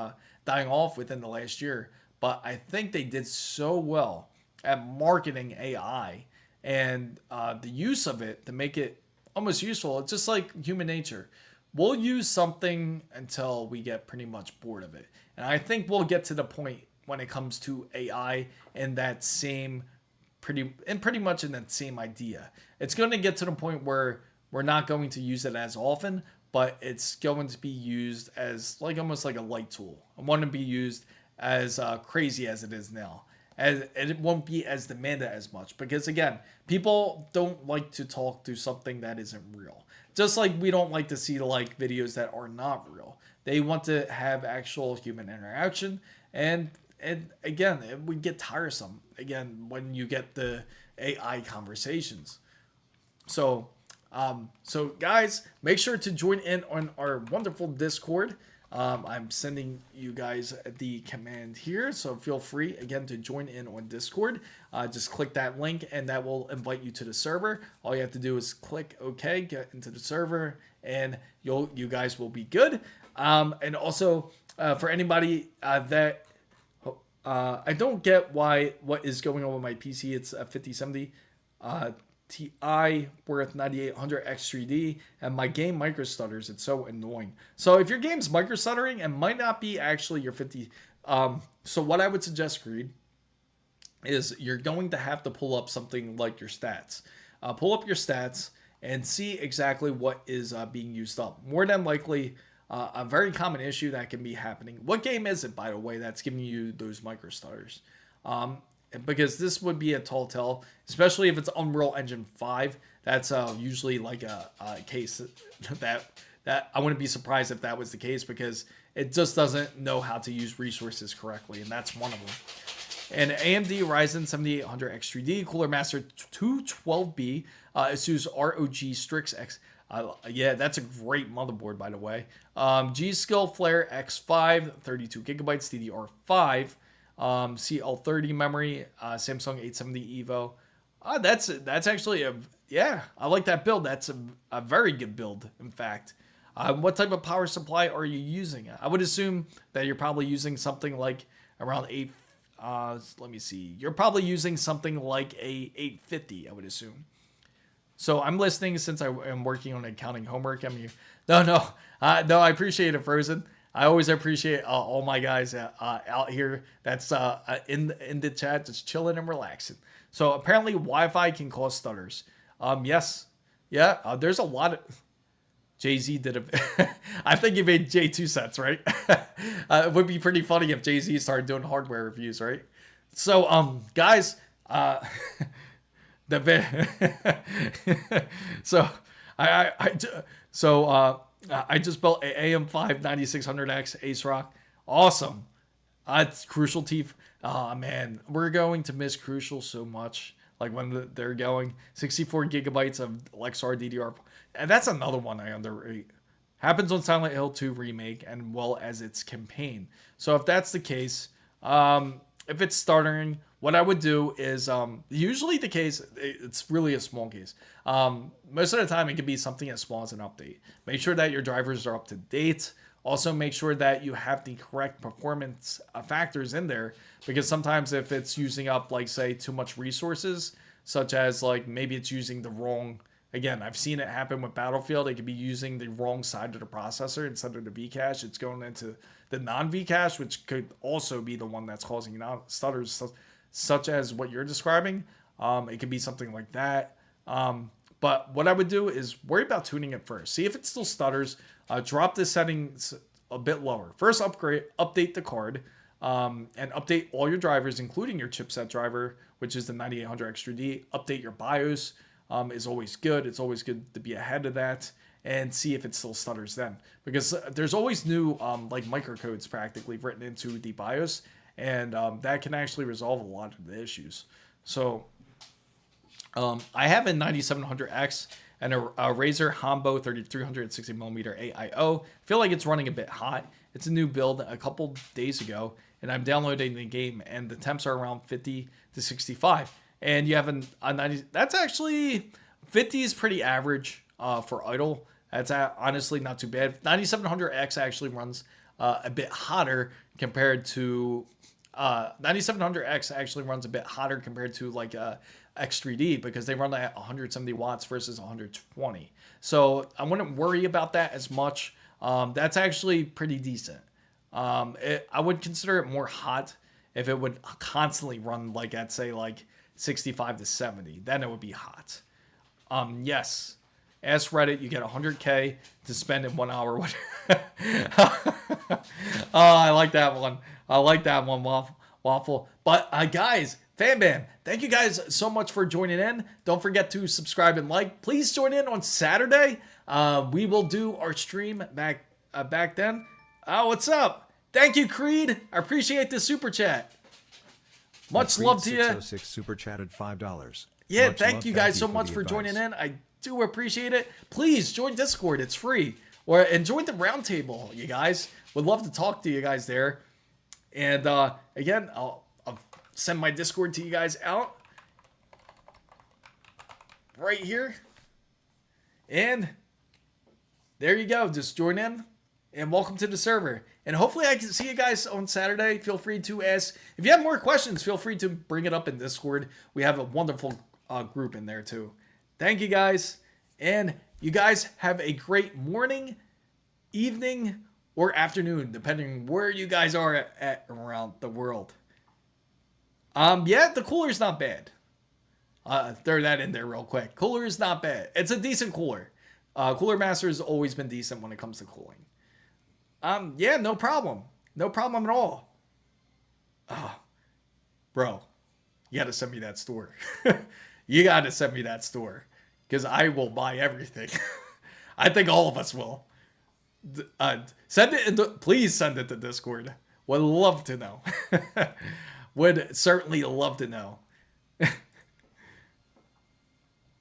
dying off within the last year. But I think they did so well at marketing AI and the use of it to make it almost useful. It's just like human nature. We'll use something until we get pretty much bored of it. And I think we'll get to the point when it comes to AI and that same pretty much in that same idea. It's going to get to the point where we're not going to use it as often, but it's going to be used as like almost like a light tool. I want to be used as crazy as it is now. And it won't be as demanded as much because, again, people don't like to talk to something that isn't real. Just like we don't like to see like videos that are not real. They want to have actual human interaction, and again, it would get tiresome again when you get the AI conversations. So guys, make sure to join in on our wonderful Discord. I'm sending you guys the command here, so feel free again to join in on Discord. Just click that link and that will invite you to the server. All you have to do is click OK, get into the server, and you guys will be good. And also for anybody that I don't get what is going on with my PC. It's a 5070 Ti worth 9800 X3D, and my game micro stutters. It's so annoying. So if your game's micro stuttering, it might not be actually your 50. So what I would suggest, Creed, is you're going to have to pull up something like your stats. Pull up your stats and see exactly what is being used up. More than likely, a very common issue that can be happening. What game is it, by the way, that's giving you those micro stutters? Because this would be a tall tale, especially if it's Unreal Engine 5. That's usually like a case that I wouldn't be surprised if that was the case, because it just doesn't know how to use resources correctly, and that's one of them. And AMD Ryzen 7800 X3D, Cooler Master 212B, Asus ROG Strix X. Yeah, that's a great motherboard, by the way. G-Skill Flare X5, 32 gigabytes, DDR5. CL30 memory, Samsung 870 EVO. That's actually I like that build. That's a very good build, in fact. What type of power supply are you using? I would assume that you're probably using something like around 8. Let me see. You're probably using something like a 850, I would assume. So I'm listening since I am working on accounting homework. I mean, no, I appreciate it, Frozen. I always appreciate all my guys out here that's in the chat, just chilling and relaxing. So apparently Wi-Fi can cause stutters. Yes, Yeah, there's a lot of... Jay-Z did a... I think he made J2 sets, right? It would be pretty funny if Jay-Z started doing hardware reviews, right? So, guys, so I just built a AM5 9600X Ace ROG. Awesome. It's Crucial Teeth. Oh man, we're going to miss Crucial so much. Like when they're going 64 gigabytes of Lexar DDR, and that's another one I underrate. Happens on Silent Hill 2 remake and well as its campaign. So if that's the case, if it's stuttering, what I would do is usually the case, it's really a small case. Most of the time it can be something as small as an update. Make sure that your drivers are up to date. Also make sure that you have the correct performance factors in there, because sometimes if it's using up, like say, too much resources, such as like maybe it's using the wrong, again, I've seen it happen with Battlefield, it could be using the wrong side of the processor instead of the V cache. It's going into the non-V cache, which could also be the one that's causing stutters, such as what you're describing. It could be something like that. But what I would do is worry about tuning it first. See if it still stutters. Drop the settings a bit lower. First, update the card, and update all your drivers, including your chipset driver, which is the 9800 Extra D. Update your BIOS is always good. It's always good to be ahead of that, and see if it still stutters then. Because there's always new like microcodes practically written into the BIOS, and that can actually resolve a lot of the issues. So I have a 9700X and a Razer Hambo 3360mm AIO. Feel like it's running a bit hot. It's a new build a couple days ago, and I'm downloading the game, and the temps are around 50 to 65. And you have a 90. That's actually 50 is pretty average for idle. That's honestly not too bad. 9700X actually runs a bit hotter compared to 9700X actually runs a bit hotter compared to like X3D, because they run at 170 watts versus 120. So I wouldn't worry about that as much. That's actually pretty decent. I would consider it more hot if it would constantly run like at say like 65 to 70. Then it would be hot. Yes. Ask Reddit, you get 100K to spend in 1 hour. Oh, I like that one. I like that one, Waffle. But guys, Fan thank you guys so much for joining in. Don't forget to subscribe and like. Please join in on Saturday. We will do our stream back then. What's up? Thank you, Creed. I appreciate the super chat. Much love to you. 606 super chatted $5. Yeah, Much thank love, you guys so much for joining in. I do appreciate it. Please join Discord. It's free. And join the roundtable, you guys. Would love to talk to you guys there. And again, I'll send my Discord to you guys out right here. And there you go. Just join in and welcome to the server. And hopefully I can see you guys on Saturday. Feel free to ask. If you have more questions, feel free to bring it up in Discord. We have a wonderful group in there too. Thank you guys. And you guys have a great morning, evening, or afternoon, depending where you guys are at around the world. Yeah, the cooler's not bad. Throw that in there real quick. Cooler is not bad. It's a decent cooler. Cooler Master has always been decent when it comes to cooling. Yeah, no problem. No problem at all. Bro, you gotta send me that store. You gotta send me that store, because I will buy everything. I think all of us will. Send it please send it to Discord. Would love to know. Would certainly love to know.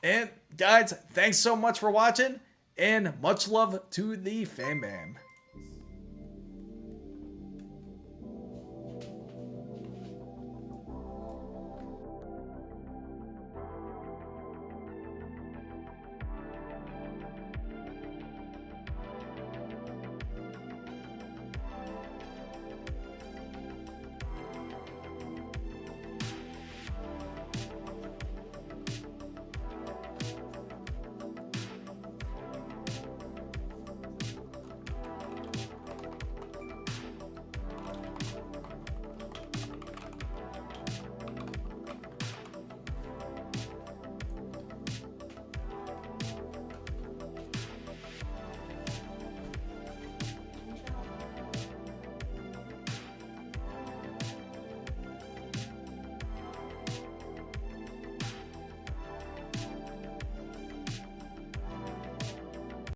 And guys, thanks so much for watching, and much love to the Fan Bam.